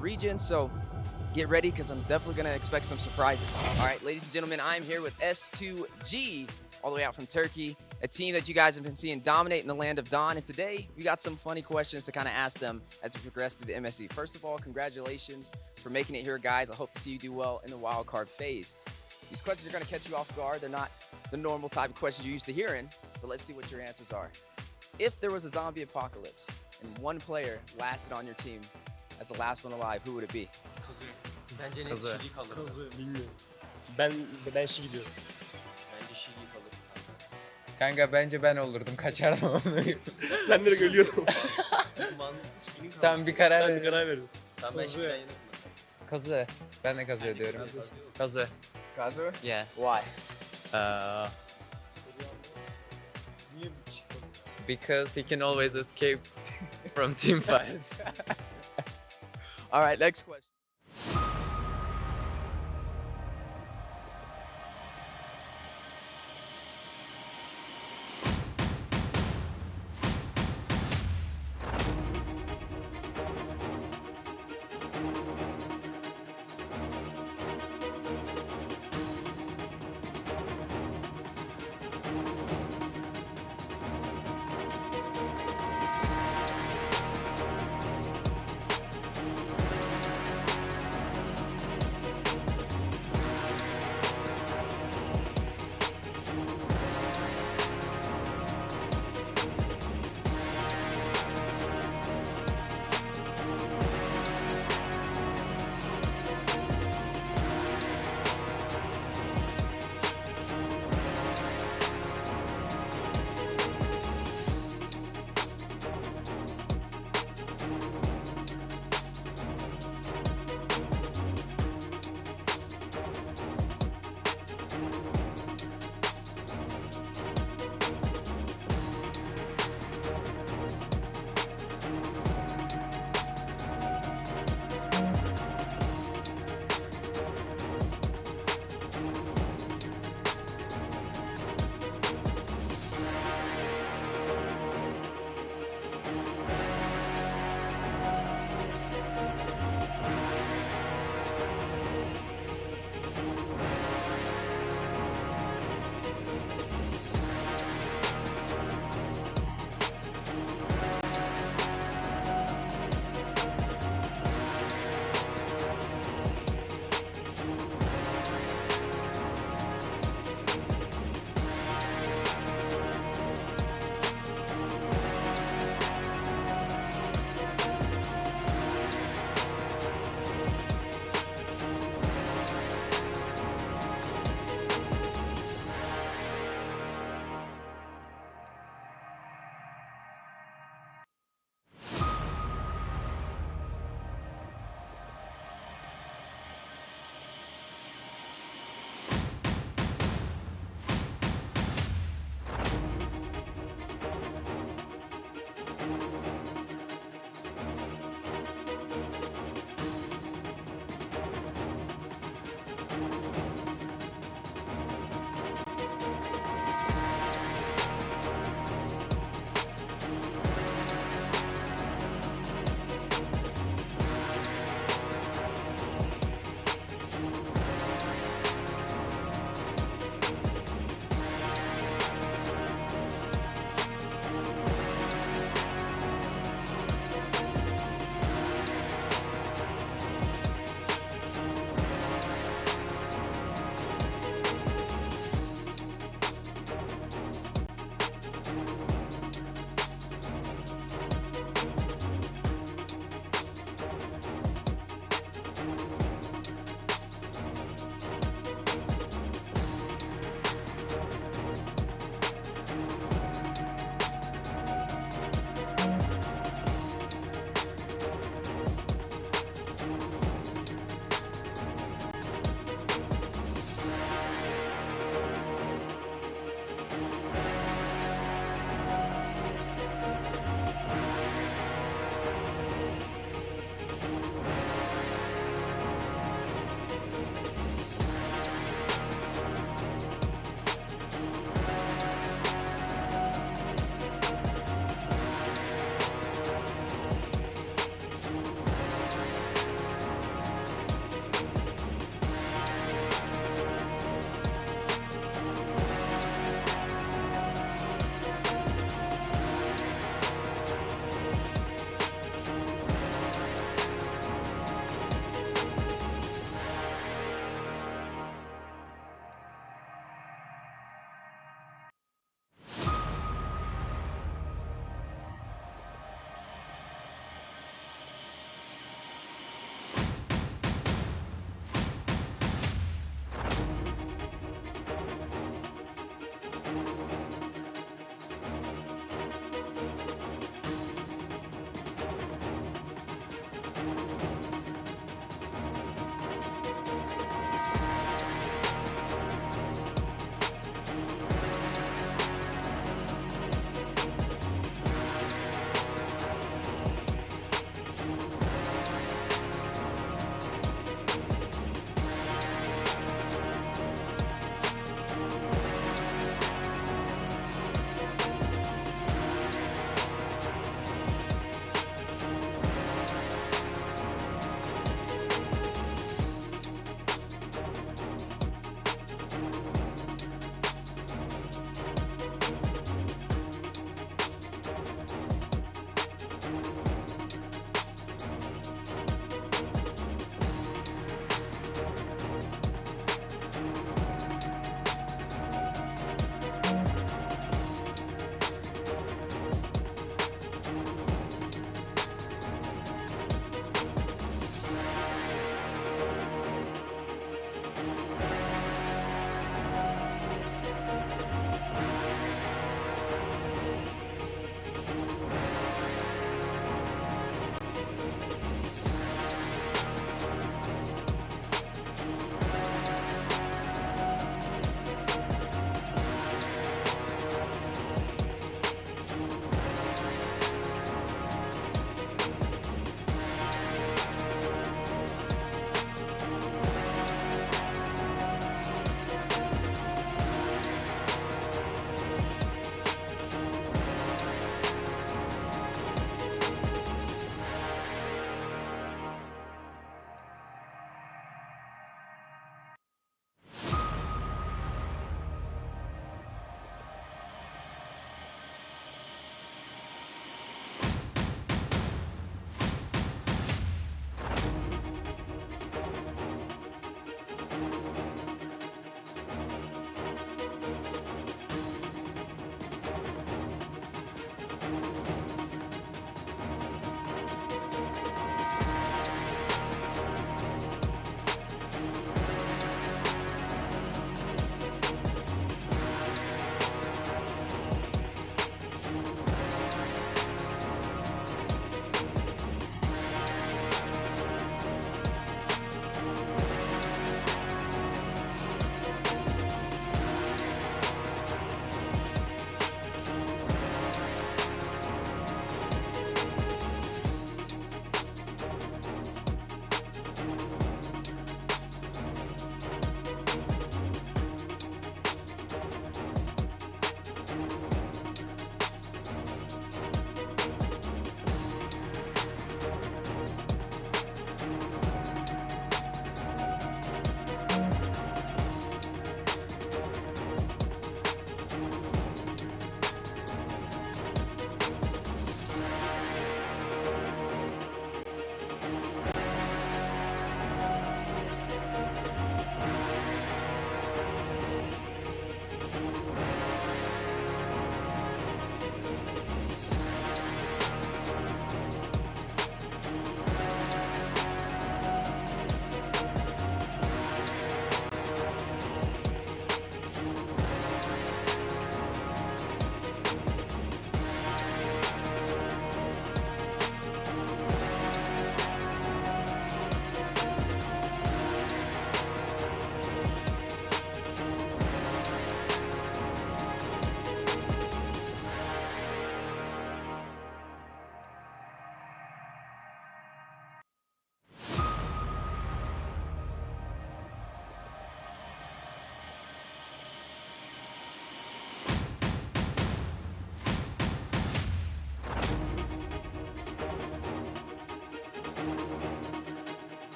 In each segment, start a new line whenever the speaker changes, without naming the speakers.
region, so get ready because I'm definitely going to expect some surprises. All right, ladies and gentlemen, I'm here with S2G, all the way out from Turkey, a team that you guys have been seeing dominate in the land of Dawn. And today, we got some funny questions to kind of ask them as we progress through the MSC. First of all, congratulations for making it here, guys. I hope to see you do well in the wild card phase. These questions are going to catch you off guard. They're not the normal type of questions you're used to hearing, but let's see what your answers are. If there was a zombie apocalypse and one player lasted on your team as the last one alive, who would it be?
Bence net
Kazı.
Şili kalır.
Kazı bilmiyorum. Ben Şili diyorum.
Bence Şili kalır.
Kanka bence ben olurdum, kaçardım.
Sen direkt ölüyordun.
Mantıklı Şili'nin kalır.
Tamam bir karar
Ben bir
ver.
karar verdim.
Tamam ben
Kazı.
Şili'den yanım.
Kazı. Ben de kazı diyorum. Kazı.
Kazu?
Yeah.
Why?
Niye çıktın?
Because he can always escape from team fights.
All right, next question.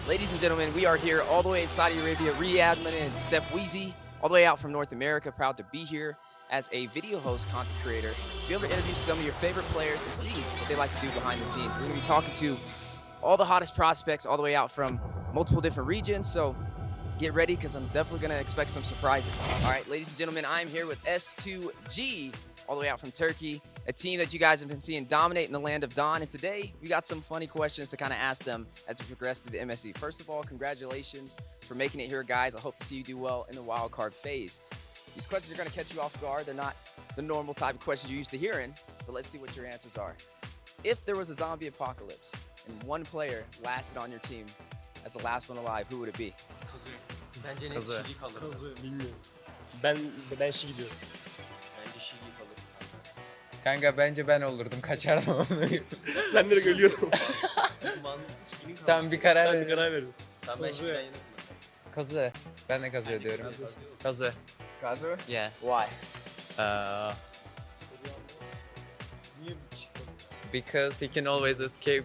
Ladies and gentlemen, we are here all the way in Saudi Arabia, Riyadh. My name is Steph Weezy, all the way out from North America. Proud to be here as a video host, content creator, to be able to interview some of your favorite players and see what they like to do behind the scenes. We're going to be talking to all the hottest prospects all the way out from multiple different regions. So get ready because I'm definitely going to expect some surprises. All right, ladies and gentlemen, I'm here with S2G, all the way out from Turkey, a team that you guys have been seeing dominate in the land of Don. And today we got some funny questions to kind of ask them as we progress through the MSC. First of all, congratulations for making it here, guys. I hope to see you do well in the wild card phase. These questions are going to catch you off guard. They're not the normal type of questions you're used to hearing, but let's see what your answers are. If there was a zombie apocalypse and one player lasted on your team as the last one alive, who would it be?
Bence net
Kazı.
Şili kalır.
Kazı bilmiyorum. Ben Şi gidiyorum.
Bence Şili kalır.
Kanka bence ben olurdum, kaçardım onu.
Sen direkt ölüyordun.
Kuman Şili'nin kalır.
Tamam bir karar
Ben bir
ver.
karar verdim.
Tamam ben
Kazı.
Şili'den yanım.
Kazı. Ben de kazı diyorum. Kazı.
Gazu?
Yeah.
Why?
Niye çıktın?
Because he can always escape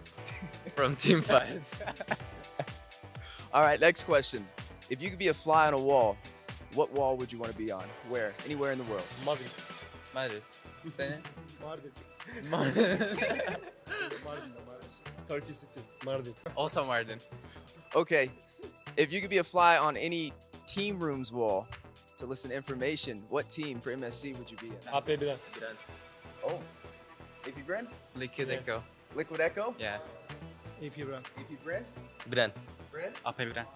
from team fights.
All right, next question. If you could be a fly on a wall, what wall would you want to be on? Where? Anywhere in the world.
Madrid.
Madrid. Senin?
Mardin.
Mardin.
Mardin. Turkey City. Mardin.
Also Mardin.
Okay, if you could be a fly on any team room's wall to listen to information, what team for MSC would you be in?
AP Biren.
Biren.
Oh, AP Bren?
Liquid
Yes.
Echo.
Liquid Echo?
Yeah.
AP Biren.
AP Bren?
Biren.
Bren?
AP Biren.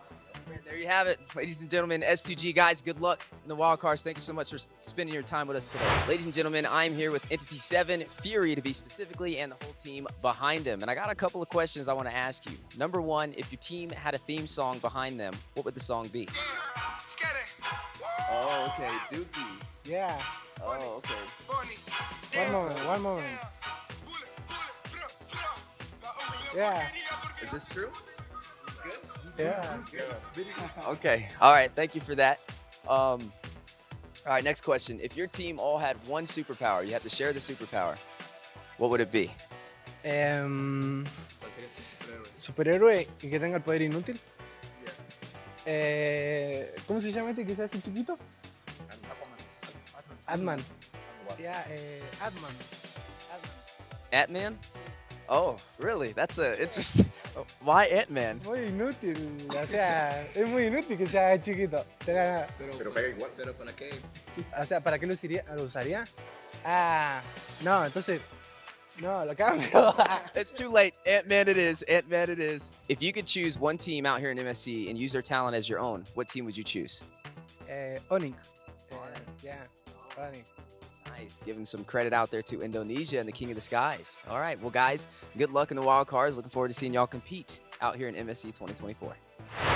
There you have it, ladies and gentlemen. S2G guys, good luck in the wild cards. Thank you so much for spending your time with us today. Ladies and gentlemen, I'm here with Entity 7, Fury to be specifically, and the whole team behind him. And I got a couple of questions I want to ask you. Number one, if your team had a theme song behind them, what would the song be? Oh, okay. Dookie.
Yeah.
Oh, okay.
One moment. Yeah.
Is this true?
Yeah.
Okay. All right. Thank you for that. All right. Next question. If your team all had one superpower, you had to share the superpower, what would it be?
Superhéroe y que tenga el poder inútil. ¿Cómo se llama este que se hace chiquito? Adman. Yeah, Adman.
Ant-Man? Oh, really? That's a interesting. Why Ant-Man?
Muy inútil, o sea, es muy inútil que sea chiquito. De la nada.
Pero pega igual. Pero para qué?
O sea, ¿para qué lo usaría? Ah, no, entonces, no, lo cambio.
It's too late. Ant-Man it is. Ant-Man it is. If you could choose one team out here in MSC and use their talent as your own, what team would you choose?
Onyx. Yeah, Onyx.
Nice. Giving some credit out there to Indonesia and the King of the Skies. All right. Well, guys, good luck in the wild cards. Looking forward to seeing y'all compete out here in MSC 2024.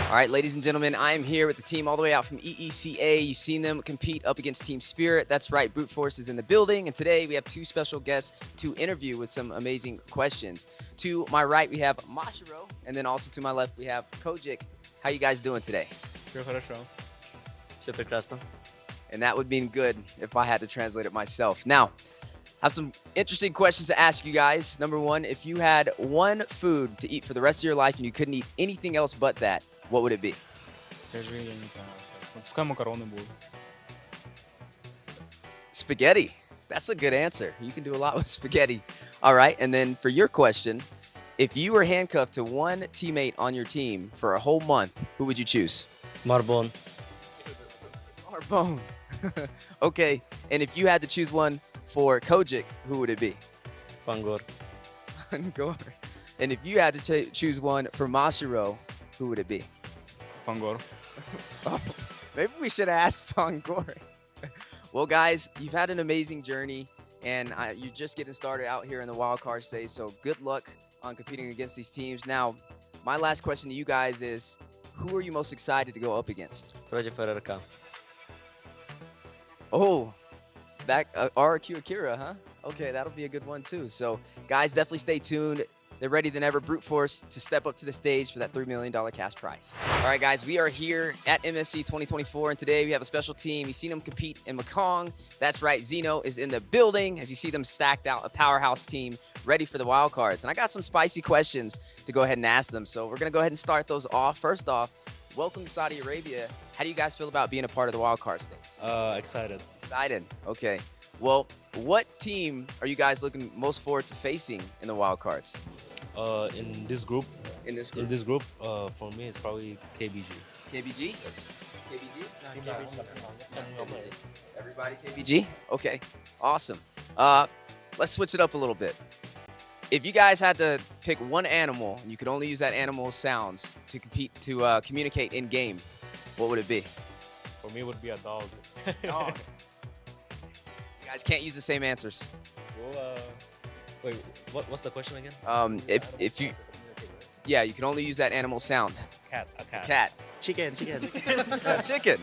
All right, ladies and gentlemen, I am here with the team all the way out from EECA. You've seen them compete up against Team Spirit. That's right, Brute Force is in the building. And today we have two special guests to interview with some amazing questions. To my right, we have Mashiro. And then also to my left, we have Kojic. How you guys doing today?
Все хорошо. Все прекрасно.
And that would mean good if I had to translate it myself. Now, I have some interesting questions to ask you guys. Number one, if you had one food to eat for the rest of your life and you couldn't eat anything else but that, what would it be?
Скажи, я не знаю. Пускай макароны будут.
Spaghetti. That's a good answer. You can do a lot with spaghetti. All right, and then for your question, if you were handcuffed to one teammate on your team for a whole month, who would you choose?
Marbon.
Arbone. Okay, and if you had to choose one for Kojic, who would it be?
Fangor.
Gore. And if you had to choose one for Mashiro, who would it be?
Fangor.
Oh, maybe we should have asked Fangor. Well, guys, you've had an amazing journey, and you're just getting started out here in the wild card stage, so good luck on competing against these teams. Now, my last question to you guys is, who are you most excited to go up against?
Proje FRRK.
Oh, back RQ Akira, huh? Okay, that'll be a good one too. So, guys, definitely stay tuned. They're ready than ever, brute force, to step up to the stage for that $3 million cash prize. All right, guys, we are here at MSC 2024, and today we have a special team. You've seen them compete in Mekong. That's right, Zeno is in the building. As you see them stacked out, a powerhouse team ready for the wild cards. And I got some spicy questions to go ahead and ask them. So we're going to go ahead and start those off. First off, welcome to Saudi Arabia. How do you guys feel about being a part of the wild card stage?
Excited.
Excited. Okay. Well, what team are you guys looking most forward to facing in the wild cards?
In this group,
In this group?
for me, it's probably KBG.
KBG?
Yes.
KBG? Everybody KBG? Okay. Awesome. Let's switch it up a little bit. If you guys had to pick one animal and you could only use that animal's sounds to communicate in game, what would it be?
For me, it would be a dog.
Dog. You guys can't use the same answers.
Well, wait, what's the question again?
If you, yeah, you can only use that animal sound.
Cat. A cat.
Cat.
Chicken.
Chicken.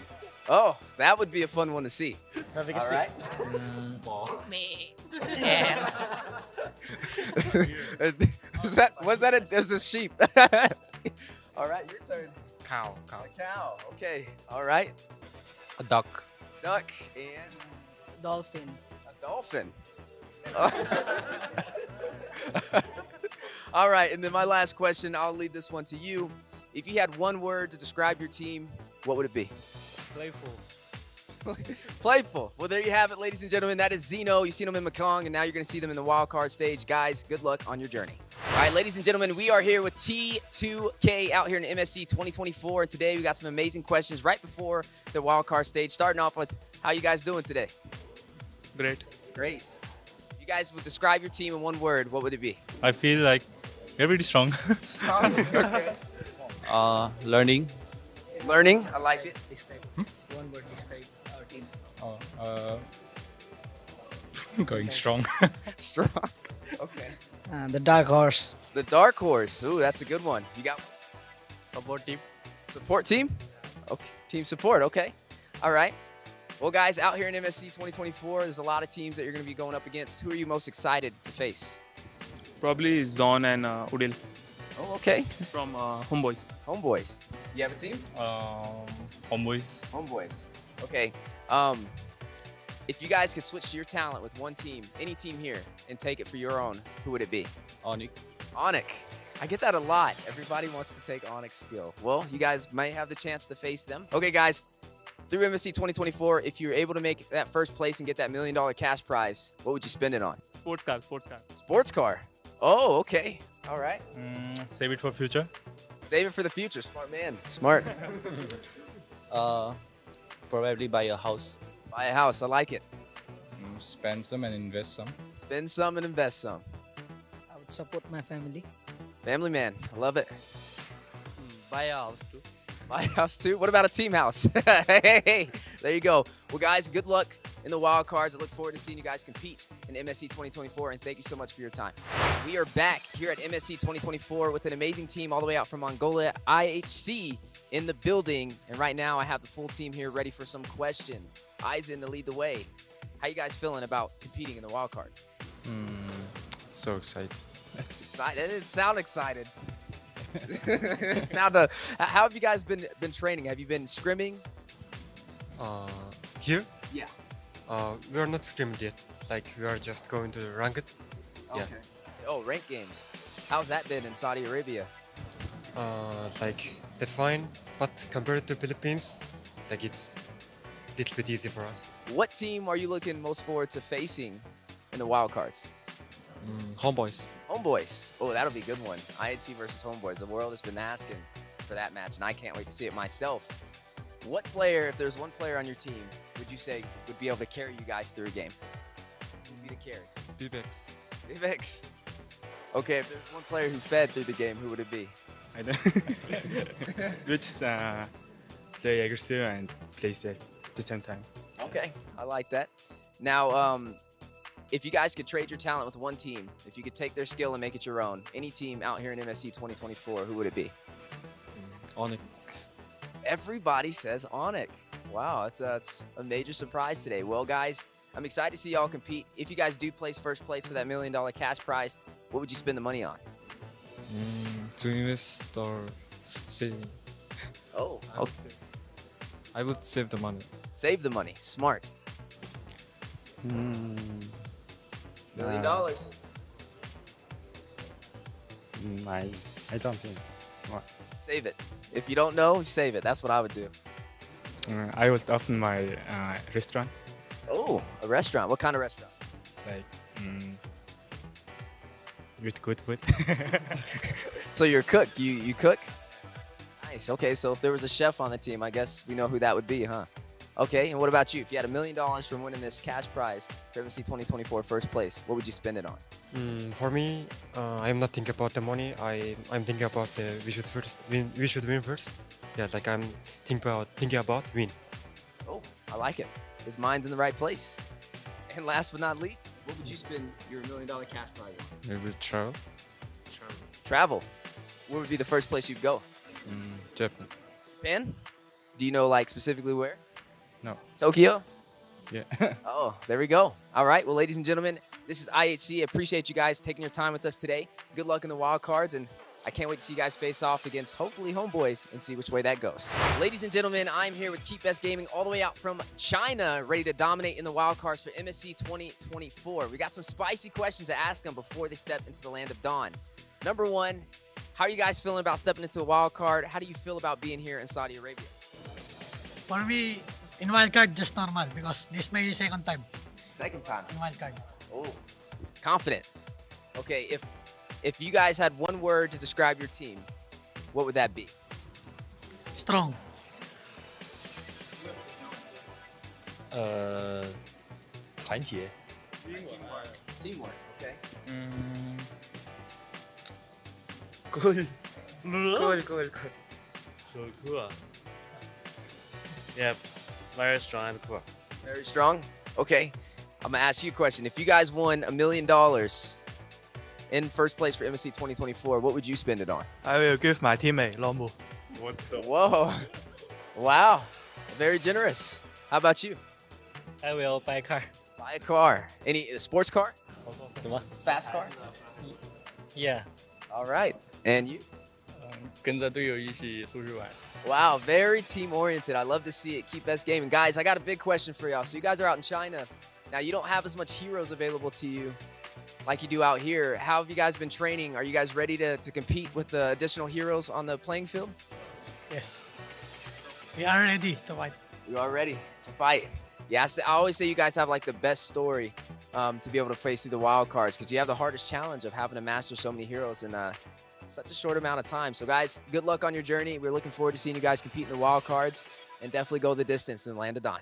Oh, that would be a fun one to see. All right. There's a sheep. All right, your turn.
Cow.
A cow. Okay. All right.
A duck.
Duck and
Dolphin.
a dolphin. All right, and then my last question, I'll lead this one to you. If you had one word to describe your team, what would it be?
Playful.
Playful. Well, there you have it, ladies and gentlemen. That is Zeno. You've seen them in Mekong, and now you're going to see them in the wild card stage. Guys, good luck on your journey. All right, ladies and gentlemen, we are here with T2K out here in MSC 2024, and today we got some amazing questions right before the wild card stage. Starting off with, how you guys doing today?
Great.
Great. If you guys would describe your team in one word, what would it be?
I feel like we're pretty strong.
Okay.
Learning.
Learning. I like it.
Describe. One word describe our team.
Going strong.
Strong. Okay.
The dark horse.
The dark horse. Ooh, that's a good one. You got
Support team.
support team? Okay. Team support. Okay. All right. Well, guys, out here in MSC 2024, there's a lot of teams that you're going to be going up against. Who are you most excited to face?
Probably Zon and Udil
Oh, okay.
from Homeboys.
Homeboys. You have a team?
Homeboys.
Homeboys. Okay. If you guys could switch to your talent with one team, any team here, and take it for your own, who would it be?
Onyx.
Onyx. I get that a lot. Everybody wants to take Onyx skill. Well, you guys might have the chance to face them. Okay, guys. Through MSC 2024, if you're able to make that first place and get that $1 million cash prize, what would you spend it on?
Sports car.
Sports car. Oh, okay. All right.
Save it for future.
Save it for the future. Smart man. Smart.
Probably buy a house.
Buy a house. I like it.
Spend some and invest some.
Spend some and invest some.
I would support my family.
Family man. I love it.
Buy a house too.
My house too. What about a team house? Hey, there you go. Well, guys, good luck in the wild cards. I look forward to seeing you guys compete in MSC 2024, and thank you so much for your time. We are back here at MSC 2024 with an amazing team all the way out from Mongolia, IHC, in the building. And right now, I have the full team here ready for some questions. Eisen to lead the way. How you guys feeling about competing in the wild cards?
So excited.
Excited? It sound excited. How have you guys been training? Have you been scrimming?
Here?
Yeah.
We are not scrimming yet. Like, we are just going to the ranked. Yeah.
Okay. Oh, rank games. How's that been in Saudi Arabia?
Like, that's fine. But compared to Philippines, like, it's a little bit easy for us.
What team are you looking most forward to facing in the wild cards?
Homeboys.
Homeboys. Oh, that'll be a good one. IHC versus Homeboys. The world has been asking for that match, and I can't wait to see it myself. What player, if there's one player on your team, would you say would be able to carry you guys through a game? Who would be the carry?
Bibex.
Vivex. Okay, if there's one player who fed through the game, who would it be?
I don't. We just play aggressive and play safe at the same time.
Okay, I like that. Now, if you guys could trade your talent with one team, if you could take their skill and make it your own, any team out here in MSC 2024, who would it be?
Onyx.
Everybody says Onyx. Wow, that's a major surprise today. Well, guys, I'm excited to see y'all compete. If you guys do place first place for that $1 million cash prize, what would you spend the money on?
To invest or saving.
Oh,
I would save the money.
save the money. Smart. $1 million.
I don't think.
Save it. If you don't know, save it. That's what I would do.
I would open my restaurant,
Oh, a restaurant. What kind of restaurant?
like with good food.
So you're a cook. You cook? Nice. Okay, so if there was a chef on the team, I guess we know who that would be, huh? Okay, and what about you? If you had $1 million from winning this cash prize for MSC 2024 first place, what would you spend it on?
For me, I'm not thinking about the money. I'm thinking about we should win. We should win first. Yeah, like I'm thinking about win.
Oh, I like it. His mind's in the right place. And last but not least, what would you spend your $1 million cash prize on?
Maybe travel.
Travel. Where would be the first place you'd go?
Japan.
Japan? Do you know like specifically where?
No.
Tokyo?
Yeah.
Oh, there we go. All right. Well, ladies and gentlemen, this is IHC. I appreciate you guys taking your time with us today. Good luck in the wild cards, and I can't wait to see you guys face off against hopefully homeboys and see which way that goes. Ladies and gentlemen, I'm here with Keep Best Gaming all the way out from China, ready to dominate in the wild cards for MSC 2024. We got some spicy questions to ask them before they step into the land of dawn. Number one, how are you guys feeling about stepping into the wild card? How do you feel about being here in Saudi Arabia?
For me, in wildcard, just normal because this my second time
Second time.
in wildcard.
Oh, confident. Okay, if you guys had one word to describe your team, what would that be?
Strong.
团结
Teamwork. Okay.
So cool. Yeah, very strong and cool.
Very strong. Okay. I'm gonna ask you a question. If you guys won $1 million in first place for MSC 2024, what would you spend it on?
I will give my teammate Lombo.
Whoa. Wow. Very generous. How about you?
I will buy a car.
Buy a car. Any sports car? Fast car?
Yeah.
All right. And you?
跟着队友一起出去玩。
Wow, very team oriented. I love to see it. Keep best gaming. Guys, I got a big question for y'all. So you guys are out in China. Now you don't have as much heroes available to you like you do out here. How have you guys been training? Are you guys ready to compete with the additional heroes on the playing field?
Yes. We are ready to fight.
You are ready to fight. Yeah, I always say you guys have like the best story to be able to face through the wild cards because you have the hardest challenge of having to master so many heroes in such a short amount of time. So guys, good luck on your journey. We're looking forward to seeing you guys compete in the wild cards and definitely go the distance in the land of Dawn.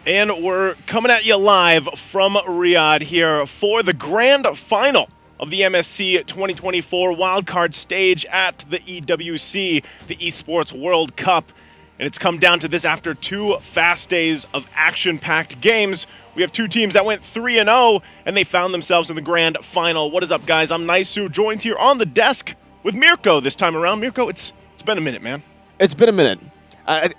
And we're coming at you live from Riyadh here for the grand final of the MSC 2024 wildcard stage at the EWC, the Esports World Cup. And it's come down to this after 2 fast days of action-packed games. We have 2 teams that went 3-0, and they found themselves in the grand final. What is up, guys? I'm Naisu, joined here on the desk with Mirko this time around. Mirko, it's been a minute, man.
It's been a minute.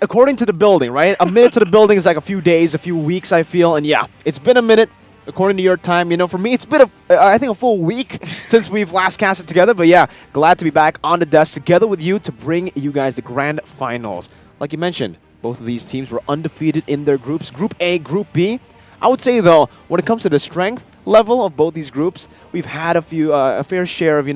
According to the building, right? A minute to the building is like a few days, a few weeks, I feel. And yeah, it's been a minute, according to your time. You know, for me, it's been, I think, a full week since we've last casted together. But yeah, glad to be back on the desk together with you to bring you guys the grand finals. Like you mentioned, both of these teams were undefeated in their groups. Group A, Group B. I would say, though, when it comes to the strength, a level of both these groups, we've had a fair share of,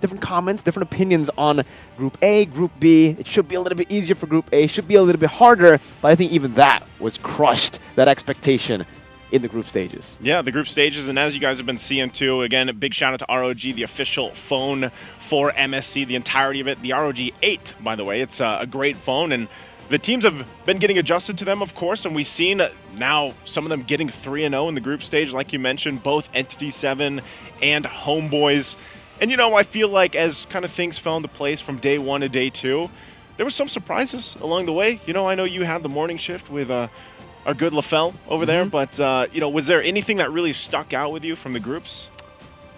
different comments, different opinions on Group A, Group B. It should be a little bit easier for Group A, should be a little bit harder, but I think even that was crushed, that expectation in the group stages.
Yeah, the group stages, and as you guys have been seeing too, again, a big shout out to ROG, the official phone for MSC, the entirety of it. The ROG 8, by the way, it's a great phone, and the teams have been getting adjusted to them, of course, and we've seen now some of them getting 3-0 in the group stage, like you mentioned, both Entity 7 and Homeboys. And, I feel like as kind of things fell into place from day 1 to day 2, there were some surprises along the way. I know you had the morning shift with our good LaFell over there, but, was there anything that really stuck out with you from the groups?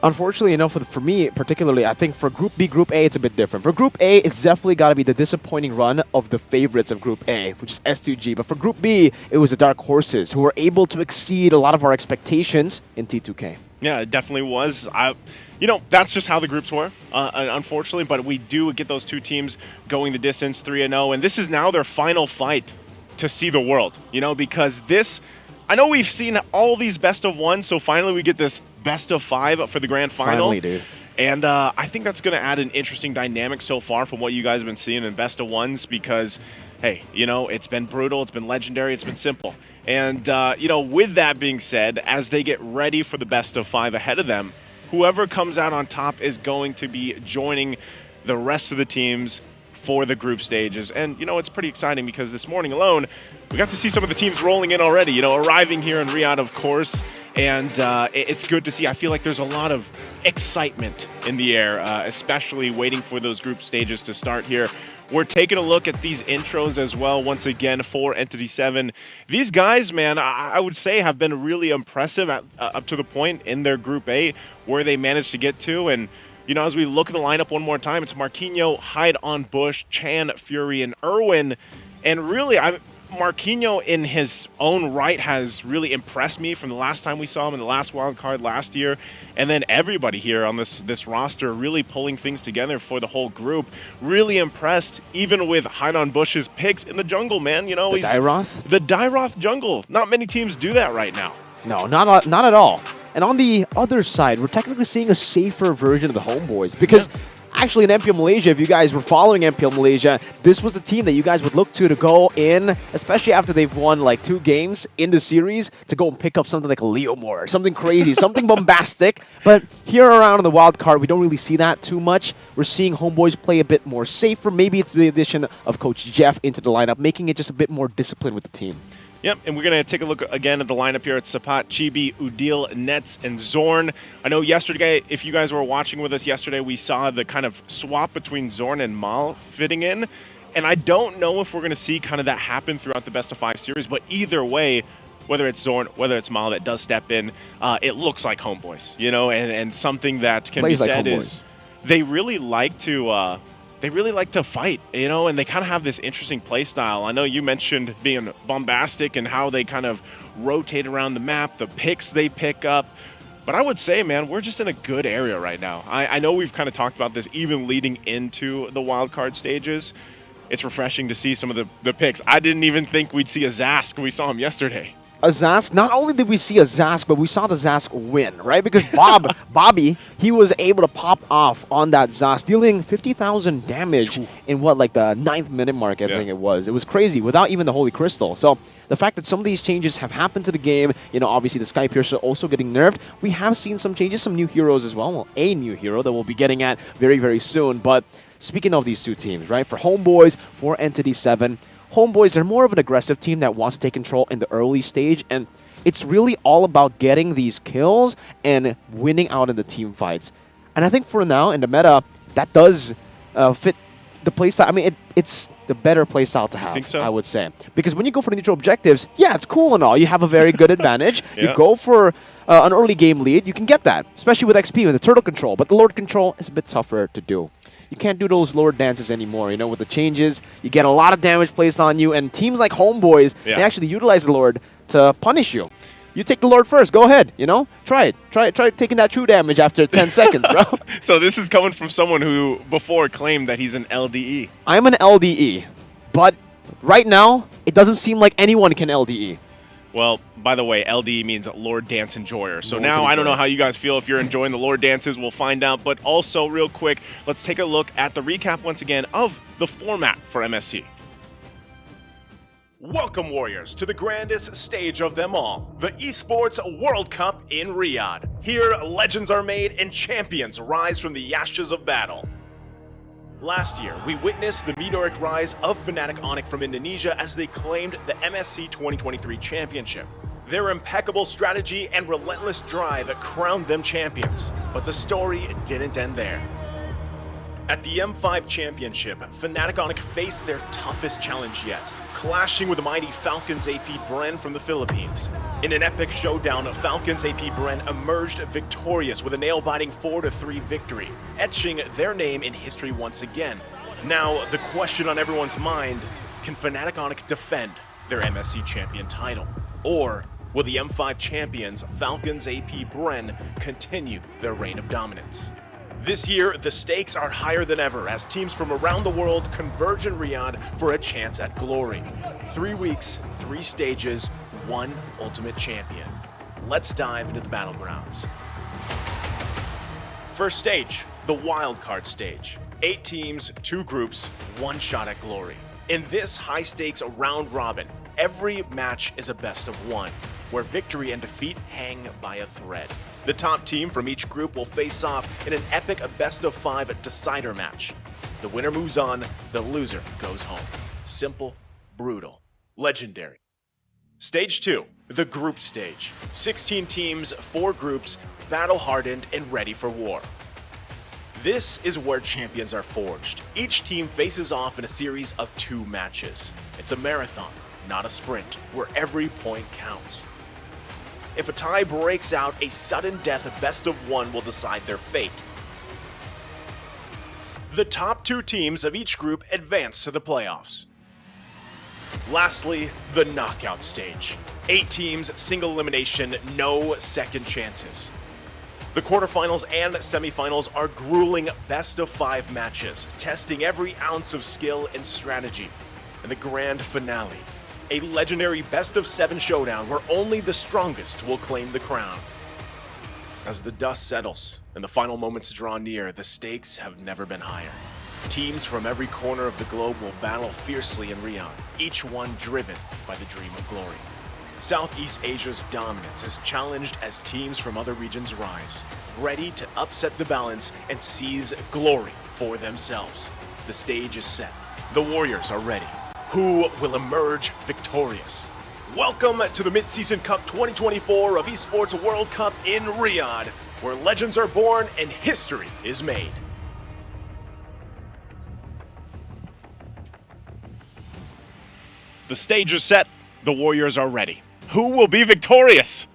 Unfortunately, for me particularly, I think for Group B, Group A, it's a bit different. For Group A, it's definitely got to be the disappointing run of the favorites of Group A, which is S2G. But for Group B, it was the Dark Horses, who were able to exceed a lot of our expectations in T2K.
Yeah, it definitely was. That's just how the groups were, unfortunately, but we do get those two teams going the distance, 3-0, and this is now their final fight to see the world, because I know we've seen all these best of 1, so finally we get this best of 5 for the grand final.
Finally, dude.
And I think that's going to add an interesting dynamic so far from what you guys have been seeing in best of 1s because, hey, it's been brutal, it's been legendary, it's been simple. And, with that being said, as they get ready for the best of 5 ahead of them, whoever comes out on top is going to be joining the rest of the teams for the group stages. And, it's pretty exciting because this morning alone, we got to see some of the teams rolling in already, arriving here in Riyadh, of course. And it's good to see. I feel like there's a lot of excitement in the air, especially waiting for those group stages to start here. We're taking a look at these intros as well, once again, for Entity 7. These guys, man, I would say have been really impressive up to the point in their Group A where they managed to get to. And, as we look at the lineup one more time, it's Marquinhos, Hyde on Bush, Chan, Fury, and Irwin. And really, Marquinhos in his own right has really impressed me from the last time we saw him in the last wild card last year. And then everybody here on this roster really pulling things together for the whole group. Really impressed, even with Hyde on Bush's picks in the jungle, man.
The Dairoth?
The Dairoth jungle. Not many teams do that right now.
No, not at all. And on the other side, we're technically seeing a safer version of the Homeboys because actually in MPL Malaysia, if you guys were following MPL Malaysia, this was the team that you guys would look to go in, especially after they've won like 2 games in the series, to go and pick up something like a Leomore, something crazy, something bombastic. But here around in the wild card, we don't really see that too much. We're seeing Homeboys play a bit more safer. Maybe it's the addition of Coach Jeff into the lineup, making it just a bit more disciplined with the team.
Yep, and we're going to take a look again at the lineup here. It's Sapat, Chibi, Udil, Nets, and Zorn. I know yesterday, if you guys were watching with us yesterday, we saw the kind of swap between Zorn and Mal fitting in. And I don't know if we're going to see kind of that happen throughout the best of 5 series, but either way, whether it's Zorn, whether it's Mal that does step in, it looks like Homeboys, and something that can be said is they really like to fight, and they kind of have this interesting play style. I know you mentioned being bombastic and how they kind of rotate around the map, the picks they pick up. But I would say, man, we're just in a good area right now. I know we've kind of talked about this even leading into the wild card stages. It's refreshing to see some of the picks. I didn't even think we'd see a Zask. We saw him yesterday.
A Zask, not only did we see a Zask, but we saw the Zask win, right? Because Bobby, he was able to pop off on that Zask, dealing 50,000 damage in the 9th minute mark, I think it was. It was crazy, without even the Holy Crystal. So the fact that some of these changes have happened to the game, obviously the Sky Piercer also getting nerfed. We have seen some changes, some new heroes as well. Well, a new hero that we'll be getting at very, very soon. But speaking of these two teams, right? For Homeboys, for Entity 7, Homeboys, they're more of an aggressive team that wants to take control in the early stage, and it's really all about getting these kills and winning out in the team fights. And I think for now, in the meta, that does fit the playstyle. I mean, it's the better playstyle to have,
think so?
I would say. Because when you go for the neutral objectives, yeah, it's cool and all. You have a very good advantage. You go for an early game lead, you can get that, especially with XP, with the turtle control. But the Lord control is a bit tougher to do. You can't do those Lord dances anymore, with the changes. You get a lot of damage placed on you, and teams like Homeboys, they actually utilize the Lord to punish you. You take the Lord first. Go ahead, Try it. Try taking that true damage after 10 seconds, bro.
So this is coming from someone who before claimed that he's an LDE.
I'm an LDE, but right now, it doesn't seem like anyone can LDE.
Well, by the way, LD means Lord Dance Enjoyer. So
Lord
now I don't know
Enjoyer.
how you guys feel if you're enjoying the Lord Dances. We'll find out. But also, real quick, let's take a look at the recap once again of the format for MSC. Welcome, Warriors, to the grandest stage of them all, the Esports World Cup in Riyadh. Here, legends are made and champions rise from the ashes of battle. Last year, we witnessed the meteoric rise of Fnatic Onyx from Indonesia as they claimed the MSC 2023 championship. Their impeccable strategy and relentless drive crowned them champions, but the story didn't end there. At the M5 Championship, Fnatic Onyx faced their toughest challenge yet, clashing with the mighty Falcons AP Bren from the Philippines. In an epic showdown, Falcons AP Bren emerged victorious with a nail-biting 4-3 victory, etching their name in history once again. Now, the question on everyone's mind, can Fnatic Onyx defend their MSC champion title? Or will the M5 champions, Falcons AP Bren, continue their reign of dominance? This year, the stakes are higher than ever as teams from around the world converge in Riyadh for a chance at glory. 3 weeks, 3 stages, 1 ultimate champion. Let's dive into the battlegrounds. First stage, the wildcard stage. 8 teams, 2 groups, 1 shot at glory. In this high-stakes round robin, every match is a best of 1, where victory and defeat hang by a thread. The top team from each group will face off in an epic best-of-5 decider match. The winner moves on, the loser goes home. Simple, brutal, legendary. Stage 2, the group stage. 16 teams, 4 groups, battle-hardened and ready for war. This is where champions are forged. Each team faces off in a series of 2 matches. It's a marathon, not a sprint, where every point counts. If a tie breaks out, a sudden death best of 1 will decide their fate. The top 2 teams of each group advance to the playoffs. Lastly, the knockout stage. 8 teams, single elimination, no second chances. The quarterfinals and semifinals are grueling best-of-5 matches, testing every ounce of skill and strategy. And the grand finale, a legendary best-of-7 showdown where only the strongest will claim the crown. As the dust settles and the final moments draw near, the stakes have never been higher. Teams from every corner of the globe will battle fiercely in Riyadh, each one driven by the dream of glory. Southeast Asia's dominance is challenged as teams from other regions rise, ready to upset the balance and seize glory for themselves. The stage is set. The Warriors are ready. Who will emerge victorious? Welcome to the Mid-Season Cup 2024 of Esports World Cup in Riyadh, where legends are born and history is made. The stage is set. The Warriors are ready. Who will be victorious?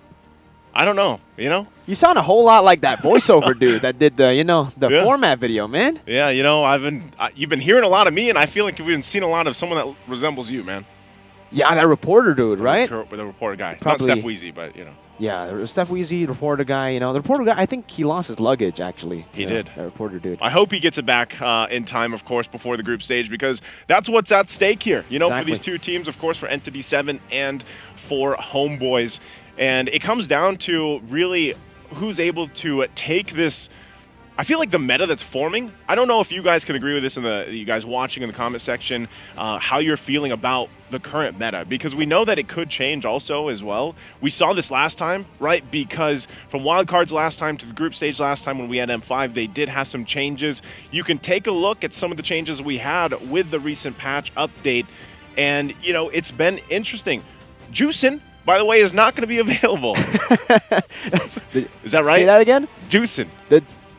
I don't know, you know?
You sound a whole lot like that voiceover dude that did the,
Yeah.
format video, man.
Yeah, you've been hearing a lot of me, and I feel like you've been seeing a lot of someone that resembles you, man.
Yeah, that reporter dude, right?
The reporter guy.
Probably.
Not Steph Weezy, but,
Yeah, Steph Weezy, reporter guy, the reporter guy, I think he lost his luggage, actually.
He did.
The reporter dude.
I hope he gets it back in time, of course, before the group stage, because that's what's at stake here. For
Exactly.
these 2 teams, of course, for Entity 7 and for Homeboys. And it comes down to really who's able to take this. I feel like the meta that's forming, I don't know if you guys can agree with this, you guys watching in the comment section, how you're feeling about the current meta, because we know that it could change also as well. We saw this last time, right? Because from wildcards last time to the group stage last time when we had M5, they did have some changes. You can take a look at some of the changes we had with the recent patch update, and, it's been interesting. Juicin', by the way, is not going to be available. Is that right?
Say that again?
Juicin'.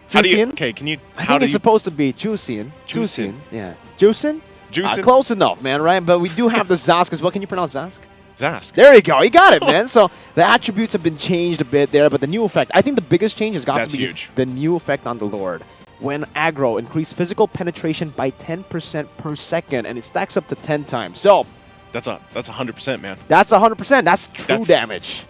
Juicin'?
I
think it's supposed to be Juicin'.
Juicin'.
Yeah. Juicin'?
Juicin'?
Close enough, man, right? But we do have the Zask as well. Can you pronounce Zask?
Zask.
There you go. You got it, man. So the attributes have been changed a bit there, but the new effect, I think the biggest change has got to be
huge.
The new effect on the Lord. When aggro, increase physical penetration by 10% per second, and it stacks up to 10 times. So
That's 100%, man.
that's 100%. That's true damage.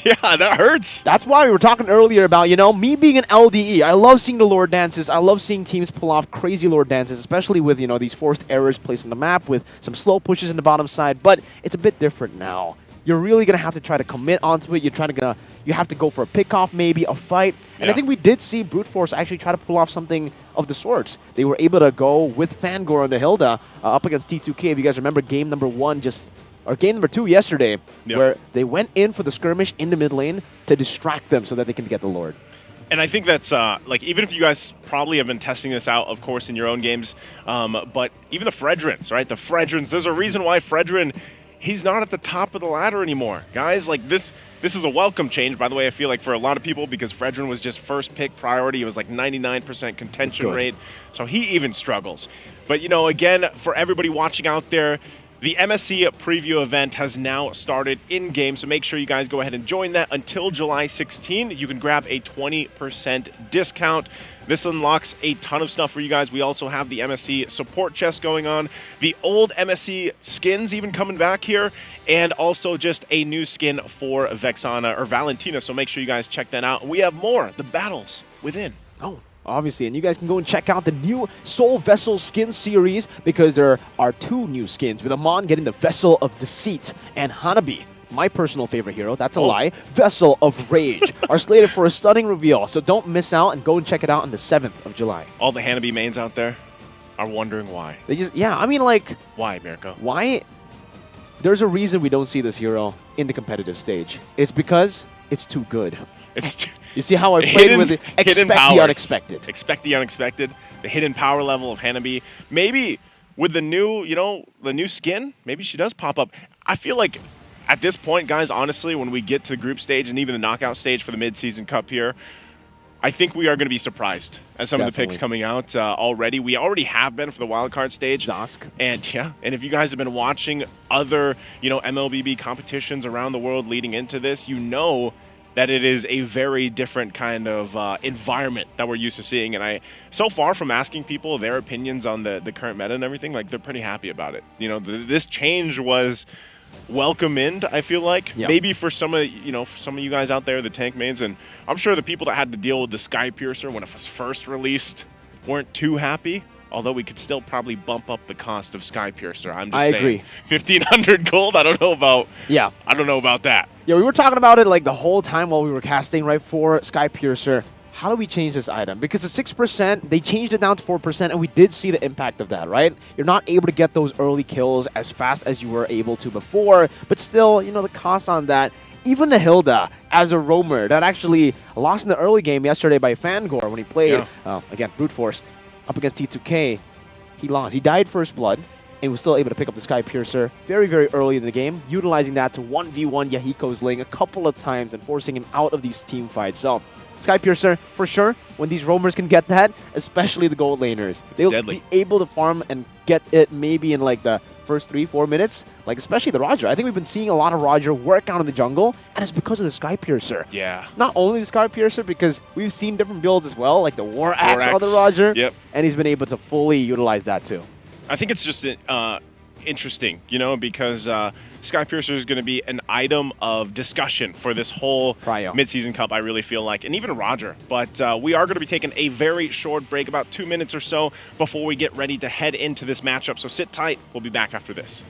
Yeah, that hurts.
That's why we were talking earlier about, me being an LDE. I love seeing the Lord dances. I love seeing teams pull off crazy Lord dances, especially with, these forced errors placed on the map with some slow pushes in the bottom side. But it's a bit different now. you're really gonna have to try to commit onto it. You have to go for a pickoff, maybe a fight. And I think we did see Brute Force actually try to pull off something of the sorts. They were able to go with Fangor and the Hilda up against T2K. If you guys remember game number 1 or game number 2 yesterday, where they went in for the skirmish in the mid lane to distract them so that they can get the Lord.
And I think that's, like, even if you guys probably have been testing this out, of course, in your own games, but even the Fredrins, right? The Fredrins, there's a reason why Fredrin, he's not at the top of the ladder anymore. Guys, like, this is a welcome change, by the way, I feel like, for a lot of people, because Fredrin was just first pick priority. It was like 99% contention rate, so he even struggles. But, you know, again, for everybody watching out there, the MSC preview event has now started in-game, so make sure you guys go ahead and join that until July 16. You can grab a 20% discount. This unlocks a ton of stuff for you guys. We also have the MSC support chest going on, the old MSC skins even coming back here, and also just a new skin for Vexana or Valentina, so make sure you guys check that out. We have more, the battles within.
Oh, obviously, and you guys can go and check out the new Soul Vessel skin series, because there are 2 new skins, with Amon getting the Vessel of Deceit and Hanabi, my personal favorite hero, that's a lie, Vessel of Rage, are slated for a stunning reveal. So don't miss out and go and check it out on the 7th of July.
All the Hanabi mains out there are wondering why.
They just, I mean, like...
Why, Mirko?
Why? There's a reason we don't see this hero in the competitive stage. It's because it's too good. You see how I played with it? Expect the unexpected.
Expect the unexpected. The hidden power level of Hanabi. Maybe with the new, the new skin, maybe she does pop up. I feel like at this point, guys, honestly, when we get to the group stage and even the knockout stage for the mid-season cup here, I think we are going to be surprised at some of the picks coming out already. We already have been for the wildcard stage.
Zosk.
And if you guys have been watching other, MLBB competitions around the world leading into this, you know that it is a very different kind of environment that we're used to seeing. And so far from asking people their opinions on the current meta and everything, like, they're pretty happy about it. This change was welcomed, I feel like.
Yeah.
Maybe for some of you guys out there, the tank mains, and I'm sure the people that had to deal with the Sky Piercer when it was first released weren't too happy. Although we could still probably bump up the cost of Sky Piercer. I'm just saying. I
agree.
1,500 gold. I don't know about that.
Yeah, we were talking about it like the whole time while we were casting, right, for Sky Piercer. How do we change this item? Because the 6%, they changed it down to 4%, and we did see the impact of that, right? You're not able to get those early kills as fast as you were able to before, but still, the cost on that. Even the Hilda, as a roamer, that actually lost in the early game yesterday by Fangor when he played, again, Brute Force, up against T2K. He lost. He died first blood and was still able to pick up the Sky Piercer very, very early in the game, utilizing that to 1v1 Yahiko's lane a couple of times and forcing him out of these team fights. So, Sky Piercer, for sure, when these roamers can get that, especially the gold laners, they'll be able to farm and get it maybe in like the first 3-4 minutes, like especially the Roger. I think we've been seeing a lot of Roger work out in the jungle, and it's because of the Sky Piercer.
Yeah.
Not only the Sky Piercer, because we've seen different builds as well, like the War Axe on the Roger.
Yep.
And he's been able to fully utilize that too.
I think it's just interesting, because Sky Piercer is going to be an item of discussion for this whole mid-season cup, I really feel like, and even Roger. But we are going to be taking a very short break, about 2 minutes or so, before we get ready to head into this matchup. So sit tight. We'll be back after this.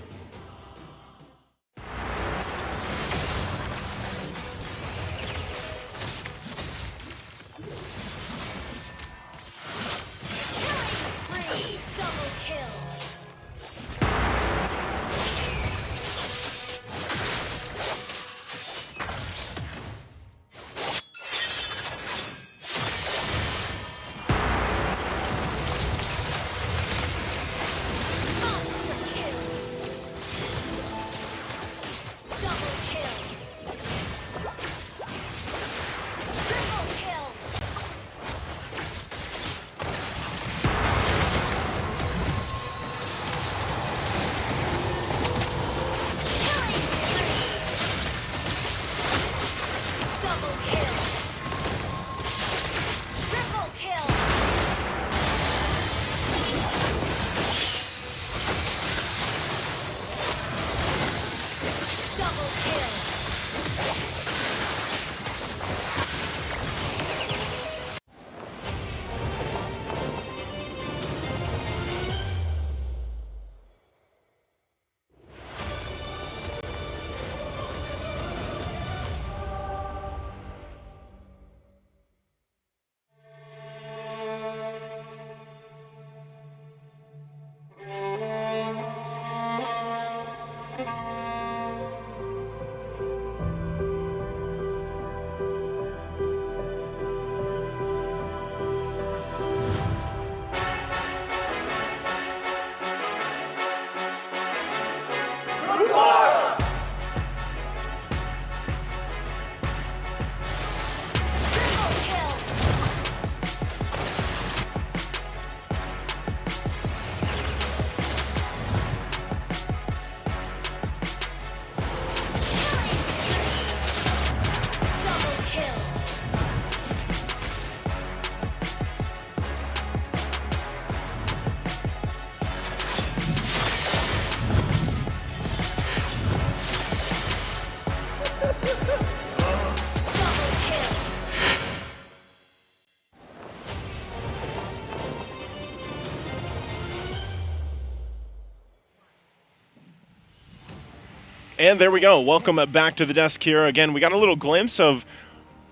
And there we go. Welcome back to the desk here. Again, we got a little glimpse of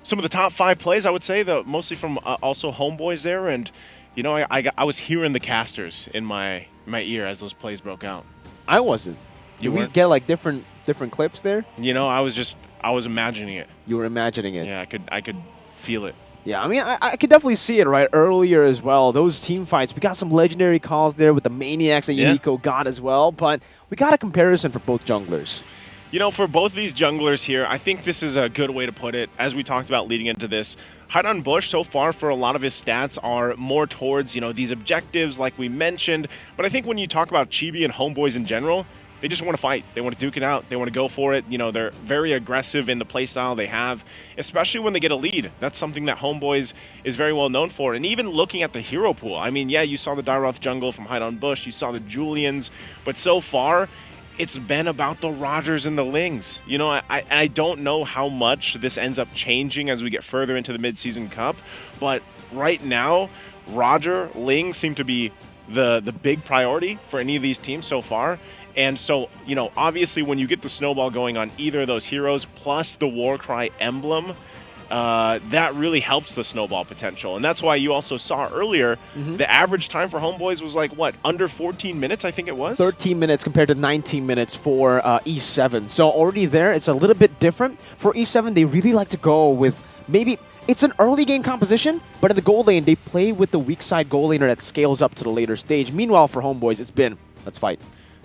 some of the top 5 plays, I would say, mostly from also homeboys there. And, you know, I was hearing the casters in my ear as those plays broke out.
I wasn't.
You
Did we
weren't?
get like different clips there?
You know, I was imagining it.
You were imagining it.
Yeah, I could feel it.
Yeah, I mean, I could definitely see it right earlier as well. Those team fights, we got some legendary calls there with the Maniacs that
Yeah.
Yahiko got as well, but we got a comparison for both junglers.
You know, for both of these junglers here, I think this is a good way to put it. As we talked about leading into this, Haidon Bush so far for a lot of his stats are more towards, you know, these objectives like we mentioned. But I think when you talk about Chibi and homeboys in general, they just want to fight. They want to duke it out. They want to go for it. You know, they're very aggressive in the playstyle they have, especially when they get a lead. That's something that Homeboys is very well known for. And even looking at the hero pool, I mean, yeah, you saw the Dairoth jungle from Haidon Bush. You saw the Julians. But so far, it's been about the Rogers and the Lings. You know, I don't know how much this ends up changing as we get further into the mid-season cup. But right now, Roger, Ling seem to be the big priority for any of these teams so far. And so, you know, obviously when you get the snowball going on either of those heroes plus the Warcry emblem, that really helps the snowball potential. And that's why you also saw earlier, the average time for Homeboys was like, what, under 14 minutes, I think it was?
13 minutes compared to 19 minutes for E7. So already there, it's a little bit different. For E7, they really like to go with maybe... It's an early game composition, but in the goal lane, they play with the weak side goal laner that scales up to the later stage. Meanwhile, for Homeboys, it's been, let's fight.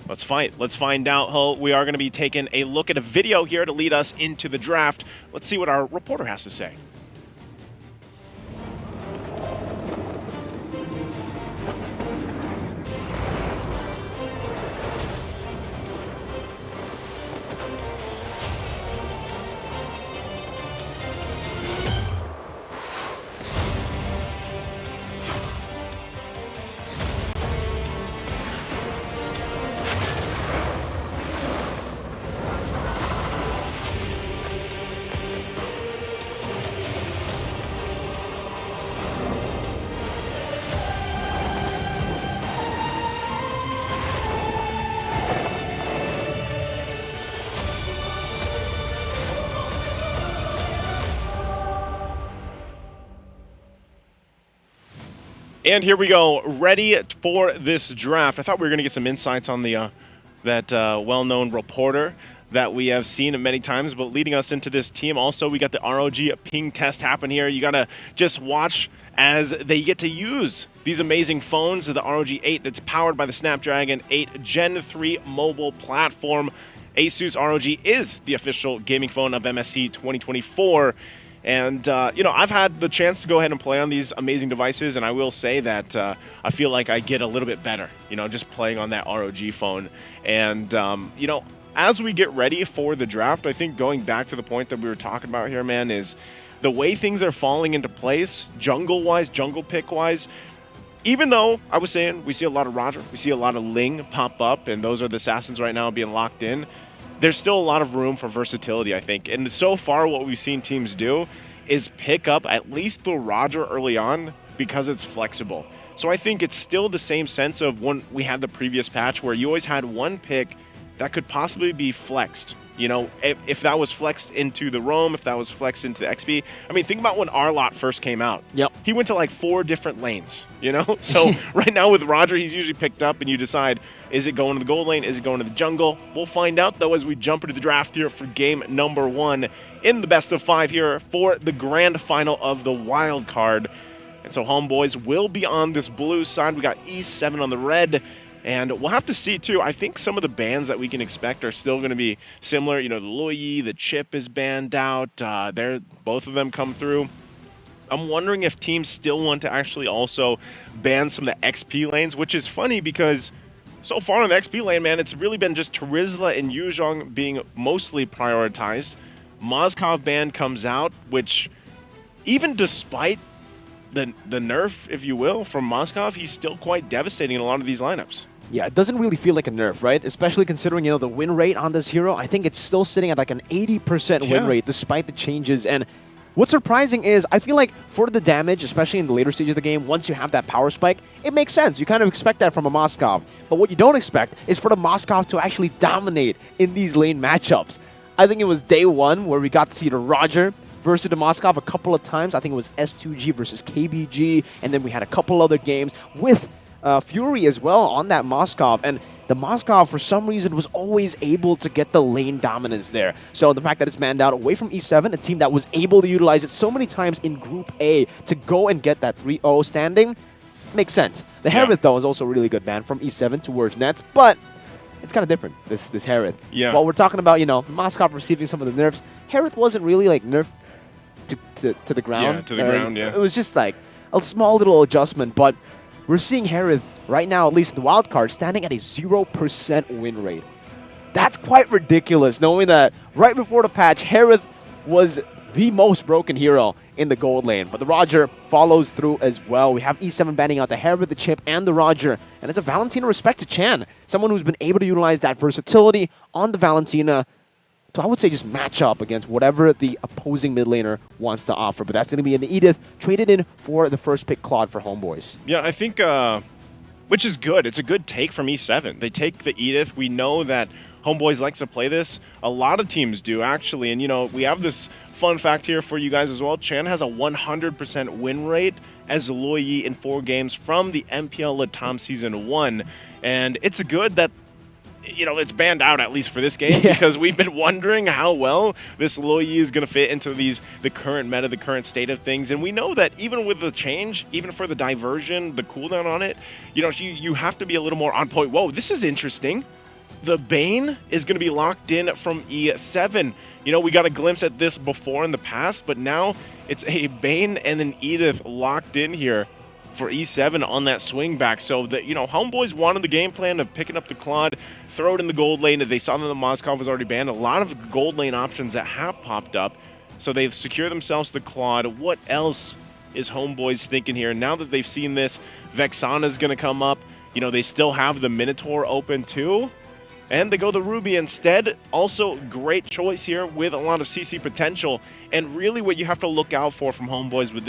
Let's fight. Let's find out. Hull. We are going to be taking a look at a video here to lead us into the draft. Let's see what our reporter has to say. And here we go, ready for this draft. I thought we were going to get some insights on the that well-known reporter that we have seen many times, but leading us into this team, also we got the ROG ping test happen here. You got to just watch as they get to use these amazing phones, the ROG 8 that's powered by the Snapdragon 8 Gen 3 mobile platform. Asus ROG is the official gaming phone of MSC 2024. And, you know, I've had the chance to go ahead and play on these amazing devices, and I will say that I feel like I get a little bit better, you know, just playing on that ROG phone. And, you know, as we get ready for the draft, I think going back to the point that we were talking about here, man, is the way things are falling into place, jungle-wise, jungle pick-wise. Even though I was saying we see a lot of Roger, we see a lot of Ling pop up, and those are the assassins right now being locked in, there's still a lot of room for versatility, I think. And so far, what we've seen teams do is pick up at least the Roger early on because it's flexible. So I think it's still the same sense of when we had the previous patch where you always had one pick that could possibly be flexed. You know, if that was flexed into the Roam, if that was flexed into the XP. I mean, think about when Arlott first came out.
Yep.
He went to like 4 different lanes, you know? So right now with Roger, he's usually picked up and you decide, is it going to the gold lane? Is it going to the jungle? We'll find out, though, as we jump into the draft here for game number 1 in the best of 5 here for the grand final of the wild card. And so Homeboys will be on this blue side. We got E7 on the red. And we'll have to see, too. I think some of the bans that we can expect are still going to be similar. You know, the Luyi, the Chip is banned out. Both of them come through. I'm wondering if teams still want to actually also ban some of the XP lanes, which is funny because so far on the XP lane, man, it's really been just Terizla and Yuzhong being mostly prioritized. Mozkov ban comes out, which even despite the nerf, if you will, from Mozkov, he's still quite devastating in a lot of these lineups.
Yeah, it doesn't really feel like a nerf, right? Especially considering, you know, the win rate on this hero. I think it's still sitting at like an 80% win rate despite the changes. And What's surprising is I feel like for the damage, especially in the later stage of the game, once you have that power spike, it makes sense. You kind of expect that from a Moskov. But what you don't expect is for the Moskov to actually dominate in these lane matchups. I think it was day one where we got to see the Roger versus the Moskov a couple of times. I think it was S2G versus KBG, and then we had a couple other games with Fury as well on that Moskov. And the Moskov, for some reason, was always able to get the lane dominance there. So the fact that it's manned out away from E7, a team that was able to utilize it so many times in Group A to go and get that 3-0 standing, makes sense. The Harith, though, is also a really good ban from E7 towards Nets, but it's kind of different, this Harith.
Yeah.
While we're talking about, Moskov receiving some of the nerfs, Harith wasn't really, like, nerfed to the ground.
Yeah, to the ground, yeah.
It was just, like, a small little adjustment, but we're seeing Harith right now, at least in the wild card, standing at a 0% win rate. That's quite ridiculous, knowing that right before the patch, Harith was the most broken hero in the gold lane. But the Roger follows through as well. We have E7 banning out the Harith, the Chip, and the Roger. And it's a Valentina respect to Chan, someone who's been able to utilize that versatility on the Valentina to, I would say, just match up against whatever the opposing mid laner wants to offer. But that's going to be an Edith traded in for the first pick Claude for Homeboys.
Yeah, I think, which is good. It's a good take from E7. They take the Edith. We know that Homeboys likes to play this. A lot of teams do, actually. And, we have this fun fact here for you guys as well. Chan has a 100% win rate as Luoyi in 4 games from the MPL Latam Season 1. And it's good that it's banned out at least for this game because we've been wondering how well this Luoyi is going to fit into the current meta, the current state of things. And we know that even with the change, even for the diversion, the cooldown on it, you have to be a little more on point. Whoa, this is interesting. The Bane is going to be locked in from E7. We got a glimpse at this before in the past, but now it's a Bane and an Edith locked in here for E7 on that swing back. So that Homeboys wanted the game plan of picking up the Claude, throw it in the gold lane. They saw that the Moskov was already banned. A lot of gold lane options that have popped up. So they've secured themselves the Claude. What else is Homeboys thinking here? Now that they've seen this, Vexana's going to come up. They still have the Minotaur open too. And they go the Ruby instead. Also, great choice here with a lot of CC potential. And really what you have to look out for from Homeboys with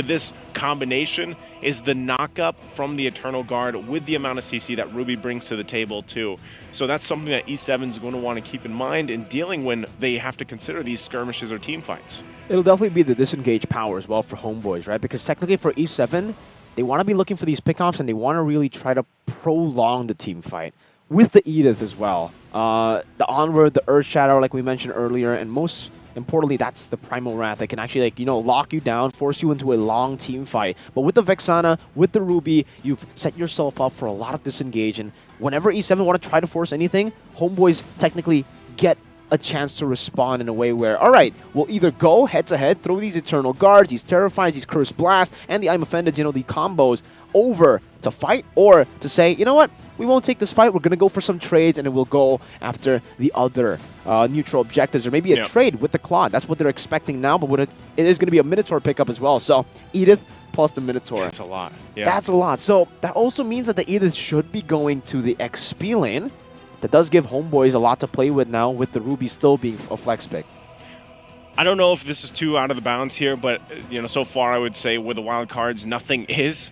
this combination is the knock-up from the Eternal Guard with the amount of CC that Ruby brings to the table too. So that's something that E7 is going to want to keep in mind in dealing when they have to consider these skirmishes or team fights.
It'll definitely be the disengage power as well for Homeboys, right? Because technically for E7, they want to be looking for these pickoffs and they want to really try to prolong the team fight. With the Edith as well. The Onward, the Earth Shadow, like we mentioned earlier, and most importantly, that's the Primal Wrath that can actually, lock you down, force you into a long team fight. But with the Vexana, with the Ruby, you've set yourself up for a lot of disengage, and whenever E7 want to try to force anything, Homeboys technically get a chance to respond in a way where, all right, we'll either go head-to-head, throw these Eternal Guards, these Terrifies, these Curse Blasts, and the I'm Offended, the combos over to fight, or to say, you know what, we won't take this fight, we're going to go for some trades, and then we'll go after the other neutral objectives, or maybe a trade with the Claude. That's what they're expecting now, but it is going to be a Minotaur pickup as well. So Edith plus the Minotaur.
That's a lot. Yeah.
That's a lot. So that also means that the Edith should be going to the XP lane. That does give Homeboys a lot to play with now, with the Ruby still being a flex pick.
I don't know if this is too out of the bounds here, but so far I would say with the wild cards, nothing is.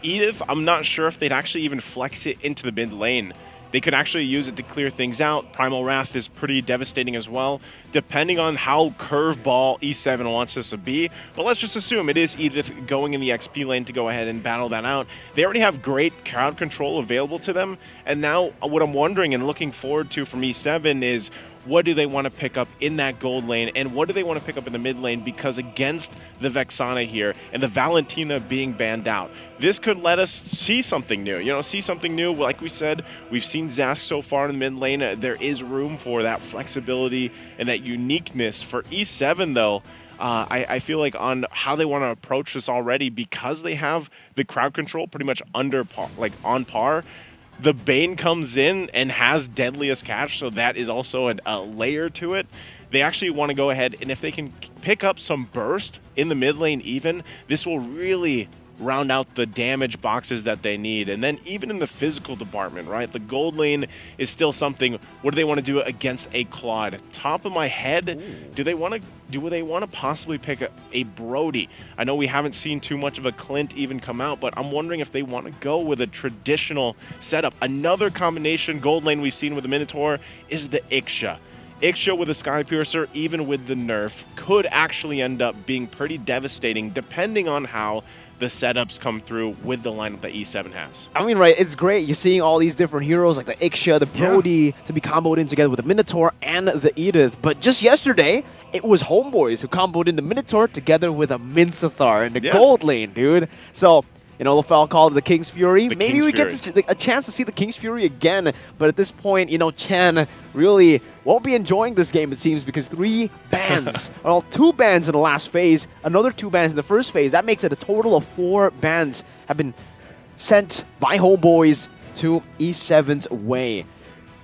Edith, I'm not sure if they'd actually even flex it into the mid lane. They could actually use it to clear things out. Primal Wrath is pretty devastating as well, depending on how curveball E7 wants this to be. But let's just assume it is Edith going in the XP lane to go ahead and battle that out. They already have great crowd control available to them. And now what I'm wondering and looking forward to from E7 is, what do they want to pick up in that gold lane, and what do they want to pick up in the mid lane? Because against the Vexana here and the Valentina being banned out, this could let us see something new. See something new. Like we said, we've seen Zask so far in the mid lane. There is room for that flexibility and that uniqueness. For E7, though, I feel like on how they want to approach this already, because they have the crowd control pretty much under par, on par. The Bane comes in and has Deadliest Catch, so that is also a layer to it. They actually want to go ahead, and if they can pick up some burst in the mid lane even, this will really round out the damage boxes that they need. And then even in the physical department, right? The gold lane is still something. What do they want to do against a Claude? Top of my head, do they want to possibly pick a Brody? I know we haven't seen too much of a Clint even come out, but I'm wondering if they want to go with a traditional setup. Another combination gold lane we've seen with the Minotaur is the Iksha. Iksha with a Skypiercer, even with the nerf, could actually end up being pretty devastating depending on how the setups come through with the lineup that E7 has.
I mean, right, it's great. You're seeing all these different heroes like the Iksha, the Brody, to be comboed in together with the Minotaur and the Edith. But just yesterday, it was Homeboys who comboed in the Minotaur together with a Minsathar in the gold lane, dude. So, you know, Lafel called it the King's Fury. Maybe we get a chance to see the King's Fury again. But at this point, you know, Chen really won't be enjoying this game, it seems, because 3 bans, well, 2 bans in the last phase, another 2 bans in the first phase. That makes it a total of 4 bans have been sent by Homeboys to E7's way.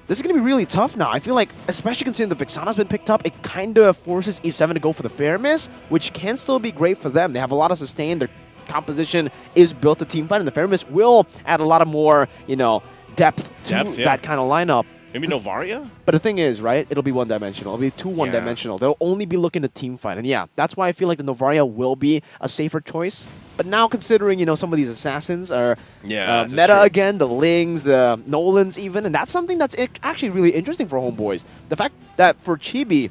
This is going to be really tough now. I feel like, especially considering the Vixana's been picked up, it kind of forces E7 to go for the Fair Miss, which can still be great for them. They have a lot of sustain. Their composition is built to team fight, and the Fair Miss will add a lot of more, you know, depth to that kind of lineup.
Maybe Novaria?
But the thing is, right, it'll be one-dimensional. It'll be 2 one-dimensional. They'll only be looking to team fight. And yeah, that's why I feel like the Novaria will be a safer choice. But now considering, you know, some of these assassins are meta again, the Lings, the Nolans even, and that's something that's actually really interesting for Homeboys. The fact that for Chibi,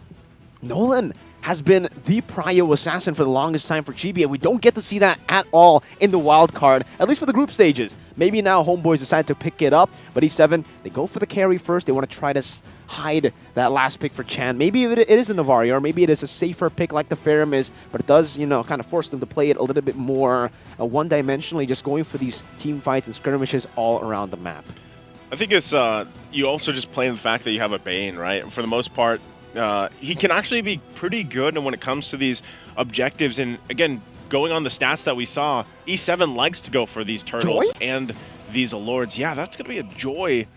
Nolan has been the prio assassin for the longest time for Chibi, and we don't get to see that at all in the wild card, at least for the group stages. Maybe now Homeboys decide to pick it up, but E7, they go for the carry first. They want to try to hide that last pick for Chan. Maybe it is a Novaria, or maybe it is a safer pick like the Ferrum but it does, you know, kind of force them to play it a little bit more one-dimensionally, just going for these team fights and skirmishes all around the map.
I think it's, you also just play the fact that you have a Bane, right? For the most part, he can actually be pretty good when it comes to these objectives. And again, going on the stats that we saw, E7 likes to go for these turtles and these Lords. Yeah, that's going to be a Joy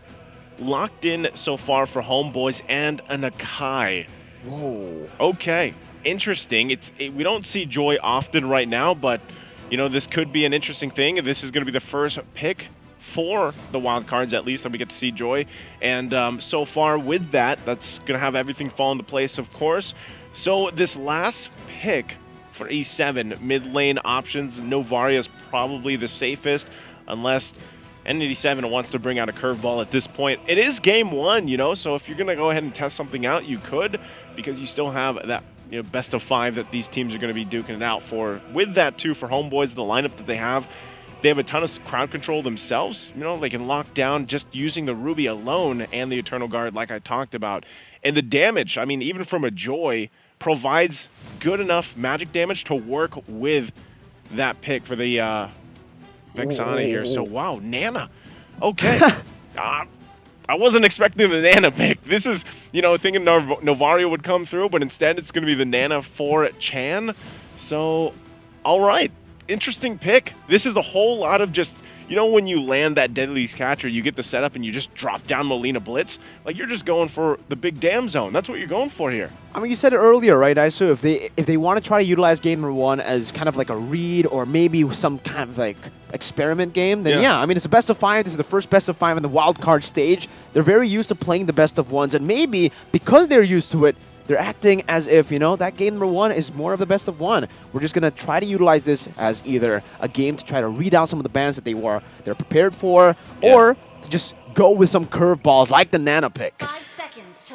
locked in so far for Homeboys and an Akai.
Whoa.
Okay, interesting. We don't see Joy often right now, but you know, this could be an interesting thing. This is going to be the first pick for the wild cards, at least, that we get to see Joy. And so far with that, that's going to have everything fall into place, of course. So this last pick for E7, mid lane options, Novaria is probably the safest, unless N87 wants to bring out a curveball at this point. It is game 1, you know, so if you're going to go ahead and test something out, you could, because you still have that, you know, best of 5 that these teams are going to be duking it out for. With that, too, for Homeboys, the lineup that they have a ton of crowd control themselves. You know, they can lock down just using the Ruby alone and the Eternal Guard, like I talked about. And the damage, I mean, even from a Joy, provides good enough magic damage to work with that pick for the Vexana here. So, wow, Nana. Okay. I wasn't expecting the Nana pick. This is, you know, thinking Novaria would come through, but instead it's going to be the Nana for Chan. So, all right. Interesting pick. This is a whole lot of just, you know, when you land that Deadly Catcher, you get the setup and you just drop down Molina Blitz. Like, you're just going for the big damn zone. That's what you're going for here.
I mean, you said it earlier, right, Iso? If they want to try to utilize game number 1 as kind of like a read or maybe some kind of like experiment game, then yeah, I mean, it's a best of 5. This is the first best of 5 in the wild card stage. They're very used to playing the best of 1s, and maybe because they're used to it, they're acting as if, you know, that game number 1 is more of the best of 1. We're just going to try to utilize this as either a game to try to read out some of the bans that they're prepared for, or to just go with some curveballs like the Nana pick.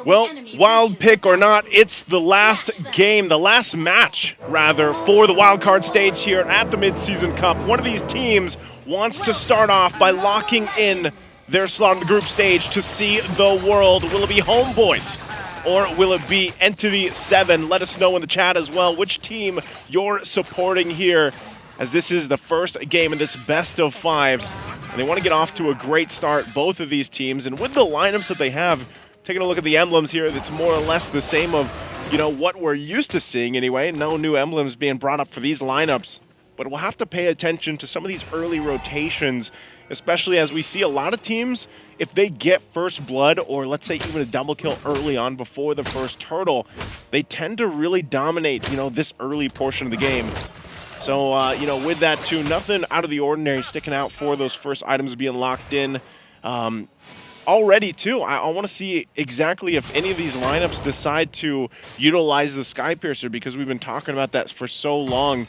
Well, wild pick or not, it's the last game, the last match, rather, for the wildcard stage here at the Mid-Season Cup. One of these teams wants to start off by locking in their slot on the group stage to see the world. Will it be Homeboys? Or will it be Entity 7? Let us know in the chat as well which team you're supporting here, as this is the first game in this best of 5. And they want to get off to a great start, both of these teams. And with the lineups that they have, taking a look at the emblems here, that's more or less the same of, you know, what we're used to seeing anyway. No new emblems being brought up for these lineups. But we'll have to pay attention to some of these early rotations, especially as we see a lot of teams, if they get first blood or let's say even a double kill early on before the first turtle, they tend to really dominate, you know, this early portion of the game. So, you know, with that too, nothing out of the ordinary sticking out for those first items being locked in. Already too, I want to see exactly if any of these lineups decide to utilize the Skypiercer, because we've been talking about that for so long.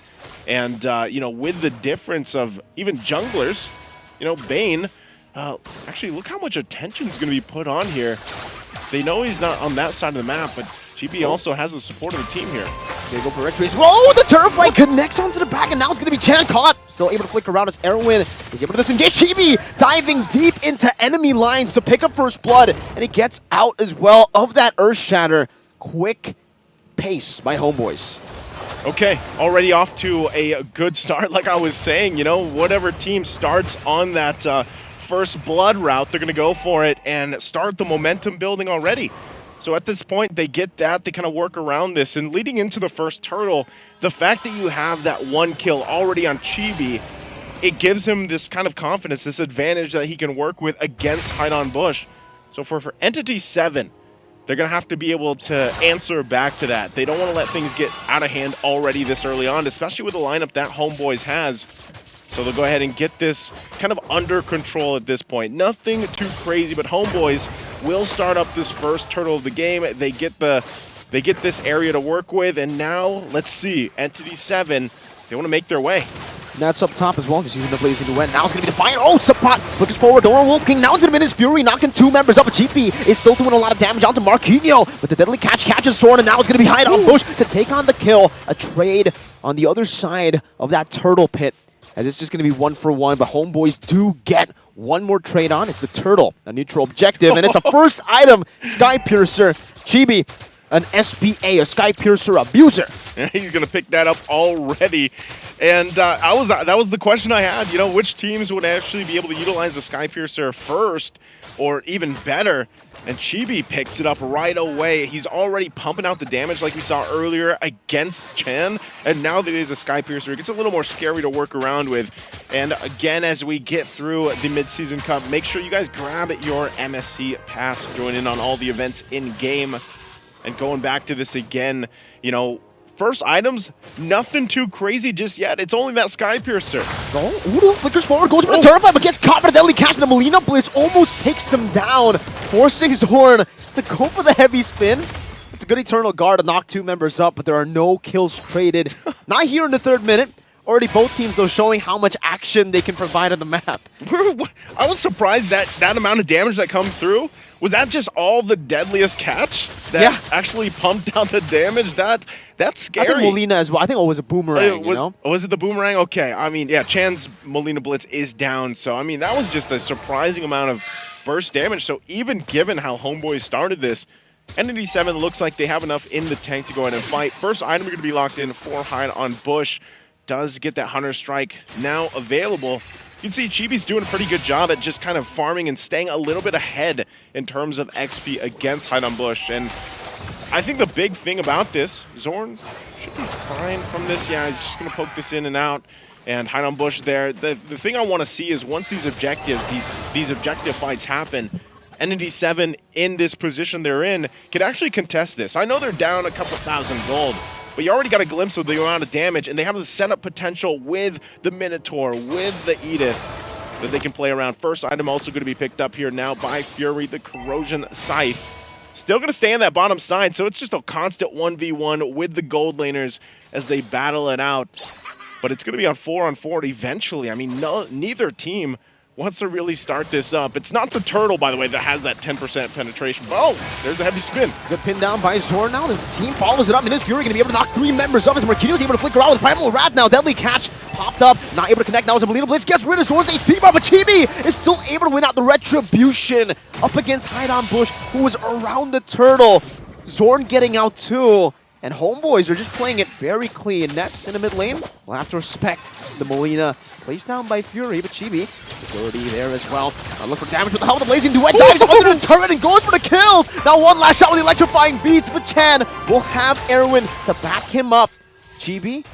And, you know, with the difference of even junglers, you know, Bane, actually look how much attention is going to be put on here. They know he's not on that side of the map, but GB also has the support of the team here.
They go for retreats. Whoa, the turf fight connects onto the back, and now it's going to be Chan caught. Still able to flick around as Erwin is able to disengage. Chibi diving deep into enemy lines to pick up first blood, and he gets out as well of that Earth Shatter. Quick pace by Homeboys.
Okay, already off to a good start. Like I was saying, you know, whatever team starts on that first blood route, they're going to go for it and start the momentum building already. So at this point, they get that, they kind of work around this, and leading into the first turtle, the fact that you have that one kill already on Chibi, it gives him this kind of confidence, this advantage that he can work with against Hide Bush. So for Entity 7, they're going to have to be able to answer back to that. They don't want to let things get out of hand already this early on, especially with the lineup that Homeboys has. So they'll go ahead and get this kind of under control at this point. Nothing too crazy, but Homeboys will start up this first turtle of the game. They get this area to work with, and now let's see. Entity 7, they want to make their way.
And that's up top as well, just using the Blazing Duet. Now it's going to be Defiant. Oh, Suppot looking forward. Dora Wolf King. Now it's going to be his Fury, knocking 2 members up. But GP is still doing a lot of damage onto Marquinhos. But the deadly catch catches Soren, and now it's going to be Hide Bush to take on the kill. A trade on the other side of that turtle pit, as it's just going to be 1-for-1. But Homeboys do get one more trade on. It's the turtle, a neutral objective, and it's a first item. Skypiercer. Chibi, an SPA, a Skypiercer abuser.
He's going to pick that up already. And that was the question I had. You know, which teams would actually be able to utilize the Skypiercer first, or even better? And Chibi picks it up right away. He's already pumping out the damage like we saw earlier against Chen. And now that it is a Skypiercer, it gets a little more scary to work around with. And again, as we get through the Mid-Season Cup, make sure you guys grab your MSC pass. Join in on all the events in-game. And going back to this again, you know, first items, nothing too crazy just yet. It's only that Skypiercer.
Oh, Udo flickers forward, goes for the turf fight, but gets caught by the deadly catch, and the Molina Blitz almost takes them down, forcing Zorn to go for the heavy spin. It's a good Eternal Guard to knock 2 members up, but there are no kills traded. Not here in the 3rd minute. Already both teams, though, showing how much action they can provide on the map.
I was surprised that amount of damage that comes through. Was that just all the deadliest catch that actually pumped out the damage? That's scary.
I think Molina as well. I think it was a boomerang,
Was it the boomerang? Okay. I mean, yeah, Chan's Molina Blitz is down. So, I mean, that was just a surprising amount of burst damage. So, even given how Homeboys started this, Entity 7 looks like they have enough in the tank to go ahead and fight. First item going to be locked in for Hide Bush. Does get that Hunter Strike now available. You can see Chibi's doing a pretty good job at just kind of farming and staying a little bit ahead in terms of XP against Hide Bush. And I think the big thing about this, Zorn should be fine from this. Yeah, he's just going to poke this in and out. And Hide Bush there. The thing I want to see is once these objectives, these objective fights happen, Entity 7 in this position they're in can actually contest this. I know they're down a couple thousand gold, but you already got a glimpse of the amount of damage, and they have the setup potential with the Minotaur, with the Edith, that they can play around. First item also going to be picked up here now by Fury, the Corrosion Scythe. Still going to stay on that bottom side, so it's just a constant 1v1 with the gold laners as they battle it out. But it's going to be on 4-on-4 eventually. I mean, neither team wants to really start this up. It's not the turtle, by the way, that has that 10% penetration. But, oh, there's the heavy spin.
Good pin down by Zorn now. The team follows it up, and his Fury going to be able to knock 3 members up as Marquinhos able to flick around with Primal Rat now. Deadly catch popped up, not able to connect now as a Molina Blitz gets rid of Zorn's HP bar, but Chibi is still able to win out the Retribution up against Hide Bush, who was around the turtle. Zorn getting out too. And Homeboys are just playing it very clean. Nets in the mid lane. We'll have to respect the Molina. Placed down by Fury, but Chibi, security there as well. Look for damage with the help of the Blazing Duet. Dives up under the turret and goes for the kills. Now one last shot with the electrifying beats, but Chan will have Erwin to back him up. Chibi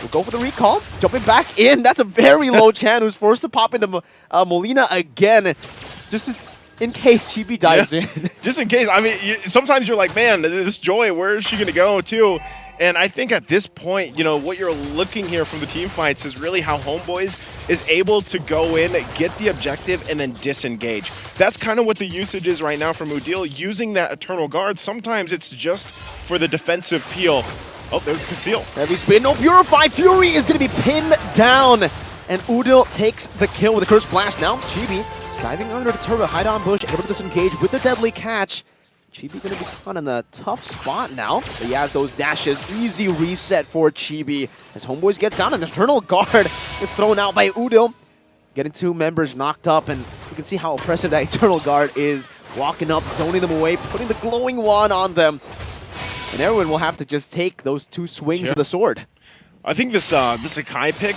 will go for the recall. Jumping back in. That's a very low Chan who's forced to pop into Molina again. Just in case Chibi dives in.
Just in case. I mean, sometimes you're like, man, this Joy, where is she going to go too? And I think at this point, you know, what you're looking here from the team fights is really how Homeboys is able to go in, get the objective, and then disengage. That's kind of what the usage is right now from Udil, using that Eternal Guard. Sometimes it's just for the defensive peel. Oh, there's Conceal.
Heavy spin, no Purify. Fury is going to be pinned down. And Udil takes the kill with a Curse Blast. Now, Chibi diving under the turret, hide on bush, able to disengage with the deadly catch. Chibi going to be caught in a tough spot now. But he has those dashes. Easy reset for Chibi. As Homeboys gets down, and the Eternal Guard is thrown out by Udil. Getting 2 members knocked up, and you can see how oppressive that Eternal Guard is. Walking up, zoning them away, putting the glowing wand on them. And everyone will have to just take those 2 swings of the sword.
I think this Akai pick,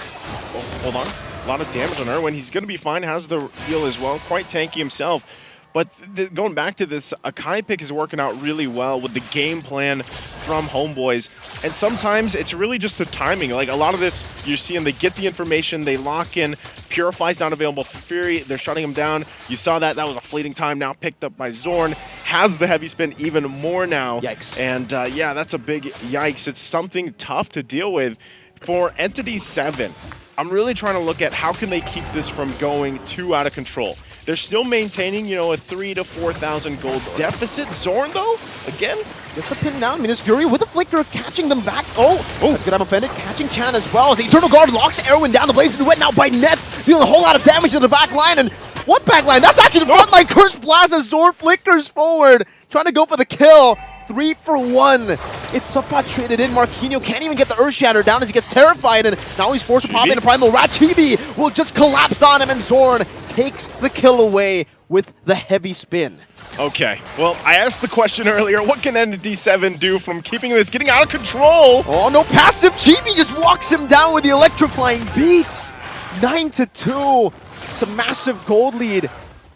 hold on, a lot of damage on Erwin. He's going to be fine, has the heal as well, quite tanky himself. But going back to this, Akai pick is working out really well with the game plan from Homeboys. And sometimes it's really just the timing. Like a lot of this, you're seeing they get the information, they lock in, Purify's not available for Fury, they're shutting him down. You saw that was a fleeting time, now picked up by Zorn. Has the heavy spin even more now.
Yikes.
And yeah, that's a big yikes. It's something tough to deal with. For Entity 7, I'm really trying to look at how can they keep this from going too out of control. They're still maintaining, you know, a 3,000 to 4,000 gold deficit. Zorn, though, again,
gets the pin down. Minus Fury with the flicker, catching them back. Oh, that's good. I'm offended. Catching Chan as well. As the Eternal Guard locks Erwin down. The Blazing Duet now by Nets, dealing a whole lot of damage to the back line. And what back line? That's actually the front line. Curse Blast as Zorn flickers forward, trying to go for the kill. 3 for 1. It's Subpot traded in. Marquinhos can't even get the Earth Shatter down as he gets terrified, and now he's forced to pop in a Primal Rat. Chibi will just collapse on him, and Zorn takes the kill away with the heavy spin.
Okay, well, I asked the question earlier, what can Entity 7 do from keeping this getting out of control?
Oh, no passive. Chibi just walks him down with the electrifying beats. 9-2. It's a massive gold lead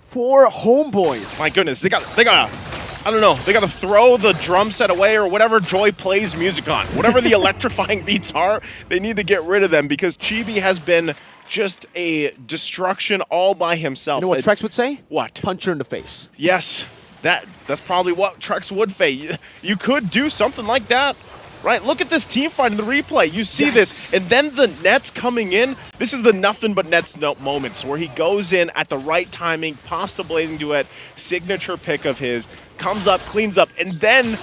for Homeboys.
My goodness, they got I don't know, they got to throw the drum set away or whatever Joy plays music on. Whatever the electrifying beats are, they need to get rid of them because Chibi has been just a destruction all by himself.
You know what Trex would say?
What?
Punch her in the face.
Yes, that's probably what Trex would say. You could do something like that. Right, look at this team fight in the replay. You see this, and then the Nets coming in. This is the nothing but Nets moments where he goes in at the right timing, pops the Blazing Duet, signature pick of his, comes up, cleans up, and then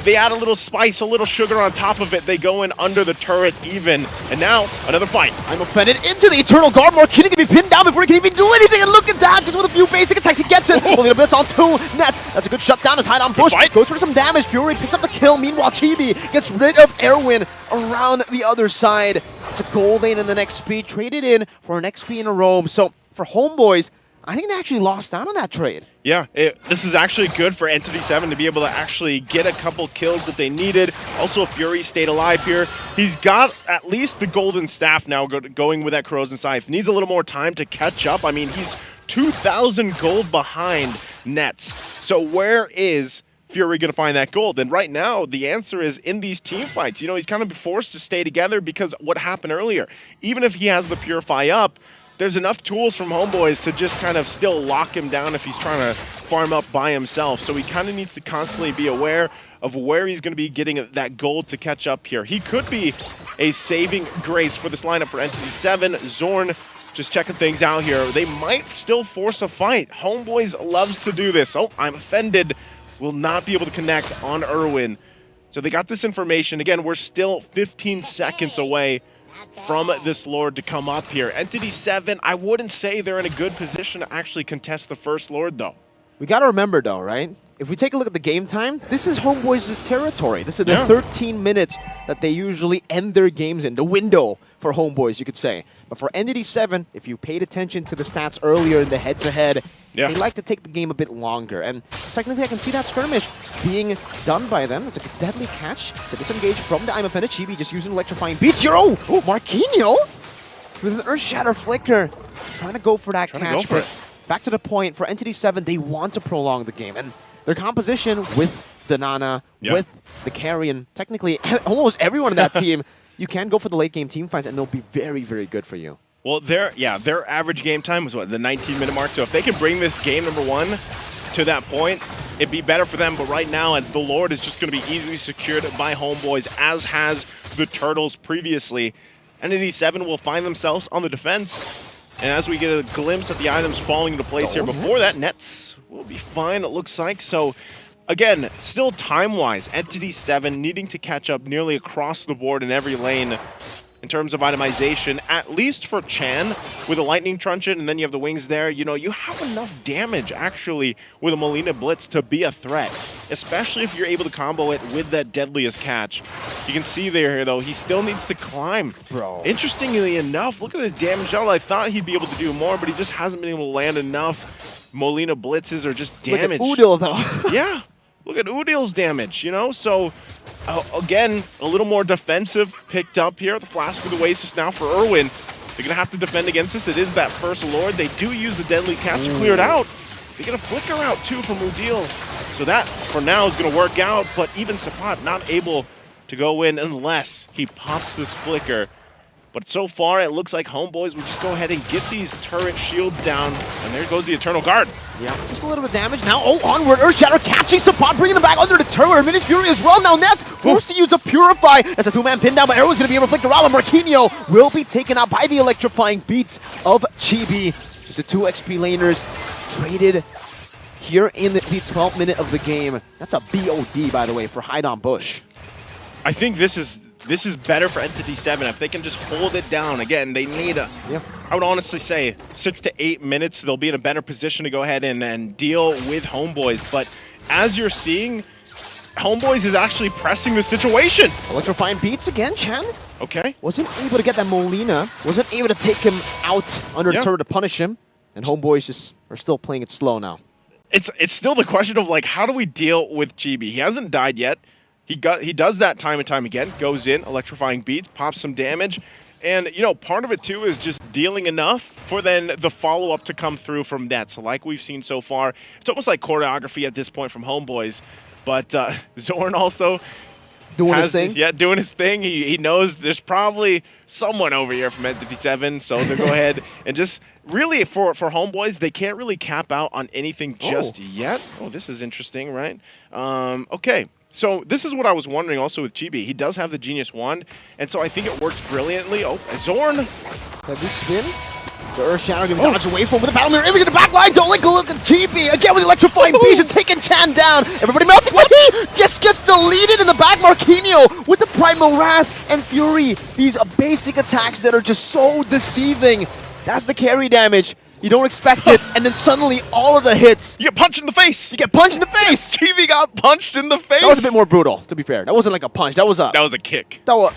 they add a little spice, a little sugar on top of it. They go in under the turret even, and now another fight.
I'm offended into the Eternal Guard. Marquinhos can be pinned down before he can even do anything, and look at that, just with a few basic attacks, he gets it. Only a bit on 2 Nets. That's a good shutdown. His hide on push goes for some damage. Fury picks up the kill. Meanwhile, Chibi gets rid of Erwin around the other side. It's a gold lane in the next speed, traded in for an XP in a roam. So for Homeboys, I think they actually lost out on that trade.
Yeah, this is actually good for Entity 7 to be able to actually get a couple kills that they needed. Also, Fury stayed alive here. He's got at least the golden staff now going with that Corrosion Scythe. Needs a little more time to catch up. I mean, he's 2,000 gold behind Nets. So where is Fury going to find that gold? And right now, the answer is in these team fights. You know, he's kind of forced to stay together because what happened earlier. Even if he has the Purify up, there's enough tools from Homeboys to just kind of still lock him down if he's trying to farm up by himself. So he kind of needs to constantly be aware of where he's going to be getting that gold to catch up here. He could be a saving grace for this lineup for Entity 7. Zorn just checking things out here. They might still force a fight. Homeboys loves to do this. Oh, I'm offended. Will not be able to connect on Erwin. So they got this information. Again, we're still 15 seconds away from this Lord to come up here. Entity 7, I wouldn't say they're in a good position to actually contest the first Lord, though.
We got to remember, though, right? If we take a look at the game time, this is Homeboys' territory. This is the 13 minutes that they usually end their games in, the window for Homeboys, you could say. But for Entity 7, if you paid attention to the stats earlier in the head-to-head, they like to take the game a bit longer. And technically, I can see that skirmish being done by them. It's a deadly catch to disengage from the I'm Offended. Chibi just using electrifying beats here. Oh, Marquinhos with an Earth Shatter flicker. Trying to go for that catch. But back to the point, for Entity 7, they want to prolong the game. And their composition with the Nana, with the carry, and technically almost everyone in that team, you can go for the late game team fights, and they'll be very, very good for you.
Well, their average game time was what, the 19-minute mark. So if they can bring this game number 1 to that point, it'd be better for them. But right now, as the Lord is just going to be easily secured by Homeboys, as has the Turtles previously, Entity 7 will find themselves on the defense. And as we get a glimpse at the items falling into place here, before that, Nets will be fine, it looks like. So, again, still time-wise, Entity 7 needing to catch up nearly across the board in every lane in terms of itemization, at least for Chan with a Lightning Truncheon, and then you have the wings there. You know, you have enough damage, actually, with a Molina Blitz to be a threat, especially if you're able to combo it with that Deadliest Catch. You can see there, though, he still needs to climb.
Bro.
Interestingly enough, look at the damage out. I thought he'd be able to do more, but he just hasn't been able to land enough Molina Blitzes or just damage.
Look at Udil, though.
Yeah. Look at Udil's damage, you know? So, again, a little more defensive picked up here. The Flask of the Oasis now for Irwin. They're going to have to defend against this. It is that first Lord. They do use the Deadly Catch to clear it out. They get a Flicker out, too, from Udil. So that, for now, is going to work out. But even Sapat not able to go in unless he pops this Flicker. But so far, it looks like Homeboys will just go ahead and get these turret shields down. And there goes the Eternal Guard.
Yeah, just a little bit of damage. Now, onward. Earth Shatter catching Sapat, bringing him back under the turret. Minus Fury as well. Now, Ness forced to use a Purify. That's a two-man pin down, but Arrow's going to be able to flick around. And Marquinhos will be taken out by the electrifying beats of Chibi. Just the 2 XP laners traded here in the 12th minute of the game. That's a BOD, by the way, for Hide on Bush.
I think this is better for Entity 7 if they can just hold it down. Again, they need I would honestly say 6 to 8 minutes. They'll be in a better position to go ahead and deal with Homeboys. But as you're seeing, Homeboys is actually pressing the situation.
Electrifying beats again, Chan.
Okay.
Wasn't able to get that Molina. Wasn't able to take him out under the turret to punish him. And Homeboys just are still playing it slow now.
It's still the question of, like, how do we deal with Chibi? He hasn't died yet. He does that time and time again. Goes in, electrifying beats, pops some damage. And, you know, part of it, too, is just dealing enough for then the follow-up to come through from Nets. Like we've seen so far, it's almost like choreography at this point from Homeboys. But Zorn also
doing his thing?
Yeah, doing his thing. He knows there's probably someone over here from Entity 7, so they'll go ahead and just really, for Homeboys, they can't really cap out on anything just yet. Oh, this is interesting, right? Okay. So this is what I was wondering also with Chibi. He does have the Genius Wand, and so I think it works brilliantly. Oh, Zorn.
Heavy spin. The Earth Shadow going to dodge away from with the Battle Mirror image in the back line. Don't let go look at Chibi. Again with the electrifying beast and taking Chan down. Everybody melting when he just gets deleted in the back. Marquinhos with the Primal Wrath and Fury. These basic attacks that are just so deceiving. That's the carry damage. You don't expect it, and then suddenly all of the hits.
You get punched in the face.
You get punched in the face.
Chibi got punched in the face.
That was a bit more brutal, to be fair. That wasn't like a punch. That was a
kick.
That was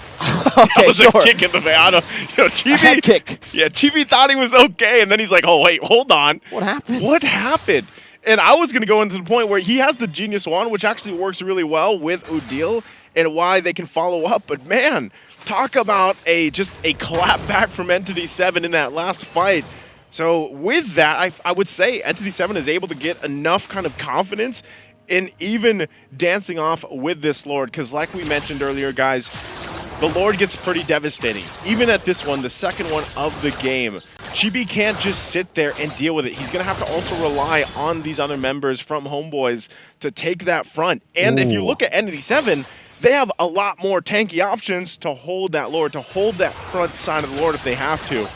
okay.
That was a kick in the face. I don't. You know, Chibi.
A head kick.
Yeah, Chibi thought he was okay, and then he's like, "Oh wait, hold on.
What happened?
What happened?" And I was gonna go into the point where he has the Genius Wand, which actually works really well with Udil, and why they can follow up. But man, talk about just a clap back from Entity 7 in that last fight. So with that, I would say Entity 7 is able to get enough kind of confidence in even dancing off with this Lord. Because like we mentioned earlier, guys, the Lord gets pretty devastating. Even at this one, the second one of the game, Chibi can't just sit there and deal with it. He's going to have to also rely on these other members from Homeboys to take that front. And if you look at Entity 7, they have a lot more tanky options to hold that Lord, to hold that front side of the Lord if they have to.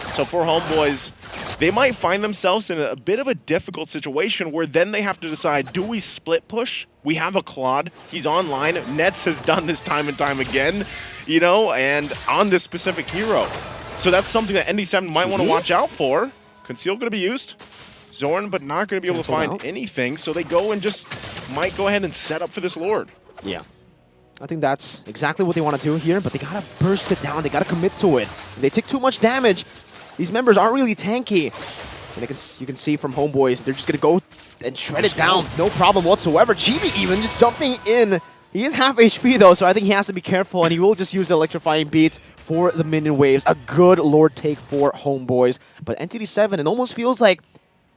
So for Homeboys, they might find themselves in a bit of a difficult situation where then they have to decide, do we split push? We have a Claude. He's online. Nets has done this time and time again, you know, and on this specific hero. So that's something that ND7 might want to watch out for. Conceal going to be used. Zorn, but not going to be able to find anything. So they go and just might go ahead and set up for this Lord.
Yeah. I think that's exactly what they want to do here, but they got to burst it down. They got to commit to it. If they take too much damage, these members aren't really tanky. And you can see from Homeboys, they're just going to go and shred it down. No problem whatsoever. Chibi even just jumping in. He is half HP though, so I think he has to be careful, and he will just use the electrifying beats for the minion waves. A good Lord take for Homeboys. But Entity 7, it almost feels like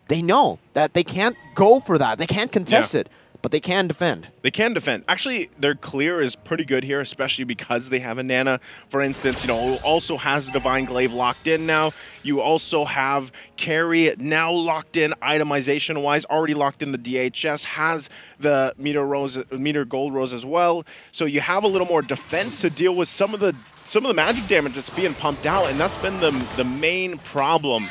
they know that they can't go for that. They can't contest it. but they can defend.
They can defend. Actually, their clear is pretty good here, especially because they have a Nana. For instance, who also has the Divine Glaive locked in now. You also have Carry now locked in itemization-wise, already locked in the DHS, has the meter gold rose as well. So you have a little more defense to deal with some of the magic damage that's being pumped out, and that's been the main problem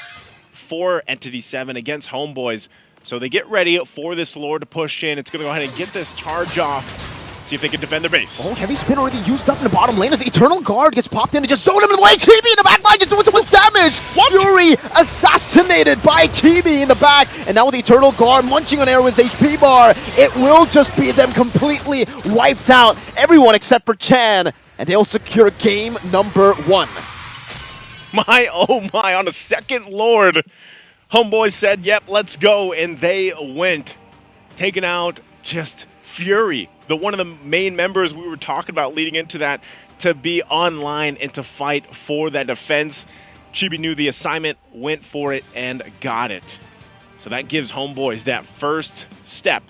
for Entity 7 against Homeboys. So they get ready for this Lord to push in. It's going to go ahead and get this charge off. See if they can defend their base.
Oh, heavy spin already used up in the bottom lane as the Eternal Guard gets popped in and just zoned him in the way. TB in the back line just doing some damage.
What?
Fury assassinated by TB in the back. And now with the Eternal Guard munching on Erwin's HP bar, it will just be them completely wiped out. Everyone except for Chan. And they'll secure game number 1.
My, oh my, on a second Lord. Homeboys said, yep, let's go, and they went. Taking out just Fury, one of the main members we were talking about leading into that, to be online and to fight for that defense. Chibi knew the assignment, went for it, and got it. So that gives Homeboys that first step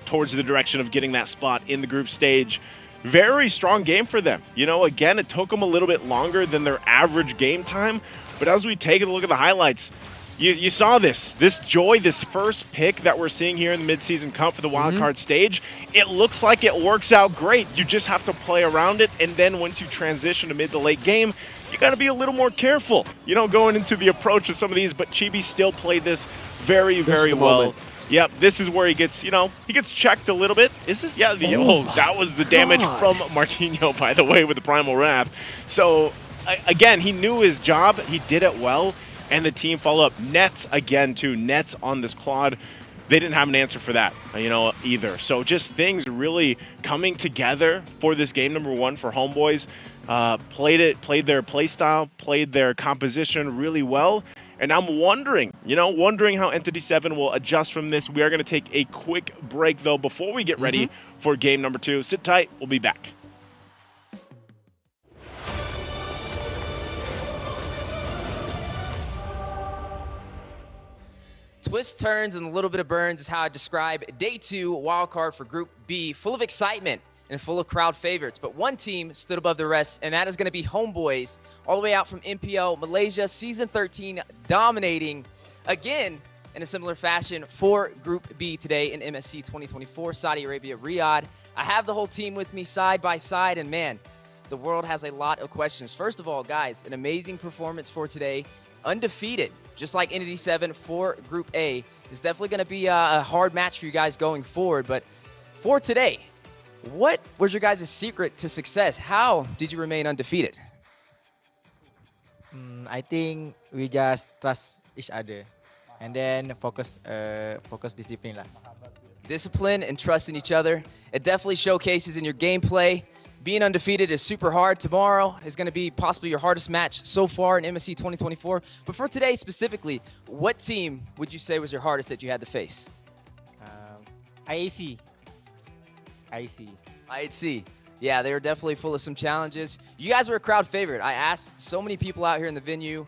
towards the direction of getting that spot in the group stage. Very strong game for them. Again, it took them a little bit longer than their average game time, but as we take a look at the highlights, you saw this joy, this first pick that we're seeing here in the midseason cup for the wildcard stage. It looks like it works out great. You just have to play around it, and then once you transition to mid to late game, you got to be a little more careful, going into the approach of some of these, but Chibi still played this very, very well. Moment. Yep, this is where he gets, he gets checked a little bit. Is this? Yeah, that was the damage from Marquinhos, by the way, with the Primal Wrath. So, again, he knew his job. He did it well. And the team follow up. Nets again, too. Nets on this Claude. They didn't have an answer for that, either. So just things really coming together for this game number 1 for Homeboys. Played their play style, played their composition really well. And I'm wondering how Entity 7 will adjust from this. We are going to take a quick break, though, before we get ready for game number 2. Sit tight. We'll be back.
Twists, turns, and a little bit of burns is how I describe day 2 wildcard for Group B. Full of excitement and full of crowd favorites. But one team stood above the rest, and that is going to be Homeboys, all the way out from MPL Malaysia, Season 13, dominating again in a similar fashion for Group B today in MSC 2024, Saudi Arabia, Riyadh. I have the whole team with me side by side, and man, the world has a lot of questions. First of all, guys, an amazing performance for today. Undefeated, just like Entity 7 for Group A. Is definitely going to be a hard match for you guys going forward. But for today, what was your guys' secret to success? How did you remain undefeated?
I think we just trust each other and then focus discipline lah.
Discipline and trust in each other. It definitely showcases in your gameplay. Being undefeated is super hard. Tomorrow is going to be possibly your hardest match so far in MSC 2024. But for today specifically, what team would you say was your hardest that you had to face?
IAC.
IHC. Yeah, they were definitely full of some challenges. You guys were a crowd favorite. I asked so many people out here in the venue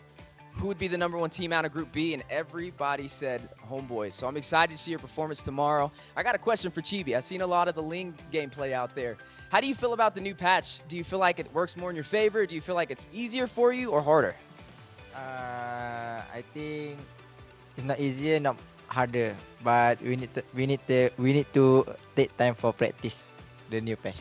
who would be the #1 team out of Group B, and everybody said Homeboys. So I'm excited to see your performance tomorrow. I got a question for Chibi. I've seen a lot of the Ling gameplay out there. How do you feel about the new patch? Do you feel like it works more in your favor? Do you feel like it's easier for you or harder?
I think it's not easier, not harder, but we need to take time for practice the new patch.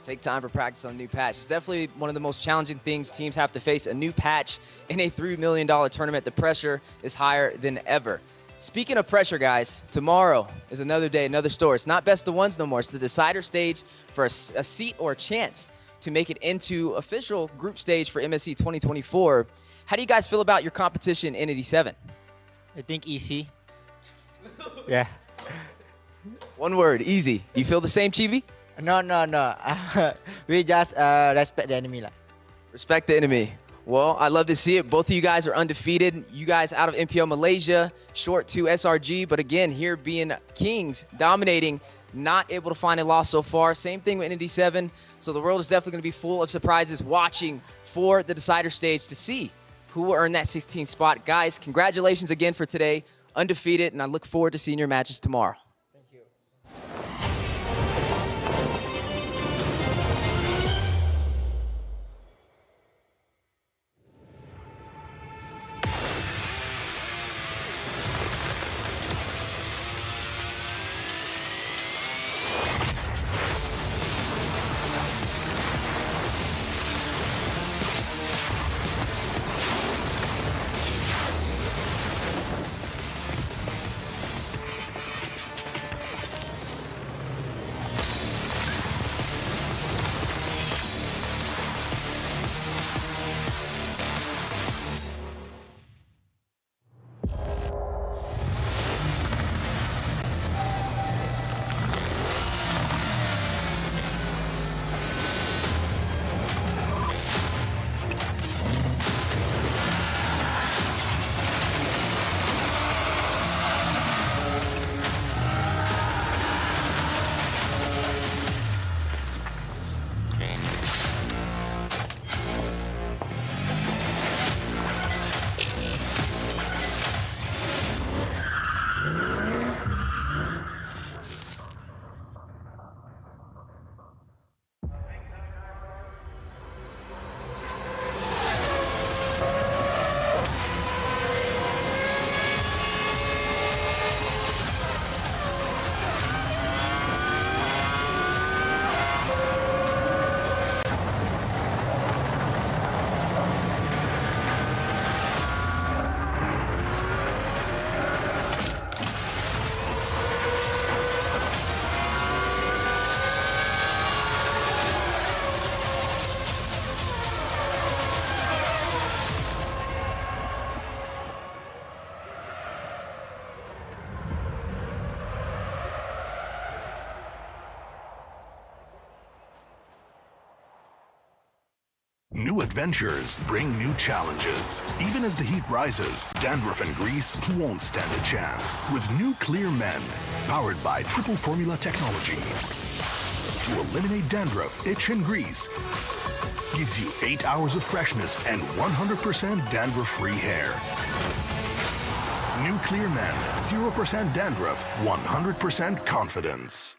Take time for practice on the new patch. It's definitely one of the most challenging things teams have to face, a new patch in a $3 million tournament. The pressure is higher than ever. Speaking of pressure, guys, tomorrow is another day, another story. It's not best of ones no more. It's the decider stage for a seat or a chance to make it into official group stage for MSC 2024. How do you guys feel about your competition in Entity 7?
I think easy. Yeah.
One word, easy. Do you feel the same, Chibi?
No. We just respect the enemy lah.
Respect the enemy. Well, I love to see it. Both of you guys are undefeated. You guys out of MPL Malaysia, short to SRG, but again, here being kings, dominating, not able to find a loss so far. Same thing with Entity 7. So the world is definitely going to be full of surprises watching for the decider stage to see who will earn that 16th spot. Guys, congratulations again for today. Undefeated, and I look forward to seeing your matches tomorrow.
Thank you.
New adventures bring new challenges. Even as the heat rises, dandruff and grease won't stand a chance. With new Clear Men, powered by triple formula technology. To eliminate dandruff, itch, and grease, gives you 8 hours of freshness and 100% dandruff-free hair. New Clear Men, 0% dandruff, 100% confidence.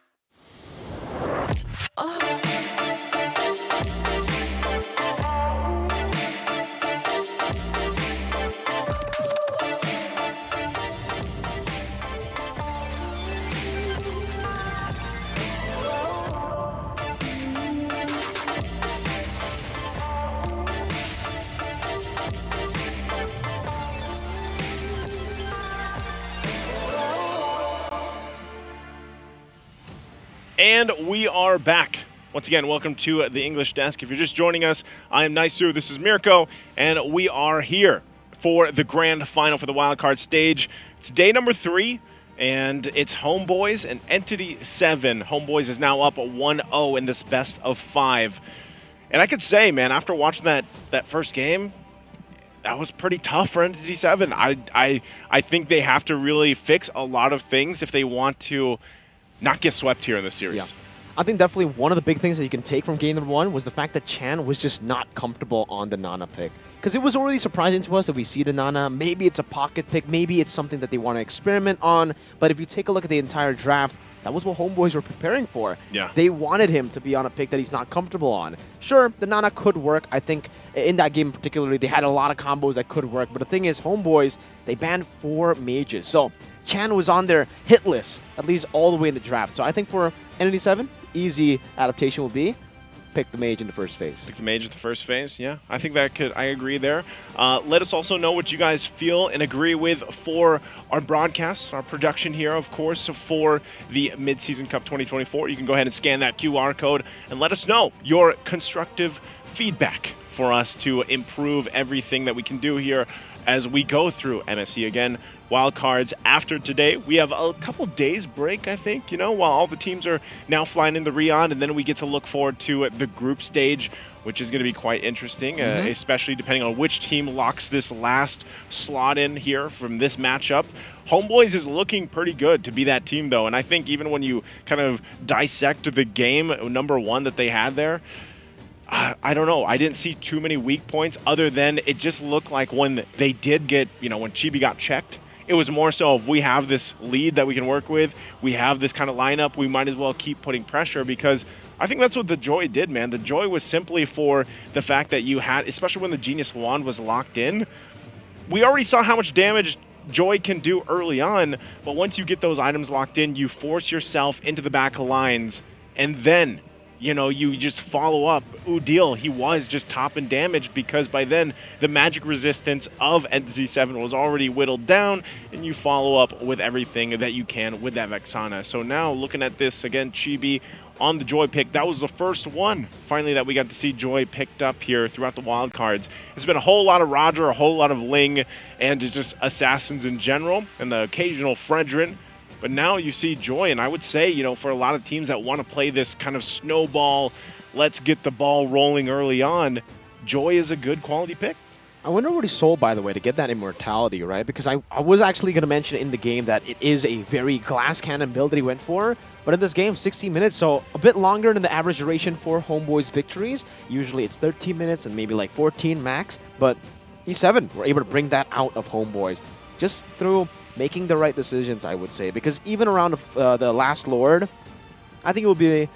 And we are back. Once again, welcome to the English Desk. If you're just joining us, I am Naisu, this is Mirko, and we are here for the grand final for the wildcard stage. It's day number 3, and it's Homeboys and Entity 7. Homeboys is now up 1-0 in this best of 5. And I could say, man, after watching that first game, that was pretty tough for Entity 7. I think they have to really fix a lot of things if they want to not get swept here in the series.
Yeah. I think definitely one of the big things that you can take from game number 1 was the fact that Chan was just not comfortable on the Nana pick. Because it was already surprising to us that we see the Nana. Maybe it's a pocket pick. Maybe it's something that they want to experiment on. But if you take a look at the entire draft, that was what Homeboys were preparing for.
Yeah.
They wanted him to be on a pick that he's not comfortable on. Sure, the Nana could work. I think in that game particularly, they had a lot of combos that could work. But the thing is, Homeboys, they banned 4 mages. So Chan was on their hit list, at least all the way in the draft. So I think for Entity 7, easy adaptation will be pick the mage in the first phase.
Pick the mage in the first phase, yeah. I think that I agree there. Let us also know what you guys feel and agree with for our broadcast, our production here, of course, for the Mid-Season Cup 2024. You can go ahead and scan that QR code and let us know your constructive feedback for us to improve everything that we can do here as we go through MSC again. Wildcards after today. We have a couple days break, I think, while all the teams are now flying into Riyadh, and then we get to look forward to the group stage, which is going to be quite interesting, especially depending on which team locks this last slot in here from this matchup. Homeboys is looking pretty good to be that team, though, and I think even when you kind of dissect the game number 1 that they had there, I don't know. I didn't see too many weak points other than it just looked like when they did get, when Chibi got checked, it was more so if we have this lead that we can work with, we have this kind of lineup, we might as well keep putting pressure, because I think that's what the Joy did, man. The Joy was simply for the fact that you had, especially when the Genius Wand was locked in, we already saw how much damage Joy can do early on, but once you get those items locked in, you force yourself into the back lines, and then you just follow up. Udil, he was just top in damage because by then the magic resistance of Entity 7 was already whittled down, and you follow up with everything that you can with that Vexana. So now looking at this again, Chibi on the Joy pick, that was the first one finally that we got to see Joy picked up here throughout the wildcards. It's been a whole lot of Roger, a whole lot of Ling, and just assassins in general, and the occasional Fredrin. But now you see Joy, and I would say, for a lot of teams that want to play this kind of snowball, let's get the ball rolling early on, Joy is a good quality pick.
I wonder what he sold, by the way, to get that immortality, right? Because I was actually going to mention in the game that it is a very glass cannon build that he went for. But in this game, 16 minutes, so a bit longer than the average duration for Homeboys victories. Usually it's 13 minutes and maybe like 14 max. But E7 were able to bring that out of Homeboys just through making the right decisions, I would say. Because even around the last Lord, I think it would be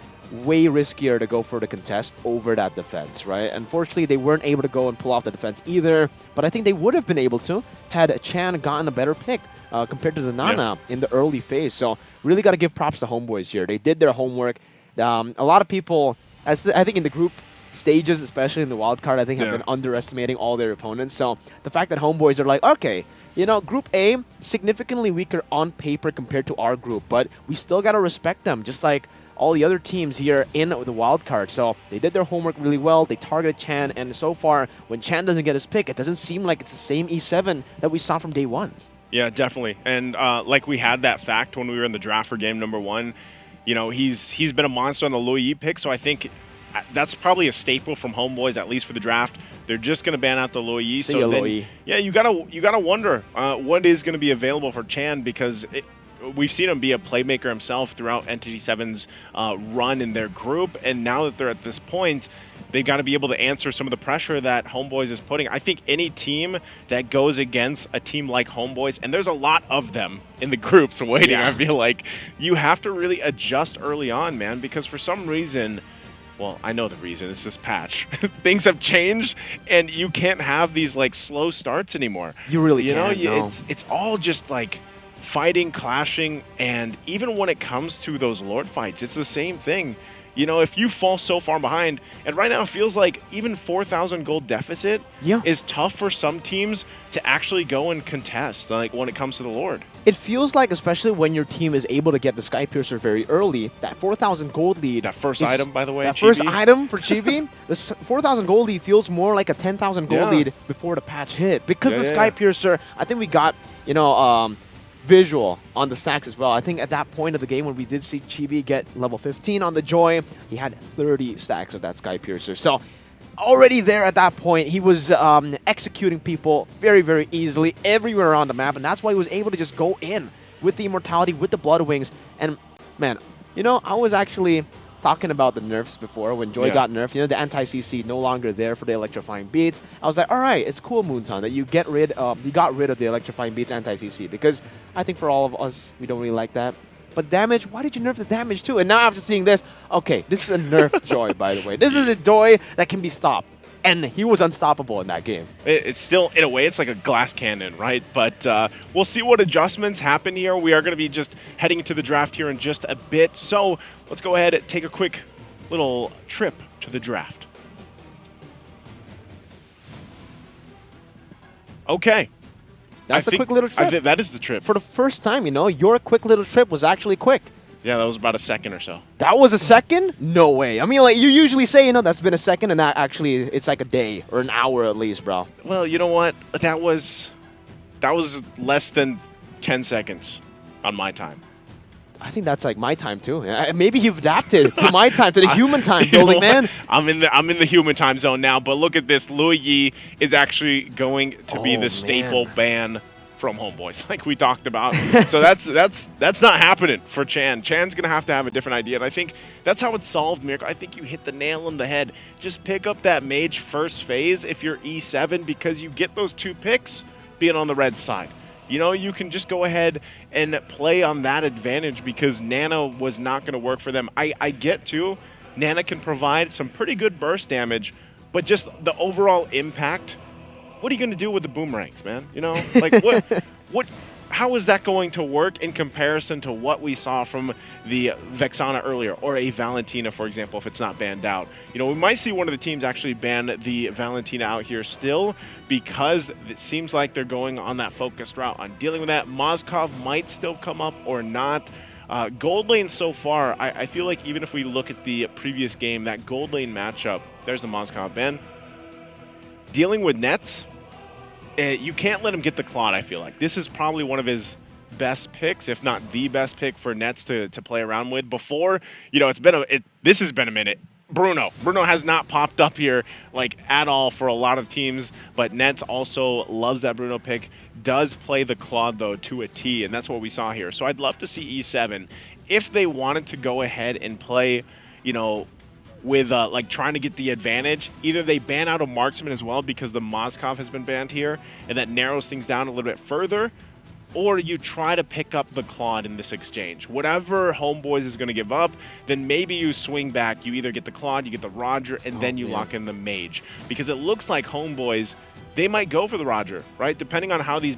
way riskier to go for the contest over that defense, right? Unfortunately, they weren't able to go and pull off the defense either, but I think they would have been able to had Chan gotten a better pick compared to the Nana in the early phase. So really got to give props to Homeboys here. They did their homework. A lot of people, I think in the group stages, especially in the wildcard, I think have been underestimating all their opponents. So the fact that Homeboys are like, okay, Group A, significantly weaker on paper compared to our group, but we still got to respect them, just like all the other teams here in the wild card. So they did their homework really well. They targeted Chan, and so far, when Chan doesn't get his pick, it doesn't seem like it's the same E7 that we saw from day 1.
Yeah, definitely. And like we had that fact when we were in the draft for game number 1, he's been a monster on the Luyi pick, so I think that's probably a staple from Homeboys, at least for the draft. They're just going to ban out the Luo Yi.
See ya, Luo Yi.
Yeah, you gotta wonder what is going to be available for Chan, because we've seen him be a playmaker himself throughout Entity 7's run in their group, and now that they're at this point, they've got to be able to answer some of the pressure that Homeboys is putting. I think any team that goes against a team like Homeboys, and there's a lot of them in the groups waiting, I feel like, you have to really adjust early on, man, because for some reason, well, I know the reason, it's this patch. Things have changed, and you can't have these like slow starts anymore.
You really
can't.
can't, no.
It's all just like fighting, clashing, and even when it comes to those Lord fights, it's the same thing. You know, if you fall so far behind, and right now it feels like even 4,000 gold deficit is tough for some teams to actually go and contest, like when it comes to the Lord.
It feels like, especially when your team is able to get the Sky Piercer very early, that 4,000 gold lead.
That first item, by the way,
That
Chibi.
first item for Chibi, the 4,000 gold lead feels more like a 10,000 gold lead before the patch hit. Because the Sky Piercer, I think we got, you know, visual on the stacks as well. I think at that point of the game when we did see Chibi get level 15 on the Joy, he had 30 stacks of that Sky Piercer. So already there at that point, he was executing people very, very easily everywhere around the map, and that's why he was able to just go in with the Immortality, with the Blood Wings. And man, you know, I was actually talking about the nerfs before when Joy got nerfed. You know, the anti-CC no longer there for the electrifying beats. I was like, all right, it's cool, Moonton, that you got rid of the electrifying beats anti-CC, because I think for all of us, we don't really like that. But damage, why did you nerf the damage too? And now after seeing this, okay, this is a nerf Joy, by the way. This is a Joy that can be stopped. And he was unstoppable in that game.
It's still, in a way, it's like a glass cannon, right? But we'll see what adjustments happen here. We are going to be just heading to the draft here in just a bit. So let's go ahead and take a quick little trip to the draft. Okay.
That's a quick little trip.
That is the trip.
For the first time, you know, your quick little trip was actually quick.
Yeah, that was about a second or so.
That was a second? No way. I mean, like, you usually say, you know, that's been a second, and that actually, it's like a day or an hour at least, bro.
Well, you know what? That was less than 10 seconds on my time.
I think that's like my time too. Maybe you've adapted to my time, to the human time building, man.
I'm in the human time zone now, but look at this. Luo Yi is actually going to be the staple ban from Homeboys, like we talked about. So that's not happening for Chan. Chan's gonna have to have a different idea, and I think that's how it's solved, Miracle. I think you hit the nail on the head. Just pick up that mage first phase if you're E7, because you get those 2 picks being on the red side. You know, you can just go ahead and play on that advantage, because Nana was not going to work for them. I get too, Nana can provide some pretty good burst damage, but just the overall impact, what are you going to do with the boomerangs, man? You know, like how is that going to work in comparison to what we saw from the Vexana earlier, or a Valentina, for example, if it's not banned out? You know, we might see one of the teams actually ban the Valentina out here still, because it seems like they're going on that focused route on dealing with that. Mozkov might still come up or not. Gold lane so far, I feel like even if we look at the previous game, that gold lane matchup, there's the Mozkov ban. Dealing with nets, you can't let him get the Claude, I feel like. This is probably one of his best picks, if not the best pick for nets to play around with. Before, you know, this has been a minute. Bruno has not popped up here like at all for a lot of teams, but Nets also loves that Bruno pick. Does play the Claude though to a T, and that's what we saw here. So I'd love to see E7 if they wanted to go ahead and play, you know, with like trying to get the advantage. Either they ban out a marksman as well, because the Mozkov has been banned here, and that narrows things down a little bit further, or you try to pick up the Claude in this exchange. Whatever Homeboys is going to give up, then maybe you swing back. You either get the Claude, you get the Roger, and then you lock in the Mage. Because it looks like Homeboys, they might go for the Roger, right? Depending on how these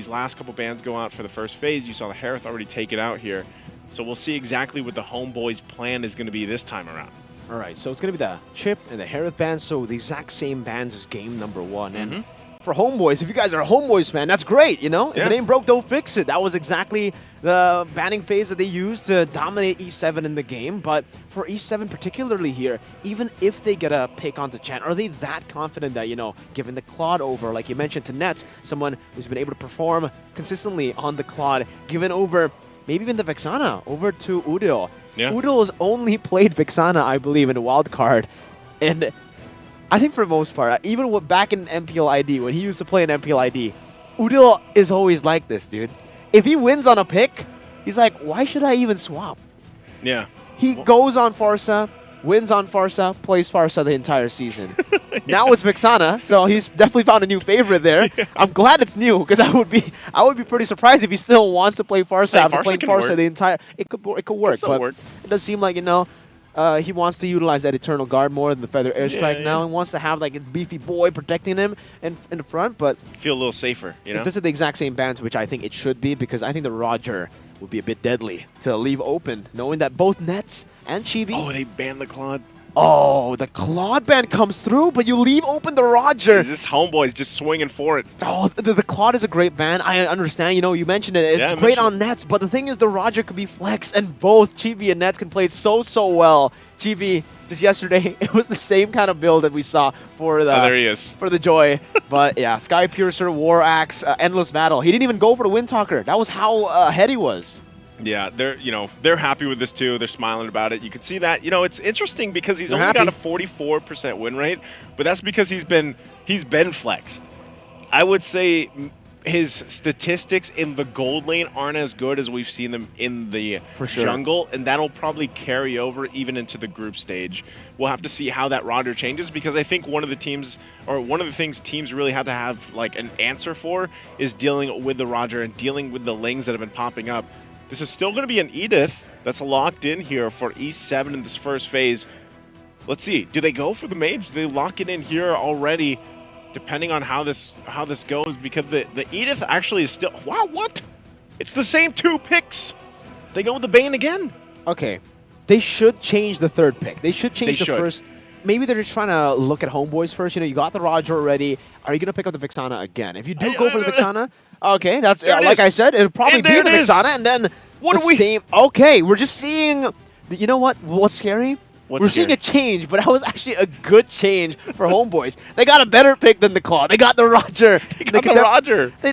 last couple bans go out for the first phase. You saw the Harith already take it out here. So we'll see exactly what the Homeboys plan is going to be this time around.
All right, so it's going to be the Chip and the Harith bans, so the exact same bans as game number 1. And for Homeboys, if you guys are a Homeboys fan, that's great, you know? If it ain't broke, don't fix it. That was exactly the banning phase that they used to dominate E7 in the game. But for E7 particularly here, even if they get a pick onto Chan, are they that confident that, you know, giving the Claude over, like you mentioned, to Nets, someone who's been able to perform consistently on the Claude, given over maybe even the Vexana over to Udio?
Yeah.
Oodles only played Vixana, I believe, in a wild card. And I think for the most part, even back in MPL ID, when he used to play in MPL ID, Oodle is always like this, dude. If he wins on a pick, he's like, why should I even swap?
Yeah.
He goes on Farsa, wins on Farsa, plays Farsa the entire season. Now it's Vixana, so he's definitely found a new favorite there. Yeah. I'm glad it's new, because I would be pretty surprised if he still wants to play Farsa after playing Farsa the entire. It could work, but it does seem like, you know, he wants to utilize that Eternal Guard more than the Feather Airstrike now. He wants to have like a beefy boy protecting him in the front, but
feel a little safer, you know?
This is the exact same bans, which I think it should be, because I think the Roger would be a bit deadly to leave open, knowing that both Nets and Chibi.
Oh, they banned the Claude.
Oh, the Claude ban comes through, but you leave open the Roger.
Is this Homeboy's just swinging for it?
Oh, the Claude is a great ban. I understand, you know, you mentioned it. It's great on Nets, but the thing is the Roger could be flexed, and both Chibi and Nets can play it so well. Chibi, just yesterday, it was the same kind of build that we saw for the
there he is.
For the Joy. But yeah, Sky Piercer, War Axe, Endless Battle. He didn't even go for the Windtalker. That was how ahead he was.
Yeah, they're happy with this too. They're smiling about it. You can see that. You know, it's interesting because he's only got a 44% win rate, but that's because he's been flexed. I would say his statistics in the gold lane aren't as good as we've seen them in the jungle, and that'll probably carry over even into the group stage. We'll have to see how that Roger changes, because I think one of the things teams really have to have like an answer for is dealing with the Roger and dealing with the Lings that have been popping up. This is still going to be an Edith that's locked in here for E7 in this first phase. Let's see. Do they go for the mage? Do they lock it in here already, depending on how this goes? Because the Edith actually is still... Wow, what? It's the same 2 picks. They go with the Bane again.
Okay. They should change the third pick. They should change the first... Maybe they're just trying to look at Homeboys first. You know, you got the Roger already. Are you going to pick up the Vixana again? If you do go for the Vixana... Okay, that's like I said, it'll probably be the Vixana, and then Okay, we're just seeing. You know what? What's scary? We're seeing a change, but that was actually a good change for Homeboys. They got a better pick than the Claw. They got the Roger.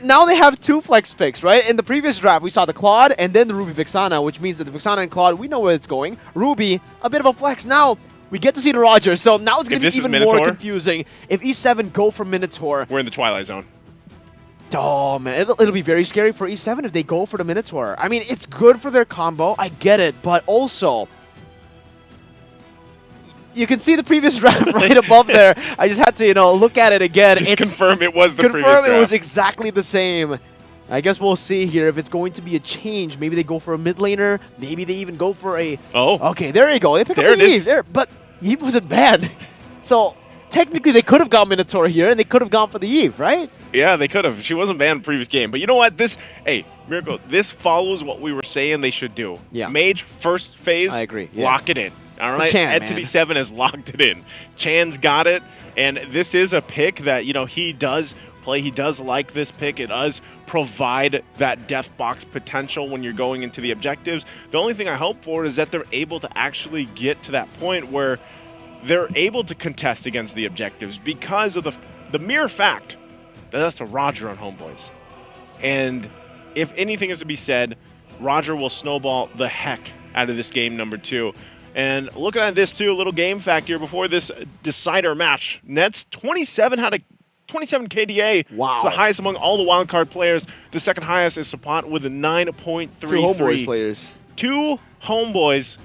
Now they have 2 flex picks, right? In the previous draft, we saw the Claude and then the Ruby Vixana, which means that the Vixana and Claude, we know where it's going. Ruby, a bit of a flex. Now we get to see the Roger, so now it's going to be even more confusing. If E7 go for Minotaur,
we're in the Twilight Zone.
Oh, man, it'll be very scary for E7 if they go for the Minotaur. I mean, it's good for their combo. I get it, but also... You can see the previous draft right above there. I just had to, you know, look at it again.
Just confirm it was the previous draft.
Confirm it was exactly the same. I guess we'll see here if it's going to be a change. Maybe they go for a mid laner. Maybe they even go for a...
Oh.
Okay, there you go. They pick up the Eve there, but Eve wasn't bad. So... Technically, they could have gone Minotaur here, and they could have gone for the Eve, right?
Yeah, they could have. She wasn't banned in the previous game. But you know what? Hey, Miracle, this follows what we were saying they should do.
Yeah.
Mage, first phase,
I agree.
Lock it in. All right? Entity 7 has locked it in. Chan's got it, and this is a pick that, you know, he does play. He does like this pick. It does provide that death box potential when you're going into the objectives. The only thing I hope for is that they're able to actually get to that point where they're able to contest against the objectives because of the mere fact that that's a Roger on Homeboys. And if anything is to be said, Roger will snowball the heck out of this game number 2. And looking at this too, a little game fact here before this decider match. Nets 27 had a 27 KDA.
Wow.
It's the highest among all the wildcard players. The second highest is Sapant with a 9.33.
2 Homeboys players.
2 Homeboys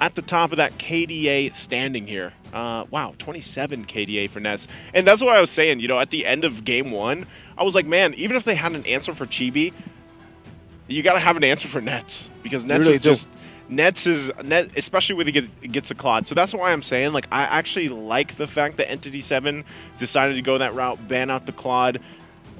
at the top of that KDA standing here. Wow, 27 KDA for Nets. And that's what I was saying, you know, at the end of game 1, I was like, man, even if they had an answer for Chibi, you got to have an answer for Nets. Because Nets
really
is just... Nets, especially when he gets a Claude. So that's why I'm saying, like, I actually like the fact that Entity 7 decided to go that route, ban out the Claude.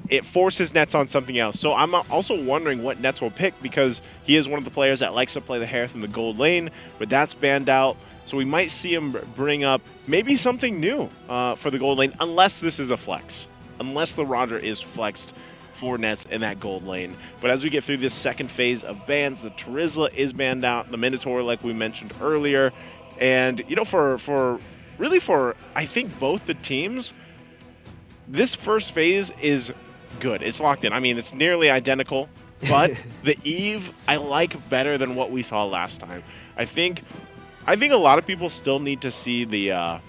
It forces Nets on something else. So I'm also wondering what Nets will pick, because he is one of the players that likes to play the Harith in the gold lane, but that's banned out. So we might see him bring up maybe something new for the gold lane, unless this is a flex. Unless the Roger is flexed for Nets in that gold lane. But as we get through this second phase of bans, the Terizla is banned out, the Minotaur, like we mentioned earlier. And, you know, for I think both the teams, this first phase is good. It's locked in. I mean, it's nearly identical but the Eve I like better than what we saw last time. I think a lot of people still need to see the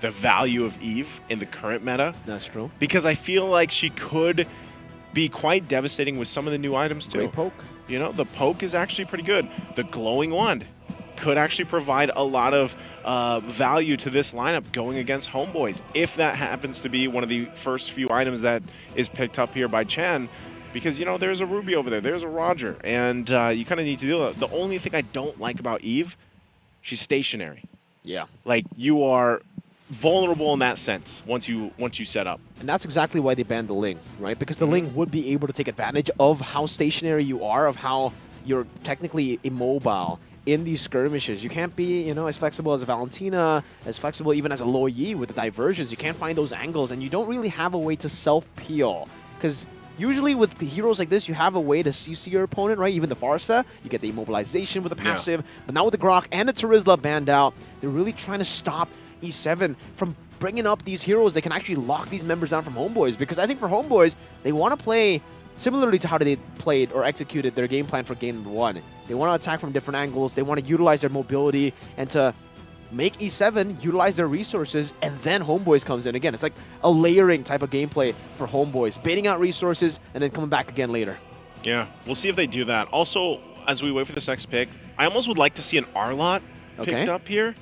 the value of Eve in the current meta.
That's true.
Because I feel like she could be quite devastating with some of the new items too.
Great poke.
You know, the poke is actually pretty good. The glowing wand could actually provide a lot of value to this lineup going against Homeboys, if that happens to be one of the first few items that is picked up here by Chen. Because, you know, there's a Ruby over there, there's a Roger, and you kind of need to deal with it. The only thing I don't like about Eve, she's stationary.
Yeah.
Like, you are vulnerable in that sense once you set up.
And that's exactly why they banned the Ling, right? Because the Ling would be able to take advantage of how stationary you are, of how you're technically immobile in these skirmishes. You can't be, you know, as flexible as a Valentina, as flexible even as a Lo Yi with the diversions. You can't find those angles, and you don't really have a way to self-peel. Because usually with the heroes like this, you have a way to CC your opponent, right? Even the Farsa, you get the immobilization with the passive. But now with the Grok and the Terizla banned out, they're really trying to stop E7 from bringing up these heroes that can actually lock these members down from Homeboys. Because I think for Homeboys, they want to play similarly to how they played or executed their game plan for game number 1. They want to attack from different angles. They want to utilize their mobility and to make E7 utilize their resources, and then Homeboys comes in again. It's like a layering type of gameplay for Homeboys, baiting out resources and then coming back again later.
Yeah, we'll see if they do that. Also, as we wait for this next pick, I almost would like to see an Arlot picked up here.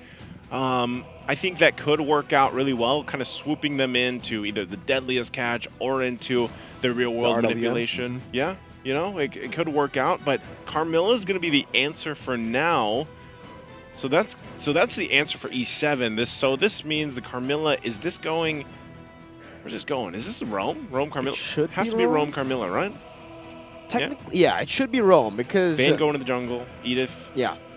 I think that could work out really well, kind of swooping them into either the deadliest catch or into the real-world manipulation. Yeah, you know, it could work out, but Carmilla is going to be the answer for now. So that's the answer for E7. This means the Carmilla, is this going, where's this going? Is this Rome? Rome Carmilla?
It
has to be Rome Carmilla, right?
Technically, yeah, it should be Rome because
Vayne going to the jungle, Edith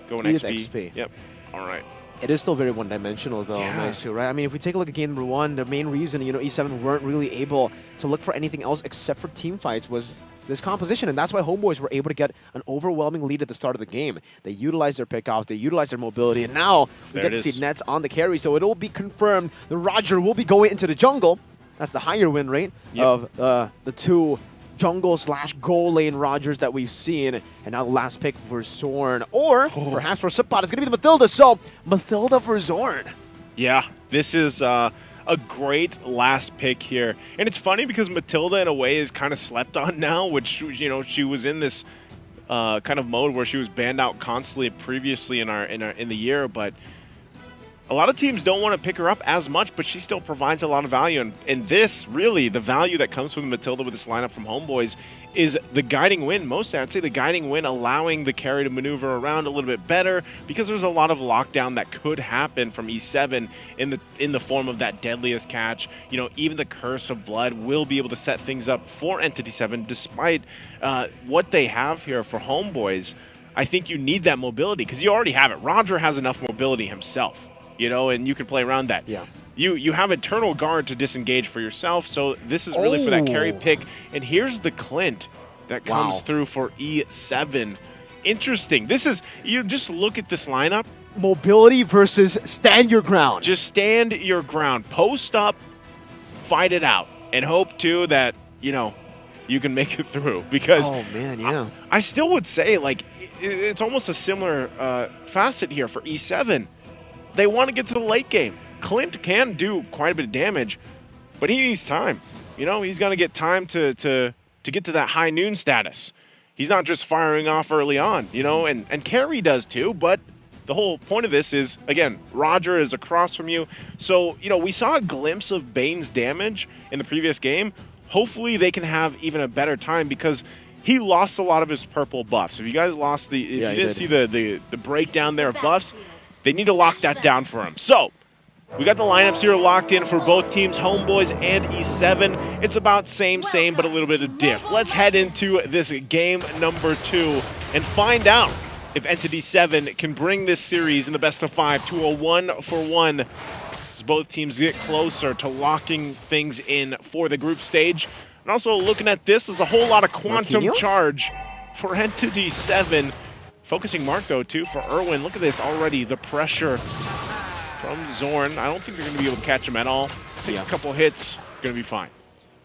going
Edith
XP. Yep, all right.
It is still very one-dimensional, though, Maisu, right? I mean, if we take a look at game number 1, the main reason, you know, E7 weren't really able to look for anything else except for team fights was this composition, and that's why Homeboys were able to get an overwhelming lead at the start of the game. They utilized their pickoffs, they utilized their mobility, and now we get to see Nets on the carry, so it'll be confirmed the Roger will be going into the jungle. That's the higher win rate of the two jungle/goal lane Rogers that we've seen, and now the last pick for Zorn, or perhaps for Sipot, it's going to be the Mathilda, so Mathilda for Zorn.
Yeah, this is a great last pick here, and it's funny because Mathilda in a way is kind of slept on now, which, you know, she was in this kind of mode where she was banned out constantly previously in the year, but a lot of teams don't want to pick her up as much, but she still provides a lot of value. And this, really, the value that comes from Mathilda with this lineup from Homeboys is the guiding win. Mostly, I'd say the guiding win, allowing the carry to maneuver around a little bit better, because there's a lot of lockdown that could happen from E7 in the form of that deadliest catch. You know, even the Curse of Blood will be able to set things up for Entity 7, despite what they have here for Homeboys. I think you need that mobility, because you already have it. Roger has enough mobility himself. You know, and you can play around that.
Yeah.
You have Eternal Guard to disengage for yourself, so this is really for that carry pick. And here's the Clint that comes through for E7. Interesting. This is, you just look at this lineup.
Mobility versus stand your ground.
Just stand your ground. Post up, fight it out, and hope, too, that, you know, you can make it through. Because I still would say, like, it's almost a similar facet here for E7. They want to get to the late game. Clint can do quite a bit of damage, but he needs time. You know, he's going to get time to get to that high noon status. He's not just firing off early on, you know, and Carey does too, but the whole point of this is, again, Roger is across from you. So, you know, we saw a glimpse of Bane's damage in the previous game. Hopefully they can have even a better time, because he lost a lot of his purple buffs. If you guys lost if you didn't see the breakdown there of buffs, they need to lock that down for him. So, we got the lineups here locked in for both teams, Homeboys and E7. It's about same, but a little bit of diff. Let's head into this game number 2 and find out if Entity 7 can bring this series in the best of 5 to a 1-for-1 as both teams get closer to locking things in for the group stage. And also looking at this, there's a whole lot of quantum charge for Entity 7. Focusing mark, though, too, for Irwin. Look at this already, the pressure from Zorn. I don't think they're going to be able to catch him at all. Take a couple hits, going to be fine.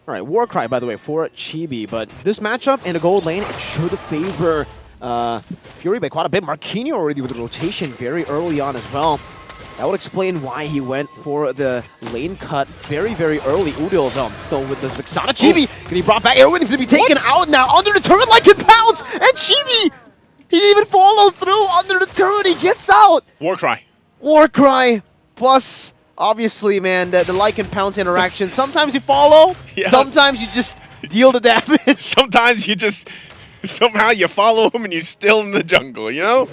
All right, Warcry, by the way, for Chibi. But this matchup in the gold lane, it should favor Fury by quite a bit. Marquinhos already with the rotation very early on as well. That would explain why he went for the lane cut very, very early. Udil, though, still with this Vixana. Chibi getting brought back. Everyone's going to be taken out now. Under the turret like it pounds. And Chibi, he didn't even follow through under the turret. He gets out.
Warcry.
Warcry plus, obviously, man, the like and pounce interaction. Sometimes you follow.
Yeah.
Sometimes you just deal the damage.
Sometimes you just, somehow you follow him and you're still in the jungle, you know?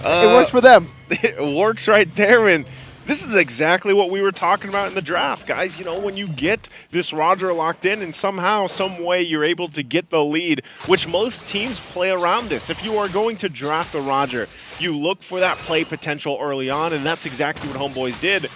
It works for them.
It works right there, and this is exactly what we were talking about in the draft, guys. You know, when you get this Roger locked in and somehow, some way you're able to get the lead, which most teams play around this. If you are going to draft a Roger, you look for that play potential early on, and that's exactly what Homeboys did.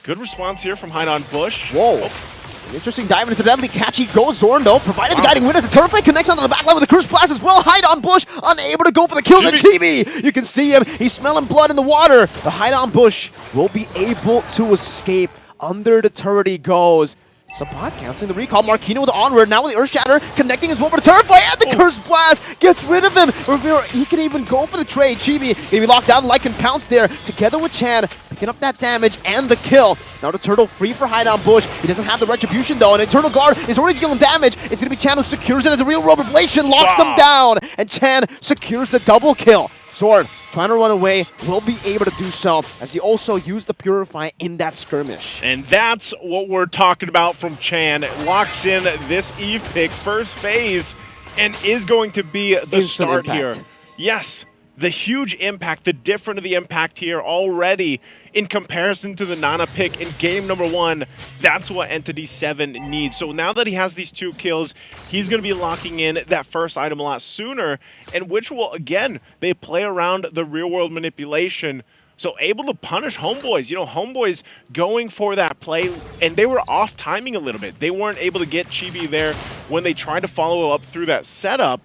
Good response here from Hide on Bush.
Whoa.
Oh.
Interesting dive into the deadly catch. He goes Zorn, though, provided the guiding win as the turret fight connects onto the back line with the Curse Blast as well. Hide on Bush, unable to go for the kills. And Chibi, you can see him. He's smelling blood in the water. The Hide on Bush will be able to escape. Under the turret he goes. Sabat canceling the recall. Marquinhos with the onward. Now with the Earth Shatter connecting as well for the turret fight. And the Curse Blast gets rid of him. Rivera, he can even go for the trade. Chibi gonna be locked down. Lycan pounce there together with Chan, picking up that damage and the kill. Now the turtle free for Hide on Bush. He doesn't have the retribution though. And Eternal Guard is already dealing damage. It's gonna be Chan who secures it as the real world revelation locks them down. And Chan secures the double kill. Sword trying to run away, will be able to do so as he also used the Purify in that skirmish.
And that's what we're talking about from Chan. Locks in this Eve pick first phase and is going to be the
Instant
start
impact.
here. Yes, the huge impact, the difference of the impact here already in comparison to the Nana pick in game number 1. That's what Entity 7 needs. So now that he has these 2 kills, he's going to be locking in that first item a lot sooner, and which will, again, they play around the real-world manipulation. So able to punish Homeboys. You know, Homeboys going for that play, and they were off timing a little bit. They weren't able to get Chibi there when they tried to follow up through that setup.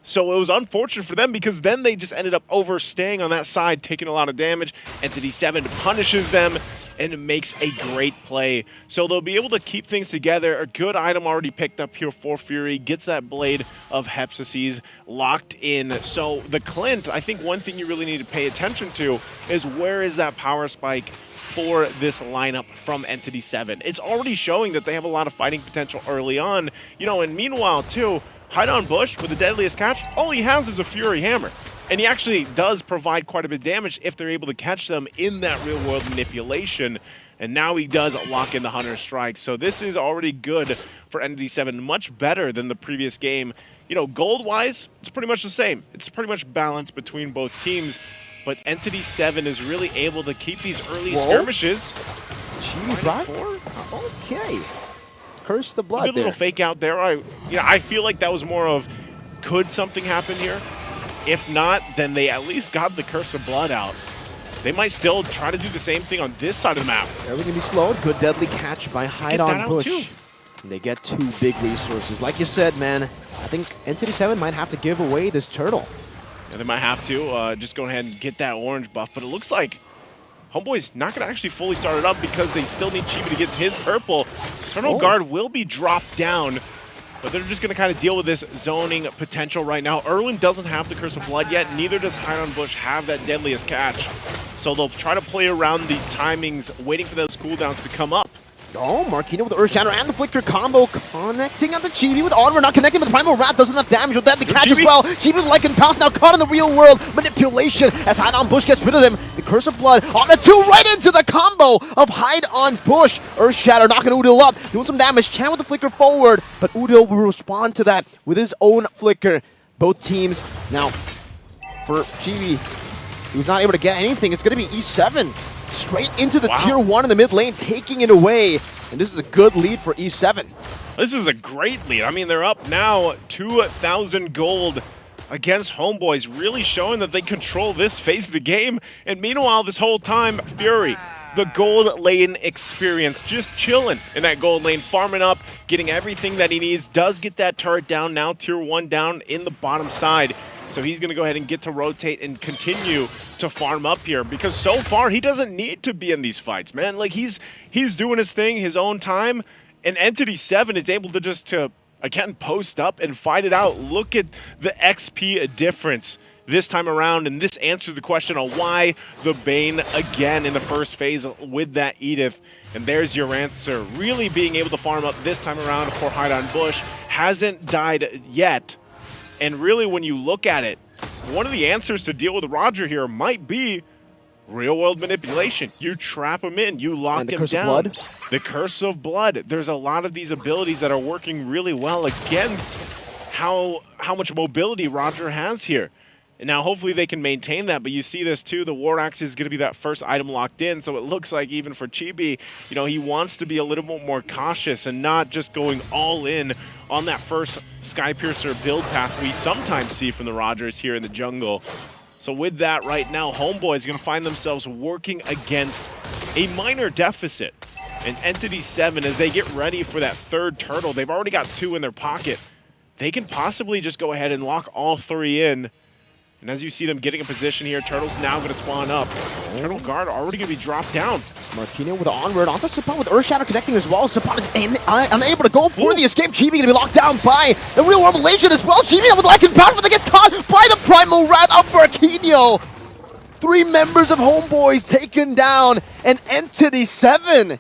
So it was unfortunate for them because then they just ended up overstaying on that side, taking a lot of damage. Entity 7 punishes them and makes a great play. So they'll be able to keep things together. A good item already picked up here for Fury. Gets that Blade of Hepsises locked in. So the Clint, I think one thing you really need to pay attention to is where is that power spike for this lineup from Entity 7. It's already showing that they have a lot of fighting potential early on. You know, and meanwhile, too, Hide on Bush with the deadliest catch, all he has is a Fury Hammer. And he actually does provide quite a bit of damage if they're able to catch them in that real-world manipulation. And now he does lock in the Hunter Strike. So this is already good for Entity 7, much better than the previous game. You know, gold-wise, it's pretty much the same. It's pretty much balanced between both teams. But Entity 7 is really able to keep these early skirmishes.
Okay. Curse the blood
Good little fake out there. I feel like that was more of, could something happen here? If not, then they at least got the Curse of Blood out. They might still try to do the same thing on this side of the map.
They're going to be slowed. Good deadly catch by Hide on Bush. They get 2 big resources. Like you said, man, I think Entity 7 might have to give away this turtle.
And they might have to just go ahead and get that orange buff. But it looks like Homeboy's not going to actually fully start it up because they still need Chibi to get his purple. Eternal Guard will be dropped down, but they're just going to kind of deal with this zoning potential right now. Erwin doesn't have the Curse of Blood yet, neither does Hide on Bush have that deadliest catch. So they'll try to play around these timings, waiting for those cooldowns to come up.
Oh, Marquinhos with the Earth Shatter and the Flicker combo connecting on the Chibi with Onward, not connecting with the Primal Rat, doesn't have damage with that, the catch as well. Chibi's Lycan Pounce now caught in the real world manipulation as Hide on Bush gets rid of them. The Curse of Blood on the 2 right into the combo of Hide on Bush. Earth Shatter knocking Udil up, doing some damage. Chan with the Flicker forward, but Udil will respond to that with his own Flicker. Both teams now for Chibi, he was not able to get anything. It's going to be E7. Straight into the tier 1 in the mid lane, taking it away. And this is a good lead for E7.
This is a great lead. I mean, they're up now 2,000 gold against Homeboys, really showing that they control this phase of the game. And meanwhile, this whole time, Fury, the gold lane experience, just chilling in that gold lane, farming up, getting everything that he needs. Does get that turret down now, tier 1 down in the bottom side. So he's going to go ahead and get to rotate and continue to farm up here because so far he doesn't need to be in these fights, man. Like he's doing his thing, his own time, And Entity 7 is able to just again post up and fight it out. Look at the XP difference this time around, and this answers the question on why the Bane again in the first phase with that Edith. And there's your answer. Really being able to farm up this time around for Hide on Bush. Hasn't died yet. And really when you look at it, one of the answers to deal with Roger here might be real world manipulation. You trap him in, you lock him down. The Curse of Blood. There's a lot of these abilities that are working really well against how much mobility Roger has here. And now hopefully they can maintain that, but you see this too, the War Axe is going to be that first item locked in, so it looks like even for Chibi, you know, he wants to be a little bit more cautious and not just going all in on that first Skypiercer build path we sometimes see from the Rogers here in the jungle. So with that right now, Homeboy is going to find themselves working against a minor deficit. And Entity 7, as they get ready for that third turtle, they've already got 2 in their pocket. They can possibly just go ahead and lock all 3 in. And as you see them getting in position here, Turtle's now going to spawn up. Turtle Guard already going to be dropped down.
Marquinhos with the onward onto Sapat with Earthshatter connecting as well. Sapat is unable to go for the escape. Chibi going to be locked down by the Real World Malaysian as well. Chibi with Lycan Power, but they gets caught by the Primal Wrath of Marquinhos. 3 members of Homeboys taken down, and Entity 7.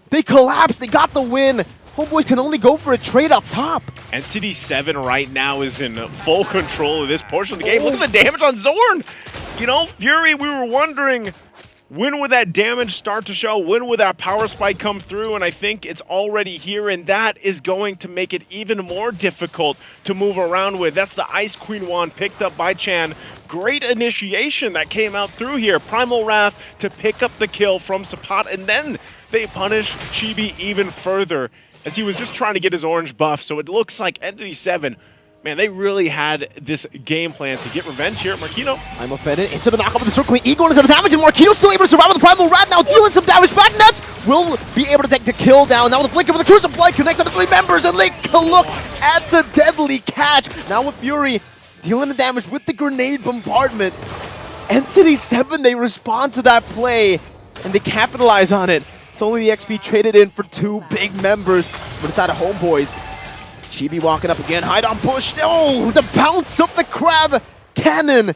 They collapsed, they got the win. Homeboys can only go for a trade up top.
Entity 7 right now is in full control of this portion of the game. Look at the damage on Zorn. You know, Fury, we were wondering, when would that damage start to show? When would that power spike come through? And I think it's already here, and that is going to make it even more difficult to move around with. That's the Ice Queen wand picked up by Chan. Great initiation that came out through here. Primal Wrath to pick up the kill from Sapat, and then they punish Chibi even further, as he was just trying to get his orange buff. So it looks like Entity 7, man, they really had this game plan to get revenge here at Marquinhos.
I'm offended into the knockup of the circling eagle into the damage, and Marquinhos still able to survive with the Primal Rat, now dealing some damage back. Nets will be able to take the kill down. Now with the flicker with the Curse of Blood connects on the 3 members, and they can look at the deadly catch. Now with Fury dealing the damage with the grenade bombardment. Entity 7, they respond to that play, and they capitalize on it. It's only the XP traded in for 2 big members, but it's out of Homeboys. Chibi walking up again, Hide on Bush. Oh, the bounce of the crab cannon.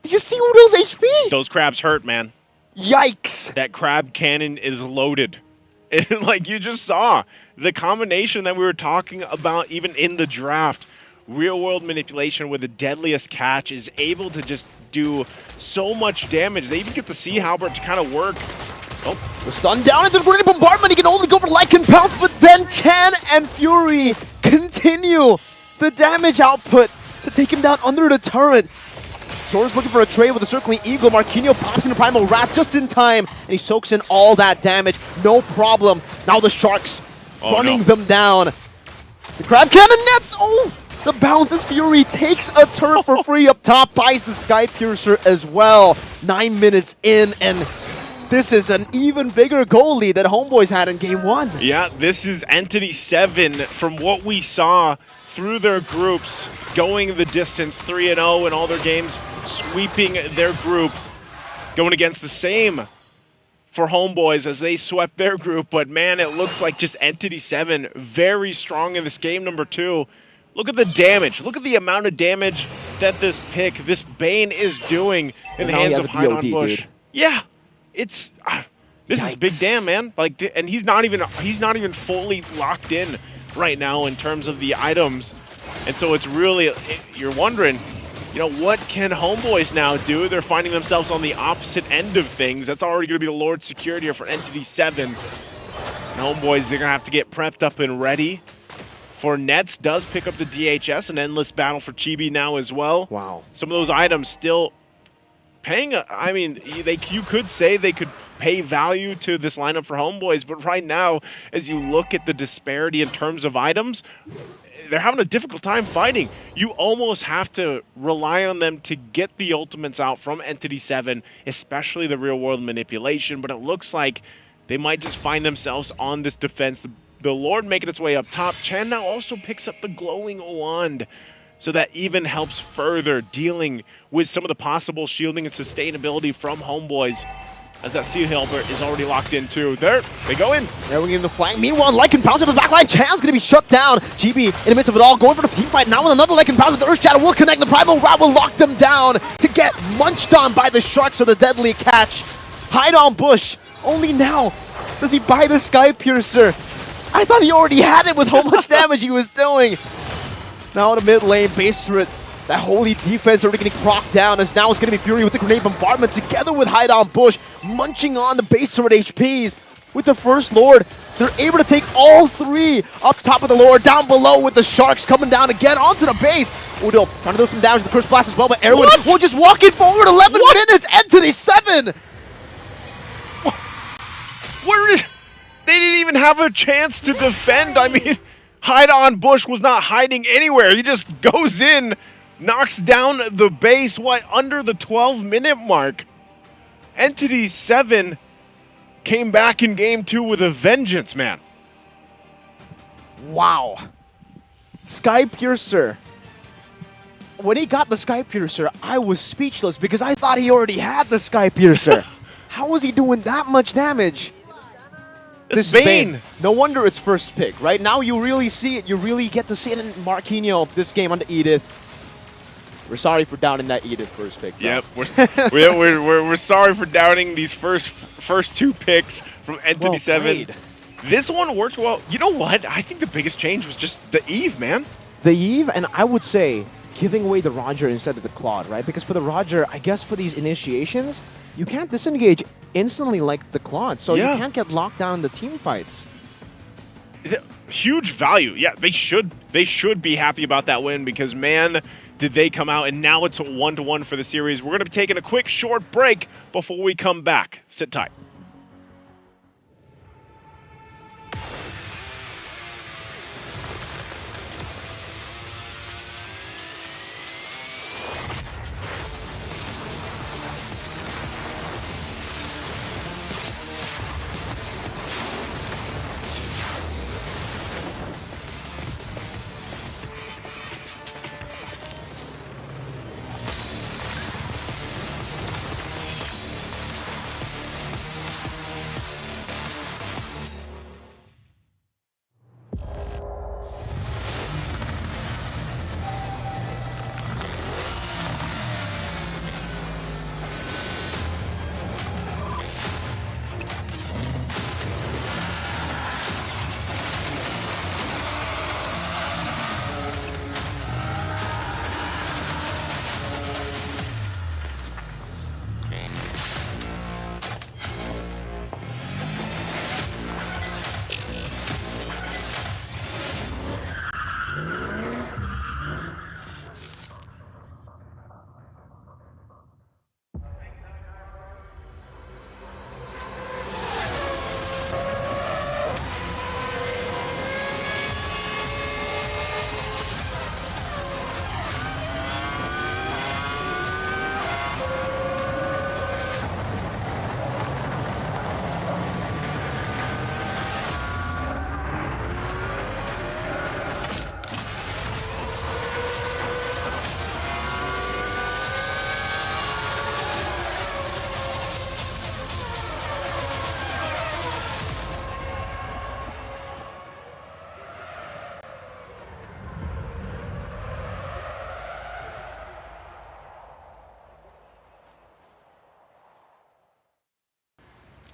Did you see Udo's HP?
Those crabs hurt, man.
Yikes.
That crab cannon is loaded. And like you just saw, the combination that we were talking about even in the draft, real world manipulation with the deadliest catch is able to just do so much damage. They even get the Sea Halberd to kind of work.
Oh, the stun down into the grenade bombardment. He can only go for Lycan Pounce, but then Chan and Fury continue the damage output to take him down under the turret. Jordan's looking for a trade with a circling eagle. Marquinhos pops into Primal Wrath just in time, and he soaks in all that damage. No problem. Now the Sharks running them down. The Crab Cannon nets. Oh, the bounces. Fury takes a turret for free up top, buys the Skypiercer as well. 9 minutes in, and this is an even bigger goal lead that Homeboys had in Game 1.
Yeah, this is Entity 7 from what we saw through their groups, going the distance 3-0 in all their games, sweeping their group, going against the same for Homeboys as they swept their group. But man, it looks like just Entity 7 very strong in this game number 2. Look at the damage. Look at the amount of damage that this pick, this Bane is doing in the hands of Hide on Bush.
Dude.
Yeah. It's this is big damn, man. Like, and he's not even fully locked in right now in terms of the items, and so it's really, you're wondering, you know, what can Homeboys now do? They're finding themselves on the opposite end of things. That's already going to be the Lord Security here for Entity 7. And Homeboys, they're going to have to get prepped up and ready. For Nets does pick up the DHS, an endless battle for Chibi now as well.
Wow.
Some of those items still paying, I mean, you could say they could pay value to this lineup for Homeboys, but right now, as you look at the disparity in terms of items, they're having a difficult time fighting. You almost have to rely on them to get the ultimates out from Entity 7, especially the real-world manipulation, but it looks like they might just find themselves on this defense. The Lord making its way up top. Chan now also picks up the glowing wand, so that even helps further dealing with some of the possible shielding and sustainability from Homeboys. as that Sea Helper is already locked in too. There, they go in.
There we in the flank. Meanwhile, Lycan pounds to the backline. Chan's gonna be shut down. GB in the midst of it all, going for the team fight now with another Lycan pounds. The Earth Shadow will connect. The Primal Rat will lock them down to get munched on by the Sharks of the deadly catch. Hide on Bush. Only now does he buy the Sky Piercer. I thought he already had it with how much damage he was doing. Now in the mid lane, base turret. That holy defense already getting procced down, as now it's going to be Fury with the grenade bombardment together with Hide on Bush, munching on the base turret HPs. With the First Lord, they're able to take all three up top of the Lord, down below with the Sharks coming down again onto the base. Udo trying to do some damage to the Curse Blast as well, but Erwin will just walk it forward. 11 minutes, Entity 7!
Where is... They didn't even have a chance to defend. I mean, Hide on Bush was not hiding anywhere. He just goes in, knocks down the base, under the 12-minute mark. Entity 7 came back in game 2 with a vengeance, man.
Wow. Sky Piercer. When he got the Sky Piercer, I was speechless because I thought he already had the Sky Piercer. How was he doing that much damage? This is Bane. No wonder it's first pick, right? Now you really see it. You really get to see it in Marquinhos this game under Edith. We're sorry for downing that Edith first pick. Bro.
Yep, we're sorry for downing these first two picks from Entity 7. This one worked well. You know what? I think the biggest change was just the Eve, man.
The Eve, and I would say giving away the Roger instead of the Claude, right? Because for the Roger, I guess for these initiations, you can't disengage instantly like the Claude, so you can't get locked down in the team fights.
Huge value. Yeah, they should be happy about that win because, man, did they come out, and now it's a 1-1 for the series. We're going to be taking a quick short break before we come back. Sit tight.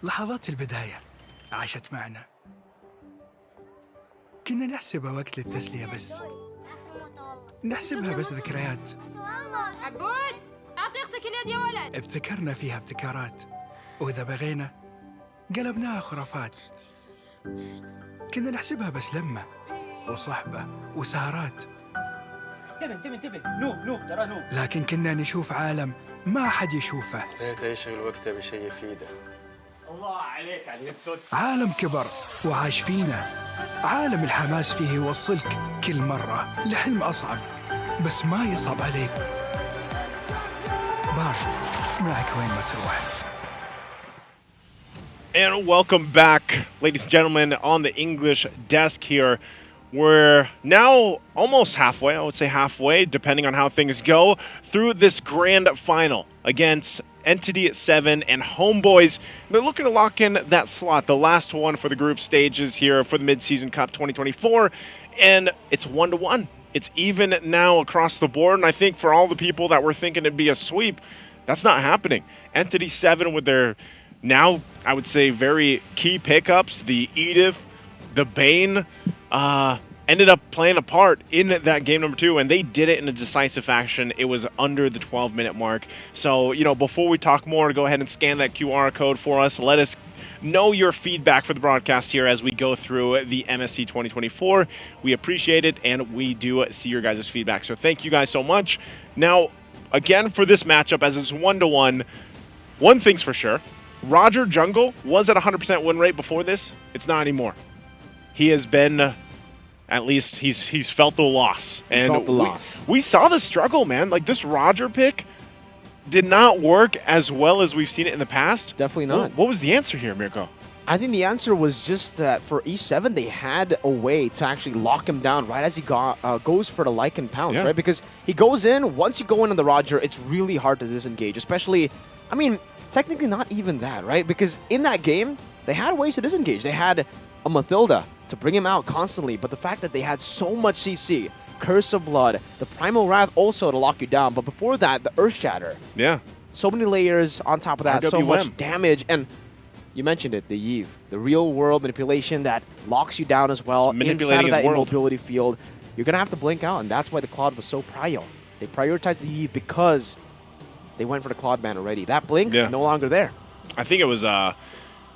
لحظات البداية عاشت معنا. كنا نحسبها وقت للتسلية بس. نحسبها بس ذكريات.
عبود أعطي أختك اليد يا ولد.
ابتكرنا فيها ابتكارات، وإذا بغينا قلبناها خرافات. كنا نحسبها بس لمة وصحبة وسهرات.
انتبه نو ترى نو.
لكن كنا نشوف عالم ما حد يشوفه.
ليت يشغل وقته بشيء يفيده.
الله عليك على اليد سود.
عالم كبر وعاش فينا. عالم الحماس فيه يوصلك كل مرة لحلم أصعب، بس ما يصعب عليك. بارد معك وين ما تروح.
And welcome back, ladies and gentlemen, on the English desk here. We're now almost halfway, I would say halfway, depending on how things go, through this grand final against Entity 7 and Homeboys. They're looking to lock in that slot, the last one for the group stages here for the Mid-Season Cup 2024. And it's 1-1. It's even now across the board. And I think for all the people that were thinking it'd be a sweep, that's not happening. Entity 7 with their now, I would say, very key pickups, the Edith, the Bane, ended up playing a part in that game number 2, and they did it in a decisive fashion. It was under the 12-minute mark. So, before we talk more, go ahead and scan that QR code for us. Let us know your feedback for the broadcast here as we go through the MSC 2024. We appreciate it, and we do see your guys' feedback. So thank you guys so much. Now, again, for this matchup, as it's 1-1, one thing's for sure. Roger Jungle was at 100% win rate before this. It's not anymore. He has been... At least he's felt the loss. We saw the struggle, man. Like, this Roger pick did not work as well as we've seen it in the past.
Definitely not.
What was the answer here, Mirko?
I think the answer was just that for E7, they had a way to actually lock him down right as he goes for the like and pounce, right? Because he goes in, once you go in on the Roger, it's really hard to disengage, especially, I mean, technically not even that, right? Because in that game, they had ways to disengage. They had a Mathilda to bring him out constantly, but the fact that they had so much CC, Curse of Blood, the Primal Wrath also to lock you down, but before that, the Earth Shatter.
Yeah.
So many layers on top of that, so much damage, and you mentioned it, the Eve, the real world manipulation that locks you down as well inside of that immobility field. You're going to have to blink out, and that's why the Claude was so prio. They prioritized the Eve because they went for the Claude ban already. That blink, no longer there.
I think it was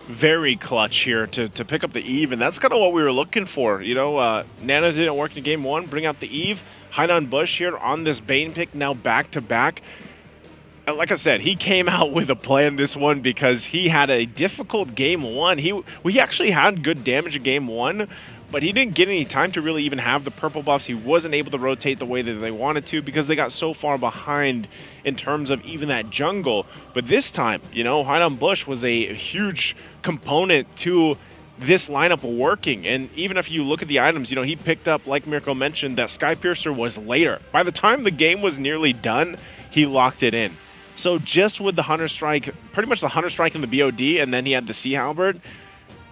very clutch here to pick up the Eve, and that's kind of what we were looking for. Nana didn't work in game 1, bring out the Eve. Hainan Bush here on this Bane pick now back-to-back. Like I said, he came out with a plan this one because he had a difficult game 1. He actually had good damage in game 1, but he didn't get any time to really even have the purple buffs. He wasn't able to rotate the way that they wanted to because they got so far behind in terms of even that jungle. But this time, Hainan Bush was a huge component to this lineup working. And even if you look at the items, he picked up, like Mirko mentioned, that Sky Piercer was later. By the time the game was nearly done, he locked it in. So just with the Hunter Strike, pretty much the Hunter Strike and the BOD, and then he had the Sea Halberd,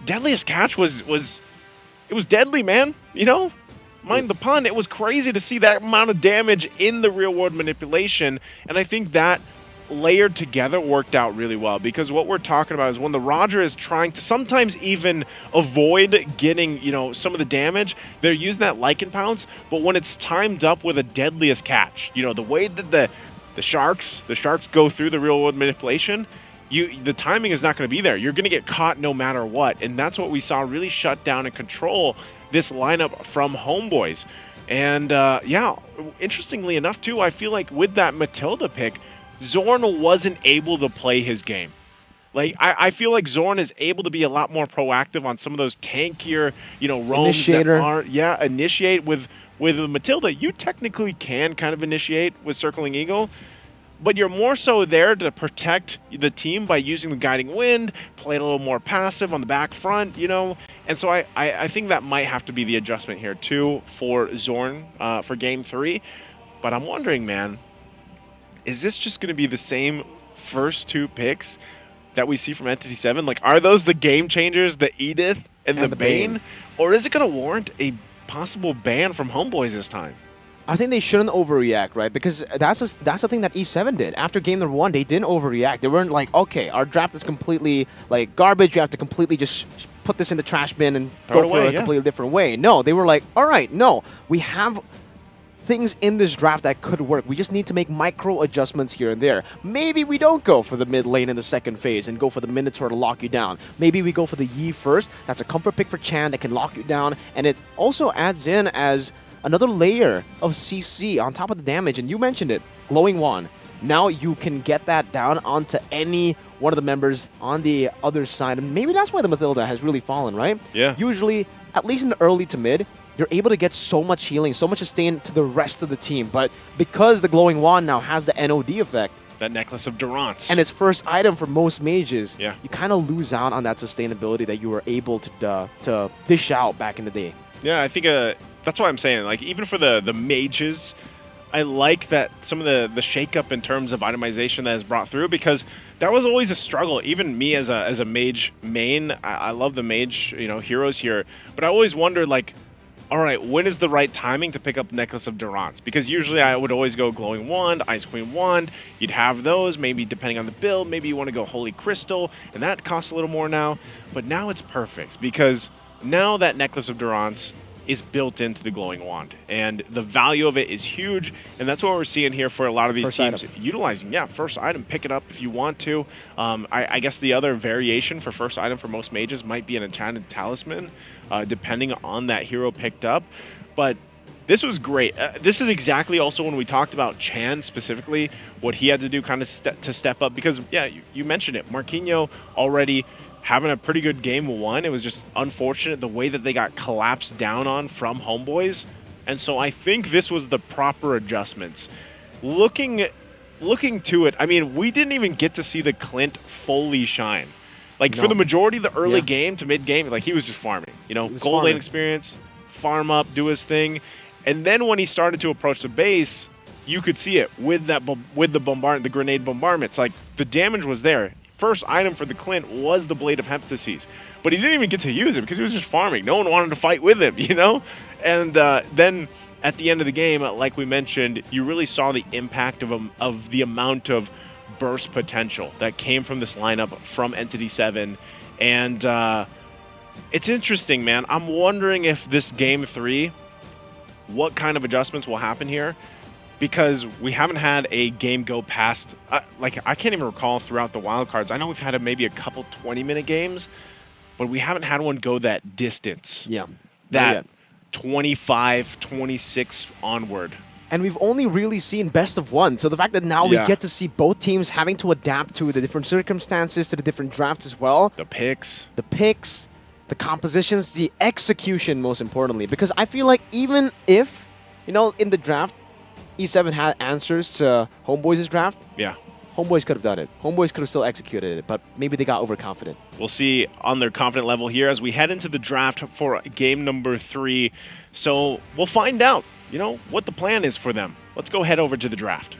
Deadliest Catch was deadly, man. Mind the pun, it was crazy to see that amount of damage in the real world manipulation. And I think that layered together worked out really well, because what we're talking about is when the Roger is trying to sometimes even avoid getting, some of the damage, they're using that Lycan Pounce. But when it's timed up with a Deadliest Catch, the way that the sharks go through the real world manipulation, the timing is not going to be there. You're going to get caught no matter what. And that's what we saw really shut down and control this lineup from Homeboys. And interestingly enough too, I feel like with that Matilda pick, Zorn wasn't able to play his game. Like, I feel like Zorn is able to be a lot more proactive on some of those tankier, roams
Initiator.
that aren't, initiate with Matilda. You technically can kind of initiate with Circling Eagle, but you're more so there to protect the team by using the Guiding Wind, play it a little more passive on the back front, And so I think that might have to be the adjustment here too for Zorn for Game 3. But I'm wondering, man, is this just going to be the same first 2 picks that we see from Entity 7? Like, are those the game changers, the Edith and the Bane? Or is it going to warrant a possible ban from Homeboys this time?
I think they shouldn't overreact, right? Because that's the thing that E7 did. After game number 1, they didn't overreact. They weren't like, okay, our draft is completely like garbage. You have to completely just put this in the trash bin and go for a completely different way. No, they were like, all right, no, we have things in this draft that could work. We just need to make micro adjustments here and there. Maybe we don't go for the mid lane in the second phase and go for the Minotaur to lock you down. Maybe we go for the Yi first. That's a comfort pick for Chan that can lock you down, and it also adds in as another layer of CC on top of the damage. And you mentioned it, Glowing Wand. Now you can get that down onto any one of the members on the other side. And maybe that's why the Mathilda has really fallen, right?
Yeah.
Usually, at least in the early to mid, you're able to get so much healing, so much sustain to the rest of the team. But because the Glowing Wand now has the NOD effect,
that Necklace of Durance,
and its first item for most mages,
you
kind of lose out on that sustainability that you were able to dish out back in the day.
Yeah, I think that's why I'm saying, like, even for the mages, like that some of the shakeup in terms of itemization that is brought through, because that was always a struggle. Even me as a mage main, I love the mage, heroes here, but I always wondered, like, all right, when is the right timing to pick up Necklace of Durance? Because usually I would always go Glowing Wand, Ice Queen Wand. You'd have those, maybe depending on the build. Maybe you want to go Holy Crystal, and that costs a little more now. But now it's perfect, because now that Necklace of Durance is built into the Glowing Wand, and the value of it is huge, and that's what we're seeing here for a lot of these teams utilizing. Yeah, first item, pick it up if you want to. I guess the other variation for first item for most mages might be an Enchanted Talisman, depending on that hero picked up. But this was great. This is exactly also when we talked about Chan specifically, what he had to do kind of to step up, because, yeah, you mentioned it. Marquinhos already having a pretty good game one. It was just unfortunate the way that they got collapsed down on from Homeboys. And so I think this was the proper adjustments. Looking to it, I mean, we didn't even get to see the Clint fully shine. Like, for the majority of the early game to mid-game, like, he was just farming. Gold lane experience, farm up, do his thing. And then when he started to approach the base, you could see it with the grenade bombardments. Like, the damage was there. First item for the Clint was the Blade of Heptases, but he didn't even get to use it because he was just farming. No one wanted to fight with him, And then at the end of the game, like we mentioned, you really saw the impact of the amount of burst potential that came from this lineup from Entity 7. And it's interesting, man. I'm wondering if this Game 3, what kind of adjustments will happen here. Because we haven't had a game go past, I can't even recall throughout the wildcards. I know we've had maybe a couple 20-minute games, but we haven't had one go that distance.
Yeah.
That 25, 26 onward.
And we've only really seen best of one. So the fact that now we get to see both teams having to adapt to the different circumstances, to the different drafts as well.
The picks,
the compositions, the execution, most importantly. Because I feel like even if, in the draft, E7 had answers to Homeboys' draft.
Yeah.
Homeboys could have done it. Homeboys could have still executed it, but maybe they got overconfident.
We'll see on their confident level here as we head into the draft for game number 3. So we'll find out, what the plan is for them. Let's go head over to the draft.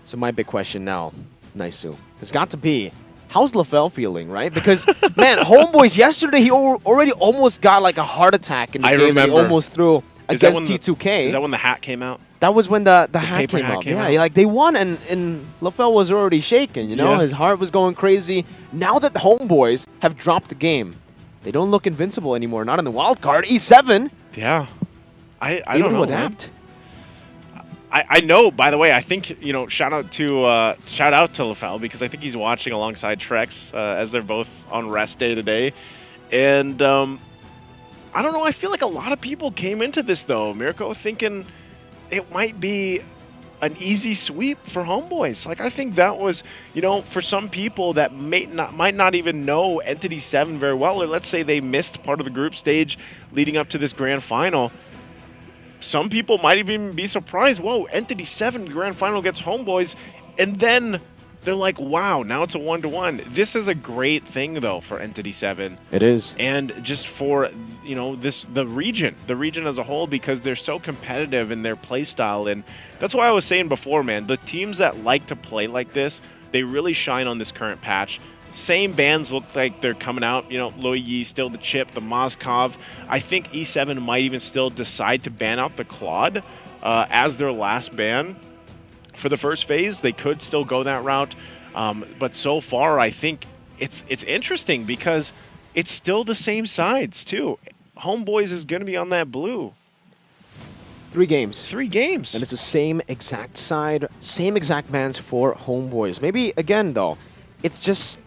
So my big question now, Naisu, has got to be, how's LaFell feeling, right? Because, man, Homeboys yesterday, he already almost got like a heart attack in the game that he almost threw against T2K.
Is that when the hat came out?
That was when the hat came out. Yeah, they won, and LaFell was already shaken, His heart was going crazy. Now that the Homeboys have dropped the game, they don't look invincible anymore, not in the wild card. E7.
Yeah. I don't know.
Adapt.
I know, by the way, I think, shout out to LaFell, because I think he's watching alongside Trex as they're both on rest day today. And I don't know, I feel like a lot of people came into this, though, Mirko, thinking it might be an easy sweep for Homeboys. Like, I think that was, for some people that might not even know Entity 7 very well, or let's say they missed part of the group stage leading up to this grand final. Some people might even be surprised, whoa, Entity 7 Grand Final gets Homeboys, and then they're like, wow, now it's a 1-to-1. This is a great thing, though, for Entity 7.
It is.
And just for, the region as a whole, because they're so competitive in their play style. And that's why I was saying before, man, the teams that like to play like this, they really shine on this current patch. Same bans look like they're coming out. Lo Yi, still the Chip, the Moskov. I think E7 might even still decide to ban out the Claude as their last ban. For the first phase, they could still go that route. But so far, I think it's interesting because it's still the same sides, too. Homeboys is going to be on that blue.
3 games.
3 games.
And it's the same exact side, same exact bans for Homeboys. Maybe, again, though, it's just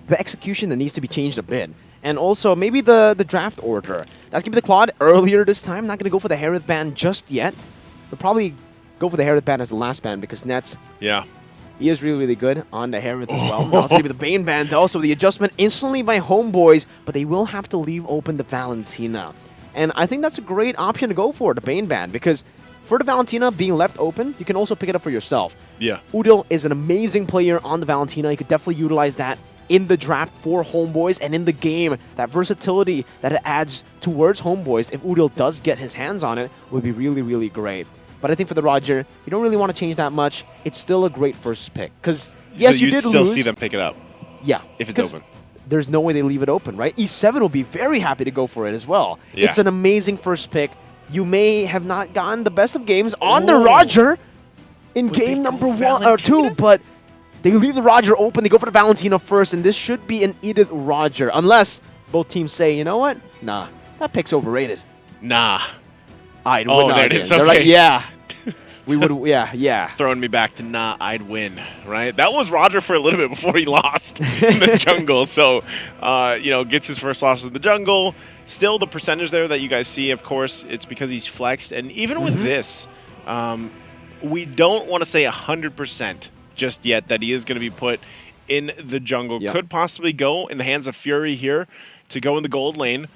the execution that needs to be changed a bit. And also, maybe the draft order. That's going to be the Claude earlier this time. Not going to go for the Harith ban just yet. They'll probably go for the Harith ban as the last ban because Nets, he is really, really good on the Harith as well. Now it's going to be the Bane ban, though. So the adjustment instantly by Homeboys, but they will have to leave open the Valentina. And I think that's a great option to go for, the Bane ban, because for the Valentina being left open, you can also pick it up for yourself.
Yeah.
Udil is an amazing player on the Valentina. You could definitely utilize that in the draft for Homeboys and in the game. That versatility that it adds towards Homeboys, if Udil does get his hands on it, would be really, really great. But I think for the Roger, you don't really want to change that much. It's still a great first pick. Because, yes,
so
you
you'd
did
still
lose.
see them pick it up.
Yeah.
If it's open.
There's no way they leave it open, right? E7 will be very happy to go for it as well.
Yeah.
It's an amazing first pick. You may have not gotten the best of games on the Roger in game number 1 or 2, but they leave the Roger open. They go for the Valentina first, and this should be an Edith Roger, unless both teams say, you know what? Nah, that pick's overrated.
Nah.
I'd
Oh,
win.
there it
again.
is.
They're
Okay.
like, yeah. We would, yeah.
Throwing me back to nah, I'd win, right? That was Roger for a little bit before he lost in the jungle. So, gets his first loss in the jungle. Still, the percentage there that you guys see, of course, it's because he's flexed. And even with this, we don't want to say 100% just yet that he is going to be put in the jungle.
Yep.
Could possibly go in the hands of Fury here to go in the gold lane.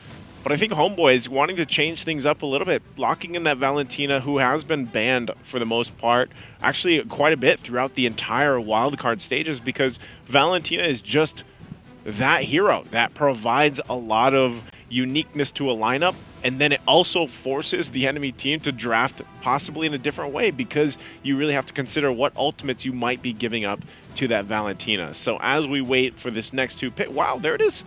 But I think Homeboys wanting to change things up a little bit, locking in that Valentina, who has been banned for the most part, actually quite a bit throughout the entire wildcard stages, because Valentina is just that hero that provides a lot of uniqueness to a lineup, and then it also forces the enemy team to draft possibly in a different way, because you really have to consider what ultimates you might be giving up to that Valentina. So as we wait for this next 2 pick, wow, there it is.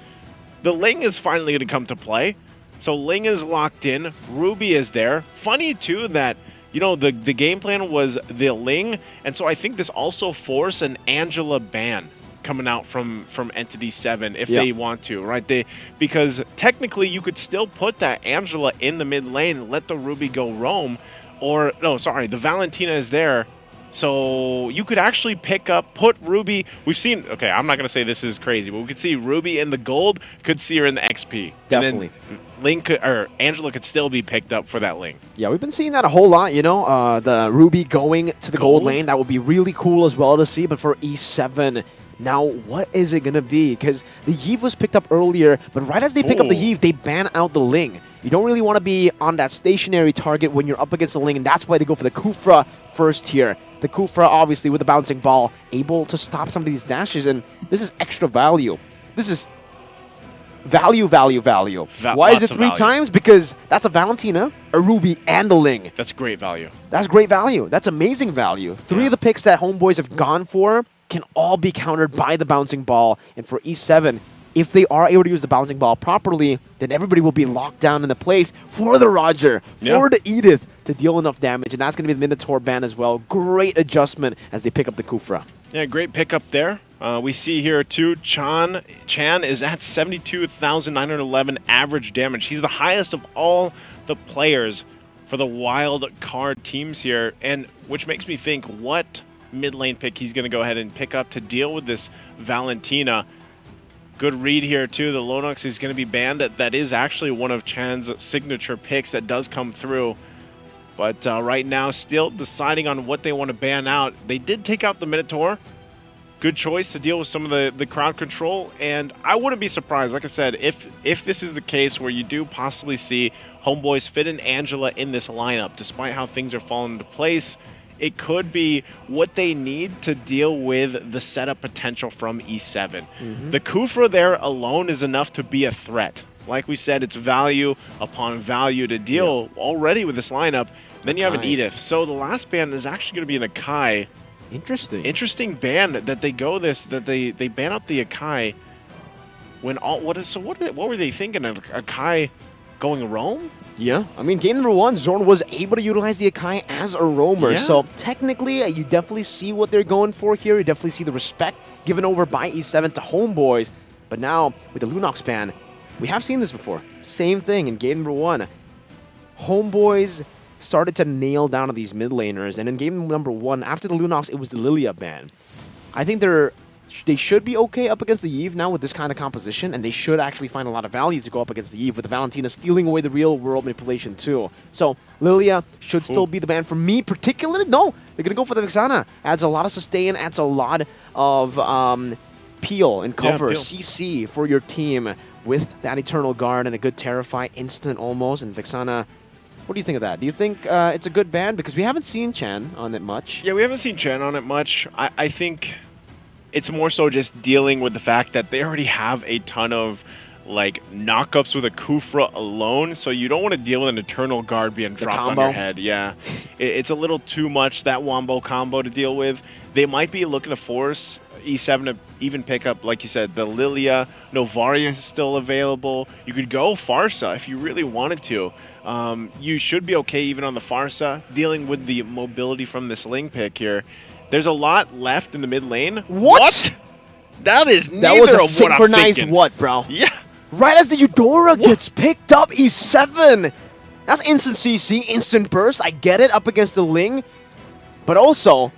The Ling is finally going to come to play. So Ling is locked in. Ruby is there. Funny, too, that, the game plan was the Ling. And so I think this also forced an Angela ban coming out from Entity 7 if they want to, right? Because technically you could still put that Angela in the mid lane, let the Ruby go roam. Or, no, sorry, the Valentina is there. So you could actually put Ruby. We've seen, okay, I'm not going to say this is crazy, but we could see Ruby in the gold, could see her in the XP.
Definitely.
And then Angela could still be picked up for that lane.
Yeah, we've been seeing that a whole lot, the Ruby going to the gold lane. That would be really cool as well to see, but for E7, now what is it going to be? Because the Yve was picked up earlier, but right as they pick up the Yve, they ban out the Ling. You don't really want to be on that stationary target when you're up against the Ling, and that's why they go for the Kufra first here. The Kufra, obviously, with the bouncing ball, able to stop some of these dashes, and this is extra value. This is value. Why is it 3 times? Because that's a Valentina, a Ruby, and a Ling.
That's great value.
That's great value. That's amazing value. 3 of the picks that Homeboys have gone for can all be countered by the bouncing ball, and for E7, if they are able to use the bouncing ball properly, then everybody will be locked down in the place for the Roger, for the Edith, to deal enough damage, and that's going to be the Minotaur ban as well. Great adjustment as they pick up the Kufra.
Yeah, great pickup there. We see here, too, Chan is at 72,911 average damage. He's the highest of all the players for the wild card teams here, and which makes me think what mid lane pick he's going to go ahead and pick up to deal with this Valentina. Good read here, too. The Lonox is going to be banned. That is actually one of Chan's signature picks that does come through. But right now, still deciding on what they want to ban out. They did take out the Minotaur. Good choice to deal with some of the crowd control. And I wouldn't be surprised, like I said, if this is the case where you do possibly see Homeboys fit in Angela in this lineup, despite how things are falling into place. It could be what they need to deal with the setup potential from E7. The Kufra there alone is enough to be a threat. Like we said, it's value upon value to deal already with this lineup. Then you have an Edith. So the last ban is actually going to be an Akai. Interesting ban that they they ban out the Akai when what were they thinking? Akai going roam?
Yeah, I mean, game number 1, Zorn was able to utilize the Akai as a roamer.
Yeah.
So technically, you definitely see what they're going for here. You definitely see the respect given over by E7 to Homeboys. But now, with the Lunox ban, we have seen this before. Same thing in game number 1. Homeboys started to nail down on these mid laners. And in game number 1, after the Lunox, it was the Lilia ban. I think they should be okay up against the Yve now with this kind of composition, and they should actually find a lot of value to go up against the Yve with the Valentina stealing away the real-world manipulation too. So Lilia should still be the ban for me particularly. No, they're going to go for the Vexana. Adds a lot of sustain, adds a lot of peel and cover,
peel.
CC for your team with that Eternal Guard and a good Terrify instant almost, and Vexana. What do you think of that? Do you think it's a good ban? Because we haven't seen Chan on it much.
Yeah, we haven't seen Chan on it much. I think It's more so just dealing with the fact that they already have a ton of like knockups with a Kufra alone, so you don't want to deal with an Eternal Guard being dropped on your head. Yeah, it's a little too much, that Wombo combo to deal with. They might be looking to force E7 to even pick up, like you said, the Lilia. Novaria is still available. You could go Farsa if you really wanted to. You should be okay even on the Farsa, dealing with the mobility from this Ling pick here. There's a lot left in the mid lane.
What?
That is neither
That was a
of what I'm
synchronized
thinking.
what, bro?
Yeah.
Right as the Eudora gets picked up, E7. That's instant CC, instant burst. I get it up against the Ling. But also,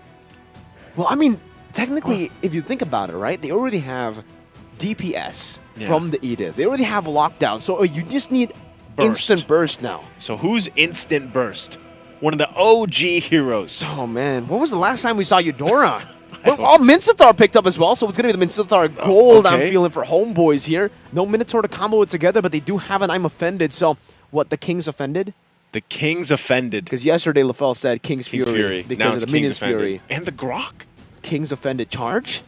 well, I mean, technically, if you think about it, right? They already have DPS from the Edith. They already have lockdown. So you just need instant burst now.
So who's instant burst? One of the OG heroes.
Oh, man. When was the last time we saw Eudora? Well, Mincetar picked up as well, so it's going to be the Mincetar gold I'm feeling for Homeboys here. No Minotaur to combo it together, but they do have an I'm Offended. So, what, the King's Offended?
The King's Offended.
Because yesterday LaFell said King's Fury.
Now
Because of
it's
the
King's
Minions
Offended.
Fury.
And the Grok.
King's Offended charge?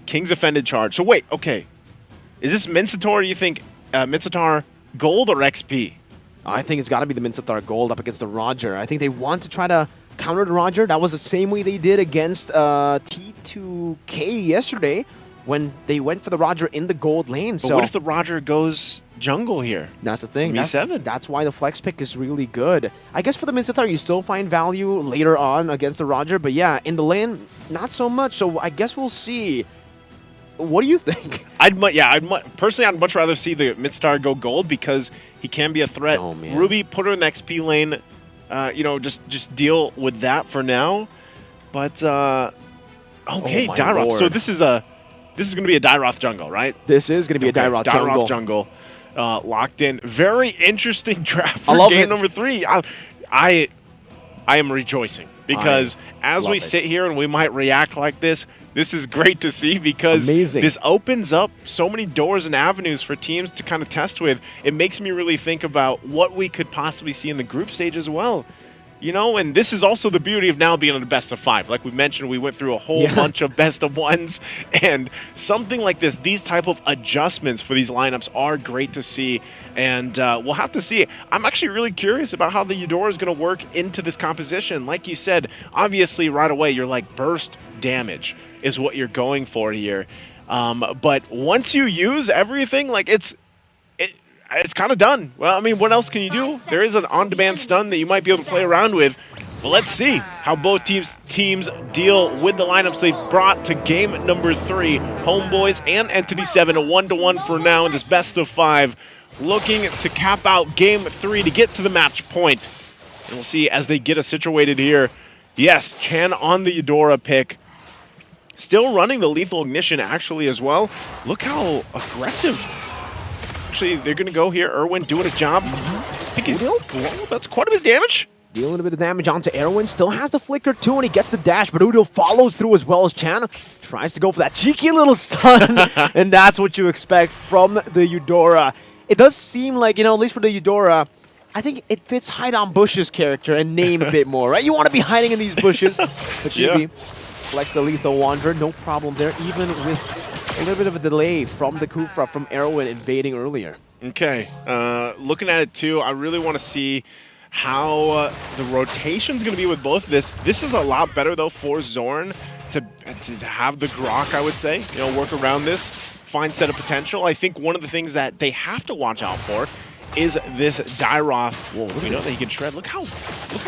King's Offended charge. So wait, okay. Is this Mincetar, you think, Mincetar gold or XP?
I think it's got to be the Mincetar gold up against the Roger. I think they want to try to counter the Roger. That was the same way they did against T2K yesterday when they went for the Roger in the gold lane.
But
So
what if the Roger goes jungle here?
That's the thing.
E7.
That's why the flex pick is really good. I guess for the Mincetar, you still find value later on against the Roger. But yeah, in the lane, not so much. So I guess we'll see. What do you think?
Personally, I'd much rather see the Mincetar go gold because he can be a threat.
Oh, man.
Ruby, put her in the XP lane. Just deal with that for now. But okay,
Oh, my
Dairoth.
Lord.
So this is going to be a Dairoth jungle, right?
This is going to be a Dairoth jungle.
jungle. Locked in. Very interesting draft
I
for
love
game
it.
number 3. I am rejoicing because as we sit here and we might react like this is great to see because this opens up so many doors and avenues for teams to kind of test with. It makes me really think about what we could possibly see in the group stage as well. You know, and this is also the beauty of now being on the best of 5. Like we mentioned, we went through a whole bunch of best of 1s, and something like this, these type of adjustments for these lineups are great to see, and we'll have to see. I'm actually really curious about how the Eudora is going to work into this composition. Like you said, obviously right away you're like burst damage is what you're going for here, but once you use everything, like it's kind of done. Well, I mean, what else can you do? There is an on-demand stun that you might be able to play around with. But let's see how both teams deal with the lineups they've brought to game number 3. Homeboys and Entity 7, a 1-1 for now in this best of 5. Looking to cap out game 3 to get to the match point. And we'll see as they get us situated here. Yes, Chan on the Eudora pick. Still running the Lethal Ignition actually as well. Look how aggressive. Actually, they're going to go here. Erwin doing a job. I think he's that's quite a bit of damage.
Dealing a bit of damage onto Erwin. Still has the flicker too, and he gets the dash, but Udo follows through as well as Chan. Tries to go for that cheeky little stun, and that's what you expect from the Eudora. It does seem like, at least for the Eudora, I think it fits Hide on Bush's character and name a bit more, right? You want to be hiding in these bushes. But Chibi flex the Lethal Wanderer, no problem there, even with a little bit of a delay from the Kufra from Erwin invading earlier.
Okay, looking at it too, I really want to see how the rotation's going to be with both of this. This is a lot better though for Zorn to have the Grok, I would say. Work around this, find set of potential. I think one of the things that they have to watch out for is this Dairoth. Whoa, we know that he can shred. Look how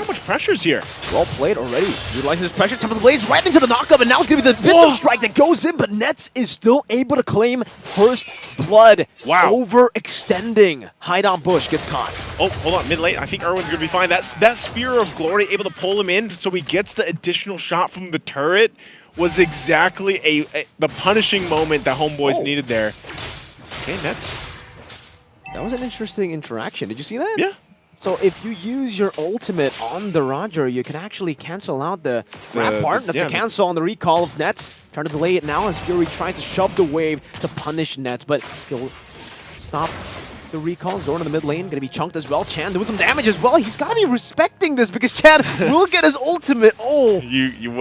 much pressure's here.
Well played already. Utilizing this pressure, top of the blades, right into the knockup, and now it's going to be the Visceral Strike that goes in, but Nets is still able to claim first blood.
Wow.
Overextending. Hide on Bush gets caught.
Oh, hold on, mid lane. I think Erwin's going to be fine. That Spear of Glory able to pull him in so he gets the additional shot from the turret was exactly the punishing moment that Homeboys needed there. Okay, Nets.
That was an interesting interaction. Did you see that?
Yeah.
So if you use your ultimate on the Roger, you can actually cancel out the grab part. That's a cancel on the recall of Nets. Trying to delay it now as Fury tries to shove the wave to punish Nets, but he'll stop the recall. Zorn in the mid lane, gonna be chunked as well. Chan doing some damage as well. He's gotta be respecting this because Chan will get his ultimate. Oh,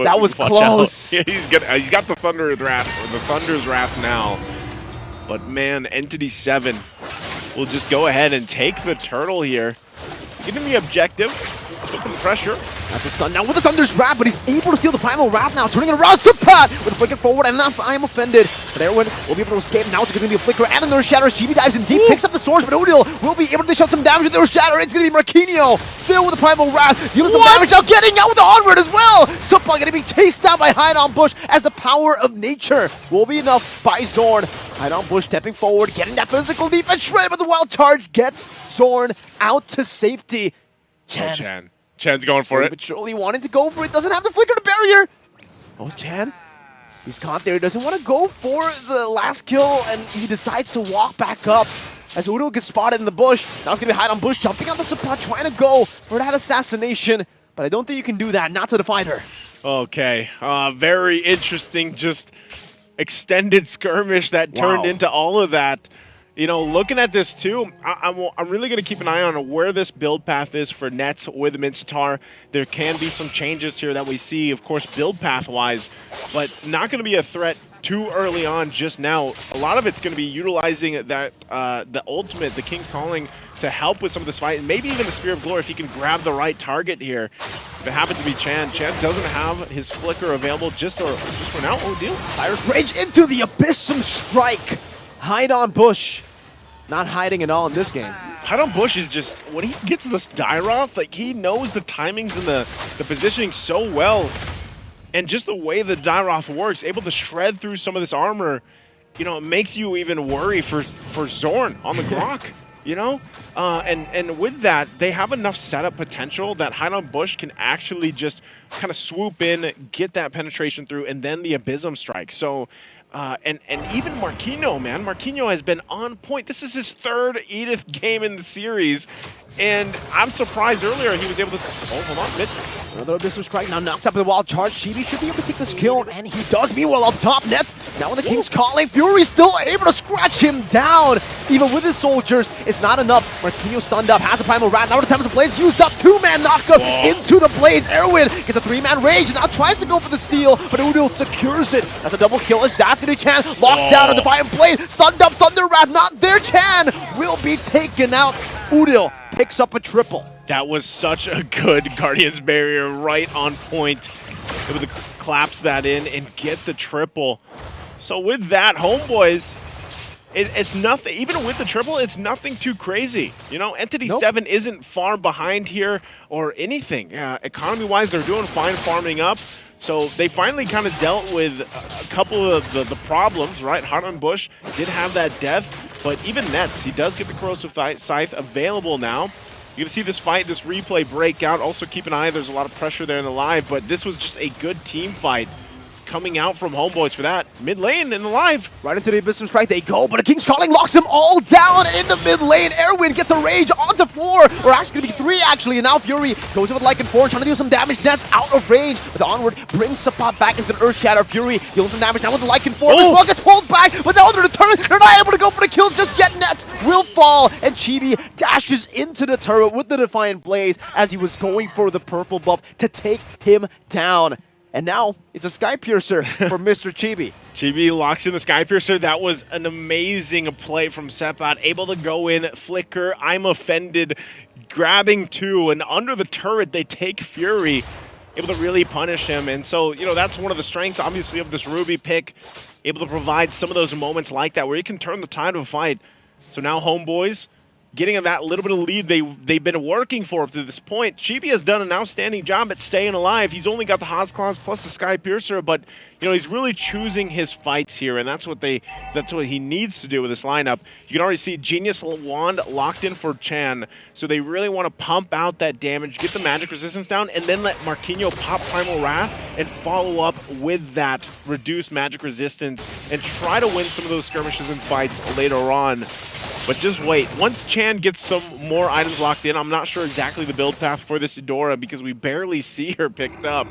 that was close.
Yeah, he's got the Thunder's Wrath now. But man, Entity 7 will just go ahead and take the turtle here. Getting the objective, put the pressure.
That's the Sun now with the Thunder's Wrath, but he's able to steal the Primal Wrath now, turning it around. Sapat with a flicker forward, and now I am offended. But Erwin will be able to escape. Now it's going to be a flicker and a Nurse Shatter. GB dives in deep, picks up the swords, but Odil will be able to dish out some damage with Nurse Shatter. It's going to be Marquinhos still with the Primal Wrath, dealing some damage now, getting out with the Onward as well. Sapat going to be chased down by Hide on Bush as the power of nature will be enough by Zorn. Hide on Bush stepping forward, getting that physical defense shred, but the wild charge gets Zorn out to safety. Chan.
Chan's going for it.
But surely wanting to go for it, doesn't have the flicker to barrier. Oh, Chan, he's caught there. He doesn't want to go for the last kill, and he decides to walk back up as Udo gets spotted in the bush. Now it's going to be Hide on Bush, jumping on the Sapat, trying to go for that assassination. But I don't think you can do that, not to the fighter.
Okay, very interesting, just extended skirmish that turned into all of that. You know, looking at this too, I'm really going to keep an eye on where this build path is for Nets with Mincetar. There can be some changes here that we see, of course, build path-wise, but not going to be a threat too early on just now. A lot of it's going to be utilizing that the ultimate, the King's Calling, to help with some of this fight, and maybe even the Spear of Glory if he can grab the right target here. If it happens to be Chan, Chan doesn't have his flicker available just for now. Oh, deal.
Fire's Rage into the Abyssum Strike. Hide on Bush. Not hiding at all in this game.
Hide on Bush is just, when he gets this Dyroth, like he knows the timings and the positioning so well. And just the way the Dyroth works, able to shred through some of this armor, you know, it makes you even worry for Zorn on the Grok, you know? And with that, they have enough setup potential that Hide on Bush can actually just kind of swoop in, get that penetration through, and then the Abyssum Strike. So, and even Marquinhos, man. Marquinhos has been on point. This is his third Edith game in the series. And I'm surprised earlier he was able to... Oh, hold on. Mid.
Another Abyssal Strike now knocked up in the wild charge. Chibi should be able to take this kill, and he does. Meanwhile, up top, Nets. Now when the King's Calling, Fury still able to scratch him down. Even with his soldiers, it's not enough. Marquinhos stunned up, has the Primal Rat. Now the time of the Blades used up. Two-man knockup into the Blades. Erwin gets a three-man rage, and now tries to go for the steal, but Udil secures it. That's a double kill as that's going to be Chan. Locked down a Defiant Blade. Stunned up, Thunder Rat. Not there. Chan will be taken out. Udil picks up a triple.
That was such a good Guardian's Barrier, right on point. Able to collapse that in and get the triple. So with that, Homeboys, it's nothing, even with the triple, it's nothing too crazy. You know, Entity 7 isn't far behind here or anything. Economy-wise, they're doing fine farming up. So they finally kind of dealt with a couple of the problems, right? Hard on Bush did have that death, but even Nets, he does get the Corrosive Scythe available now. You're going to see this fight, this replay break out. Also keep an eye, there's a lot of pressure there in the live, but this was just a good team fight coming out from Homeboys for that. Mid lane in the live.
Right into the Abyssal Strike they go, but a King's Calling locks them all down in the mid lane. Erwin gets a rage onto 4, or actually going to be 3 actually, and now Fury goes in with Lycan 4, trying to deal some damage. Nets out of range, but the Onward brings Sapat back into the Earth Shatter. Fury deals some damage now with the Lycan 4. This ball gets pulled back, but now they're returning. They're not able to go for the kills just yet. Nets will fall, and Chibi dashes into the turret with the Defiant Blaze as he was going for the purple buff to take him down. And now it's a Sky Piercer for Mr. Chibi.
Chibi locks in the Sky Piercer. That was an amazing play from Sepat. Able to go in, flicker, I'm offended, grabbing 2, and under the turret they take Fury. Able to really punish him. And so, you know, that's one of the strengths, obviously, of this Ruby pick. Able to provide some of those moments like that where you can turn the tide of a fight. So now Homeboys getting that little bit of lead they've been working for up to this point. Chibi has done an outstanding job at staying alive. He's only got the Haas Claws plus the Sky Piercer, but you know, he's really choosing his fights here, and that's what he needs to do with this lineup. You can already see Genius Wand locked in for Chan, so they really want to pump out that damage, get the magic resistance down, and then let Marquinhos pop Primal Wrath and follow up with that reduced magic resistance and try to win some of those skirmishes and fights later on. But just wait. Once Chan gets some more items locked in, I'm not sure exactly the build path for this Eudora because we barely see her picked up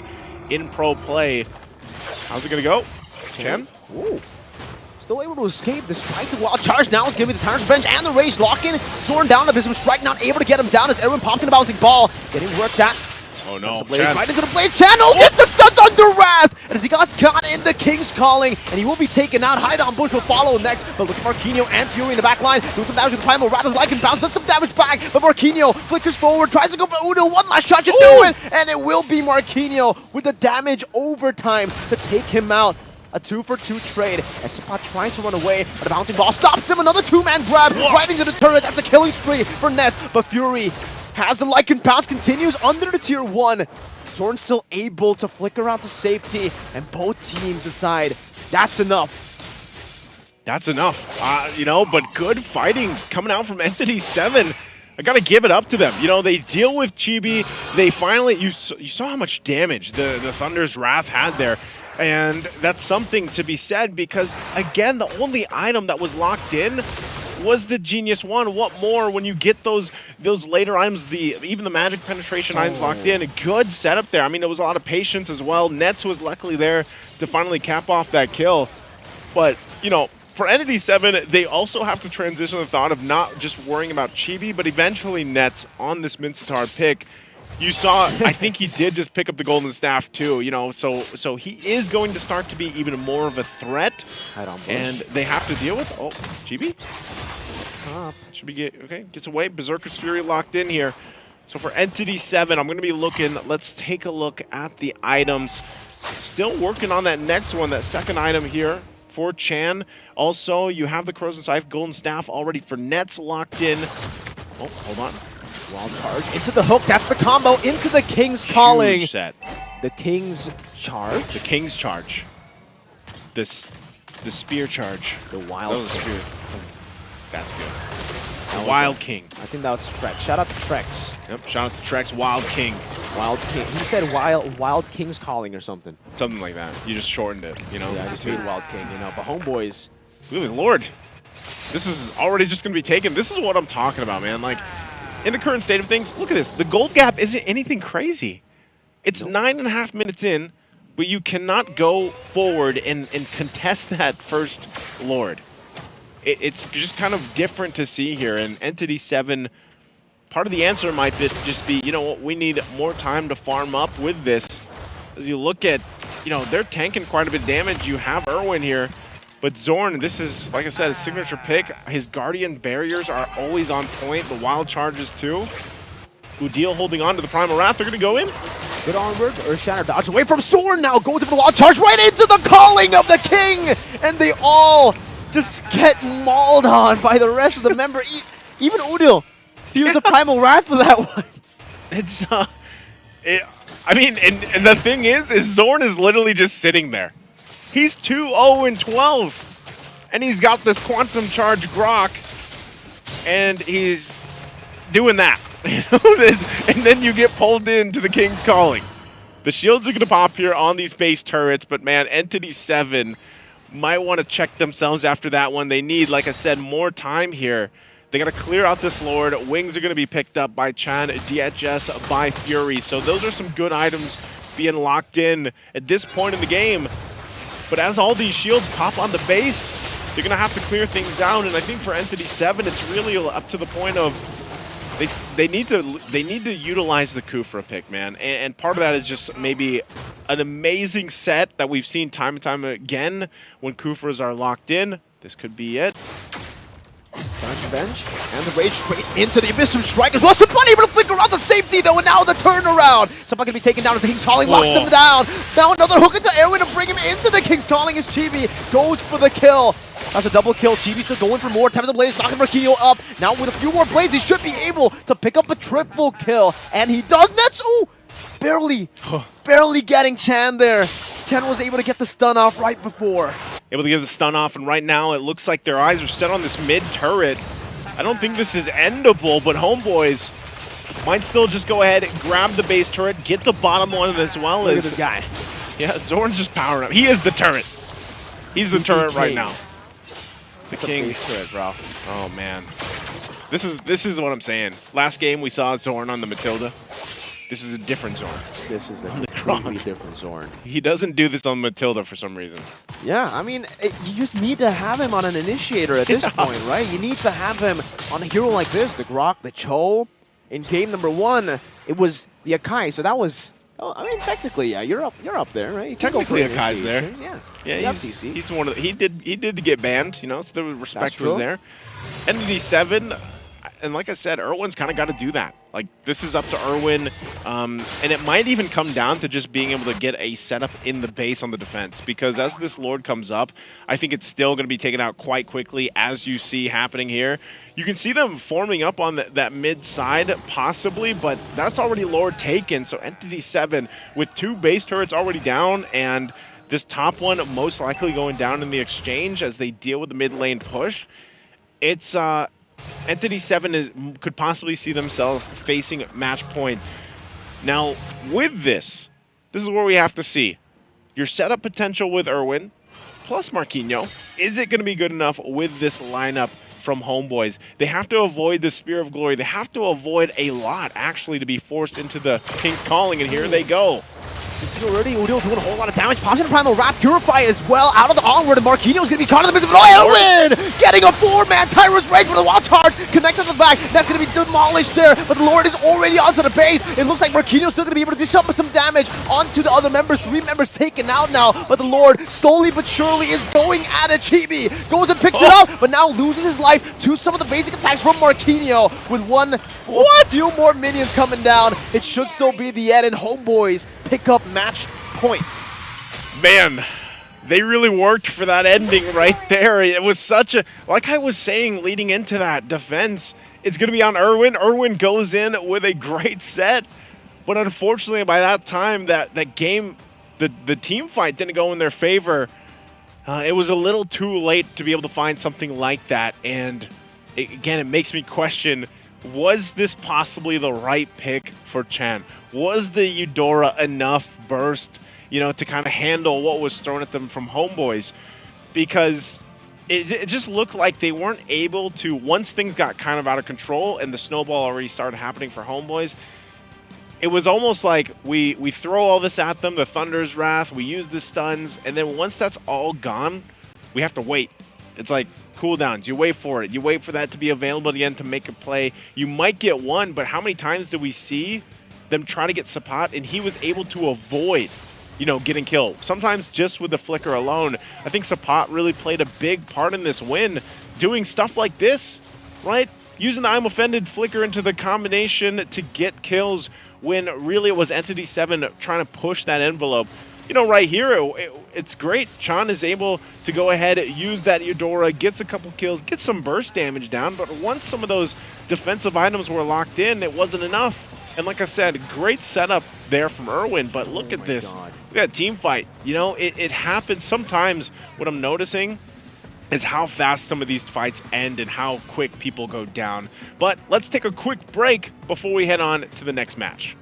in pro play. How's it going to go? Chan?
Ooh. still able to escape despite the wild charge. Now it's giving the Tyrant's Revenge and the Rage lock-in. Zorn down, the Abyssal Strike, not able to get him down as Erwin popped in the bouncing ball. Getting worked at.
Oh no,
Right into the Blaze channel, gets the stun under Wrath! And as he got caught in the King's Calling, and he will be taken out. Hideout Bush will follow next, but look at Marquinhos and Fury in the back line, doing some damage with the Primal. Wrath is like and bounce, does some damage back, but Marquinhos flickers forward, tries to go for Uno, one last shot to do it, and it will be Marquinhos with the damage overtime to take him out. A 2-for-2 trade. Espot trying to run away, but the bouncing ball stops him. Another two-man grab right into the turret. That's a killing spree for Nets, but Fury has the Lycan bounce, continues under the tier 1. Zorn still able to flicker out to safety, and both teams decide that's enough.
That's enough, you know, but good fighting coming out from Entity 7. I gotta give it up to them. You know, they deal with Chibi. They finally, you saw how much damage the Thunder's Wrath had there. And that's something to be said because, again, the only item that was locked in was the Genius One. What more when you get those later items, even the Magic Penetration items locked in? A good setup there. I mean, there was a lot of patience as well. Nets was luckily there to finally cap off that kill. But, you know, for Entity 7, they also have to transition the thought of not just worrying about Chibi, but eventually Nets on this Mincetar pick. You saw, I think he did just pick up the Golden Staff too, you know, so he is going to start to be even more of a threat. And they have to deal with, oh, Chibi? Should be okay, gets away. Berserker's Fury locked in here. So for Entity 7, I'm going to be looking, let's take a look at the items. Still working on that next one, that second item here for Chan. Also, you have the Corrosion Scythe Golden Staff already for Nets locked in. Oh, hold on.
Wild charge into the hook. That's the combo into the King's Calling.
Huge set.
The King's Charge.
The King's Charge. The Spear Charge.
The Wild
Spear. That's good. The Wild King.
I think that was Trex. Shout out to Trex.
Yep. Shout out to Trex. Wild King.
Wild King. He said Wild King's Calling or something.
Something like that. You just shortened it. You know.
Yeah, I just made Wild King. You know, but homeboys.
Good Lord. This is already just going to be taken. This is what I'm talking about, man. Like, in the current state of things, look at this. The gold gap isn't anything crazy. It's 9.5 minutes in, but you cannot go forward and contest that first Lord. It's just kind of different to see here. And Entity 7, part of the answer might just be, you know what, we need more time to farm up with this. As you look at, you know, they're tanking quite a bit of damage. You have Erwin here. But Zorn, this is, like I said, a signature pick. His Guardian Barriers are always on point. The Wild Charges, too. Udil holding on to the Primal Wrath. They're going to go in.
Good onward. Earthshatter dodge away from Zorn now. Goes for the Wild Charge right into the Calling of the King. And they all just get mauled on by the rest of the member. Even Udil. He was the Primal Wrath for that one.
It's, I mean, and the thing is Zorn is literally just sitting there. He's 2-0-12, and he's got this Quantum Charge Grok, and he's doing that. And then you get pulled into the King's Calling. The shields are going to pop here on these base turrets, but man, Entity 7 might want to check themselves after that one. They need, like I said, more time here. They got to clear out this Lord. Wings are going to be picked up by Chan, DHS by Fury. So those are some good items being locked in at this point in the game. But as all these shields pop on the base, they're going to have to clear things down. And I think for Entity 7, it's really up to the point of they need to utilize the Kufra pick, man. And part of that is just maybe an amazing set that we've seen time and time again when Kufras are locked in. This could be it.
Revenge and the Rage straight into the Abyssal Strike as well. Sabani able to flicker around the safety though, and now the turnaround. Sabani gonna be taken down as the King's Calling locks them down. Now another hook into Erwin to bring him into the King's Calling as Chibi goes for the kill. That's a double kill. Chibi still going for more. Times the Blaze knocking Marquinhos up. Now with a few more blades, he should be able to pick up a triple kill, and he does. That's barely getting Chan there. Chan was able to get the stun off right before.
Able to get the stun off, and right now it looks like their eyes are set on this mid turret. I don't think this is endable, but homeboys might still just go ahead and grab the base turret, get the bottom one as well.
Look at this guy.
Yeah, Zorn's just powering up. He is the turret. He's the turret right now. The King turret, bro. Oh man, this is what I'm saying. Last game we saw Zorn on the Matilda. This is a different zone.
This is a
On the
completely
Gronk.
different zone.
He doesn't do this on Matilda for some reason.
Yeah, I mean, you just need to have him on an initiator at this point, right? You need to have him on a hero like this, the Grok, the Cho. In game number 1, it was the Akai, so that was... Oh, I mean, technically, yeah, you're up there, right? You can go
Technically,
for
Akai's there.
initiations, Yeah,
Yeah,
that's CC.
he's one of the, he did get banned, you know, so the respect
That's
was
true.
there. Entity 7, and like I said, Irwin's kind of got to do that. Like, this is up to Irwin, and it might even come down to just being able to get a setup in the base on the defense, because as this Lord comes up, I think it's still going to be taken out quite quickly, as you see happening here. You can see them forming up on that mid side, possibly, but that's already Lord taken, so Entity 7, with 2 base turrets already down, and this top one most likely going down in the exchange as they deal with the mid lane push, it's... Entity 7 could possibly see themselves facing match point. Now, with this is where we have to see your setup potential with Irwin plus Marquinhos. Is it going to be good enough with this lineup from Homeboys? They have to avoid the Spear of Glory. They have to avoid a lot, actually, to be forced into the King's Calling, and here they go.
You can see already Udil doing a whole lot of damage. Pops in a Primal Wrap, Purify as well. Out of the onward, and Marquinhos is going to be caught in the midst of it. Oh, Irwin! Getting a 4-man Tyrant's Rage with a wild charge. Connects on the back. That's going to be demolished there. But the Lord is already onto the base. It looks like Marquinhos still going to be able to dish up some damage onto the other members. 3 members taken out now. But the Lord, slowly but surely, is going at it. Chibi goes and picks it up, but now loses his life to some of the basic attacks from Marquinhos with a few more minions coming down. It should still be the end, and Homeboys pick up match point.
Man, they really worked for that ending right there. It was such a, like I was saying leading into that defense, it's going to be on Irwin. Irwin goes in with a great set, but unfortunately by that time, that game, the team fight didn't go in their favor. It was a little too late to be able to find something like that, and again, it makes me question, was this possibly the right pick for Chen? Was the Eudora enough burst, you know, to kind of handle what was thrown at them from Homeboys? Because it just looked like they weren't able to, once things got kind of out of control and the snowball already started happening for Homeboys, it was almost like we throw all this at them, the Thunder's Wrath, we use the stuns, and then once that's all gone, we have to wait. It's like cooldowns. You wait for it. You wait for that to be available again to make a play. You might get one, but how many times did we see them try to get Sapat, and he was able to avoid, you know, getting killed? Sometimes just with the flicker alone. I think Sapat really played a big part in this win, doing stuff like this, right? Using the I'm Offended flicker into the combination to get kills when really it was Entity 7 trying to push that envelope. You know, right here, it's great. Chan is able to go ahead, use that Eudora, gets a couple kills, get some burst damage down, but once some of those defensive items were locked in, it wasn't enough. And like I said, great setup there from Irwin, but look at this. Look at that team fight. You know, it happens sometimes. What I'm noticing is how fast some of these fights end and how quick people go down. But let's take a quick break before we head on to the next match.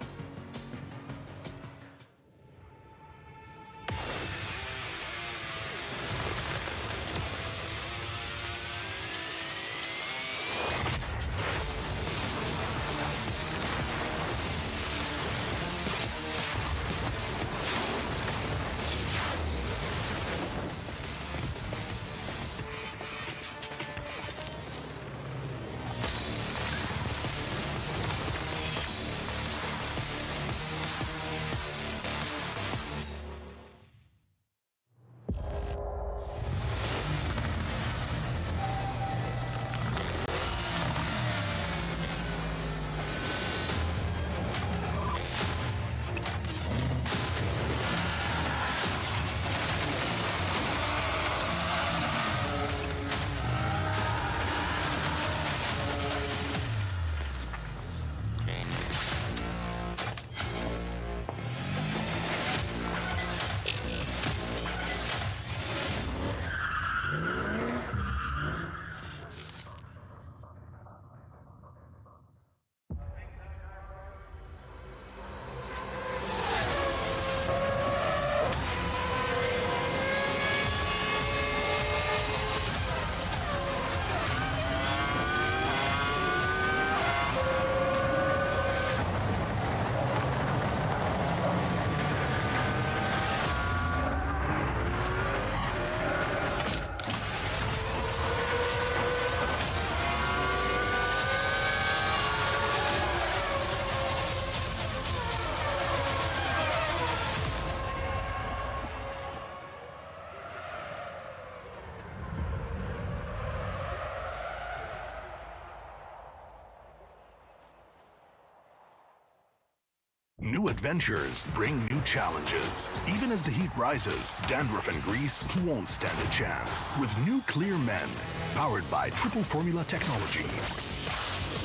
New adventures bring new challenges. Even as the heat rises, dandruff and grease won't stand a chance. With new Clear Men, powered by triple formula technology.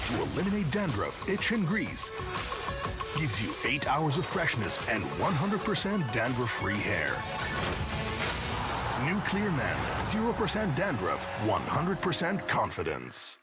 To eliminate dandruff, itch, and grease, gives you 8 hours of freshness and 100% dandruff-free hair. New Clear Men, 0% dandruff, 100% confidence.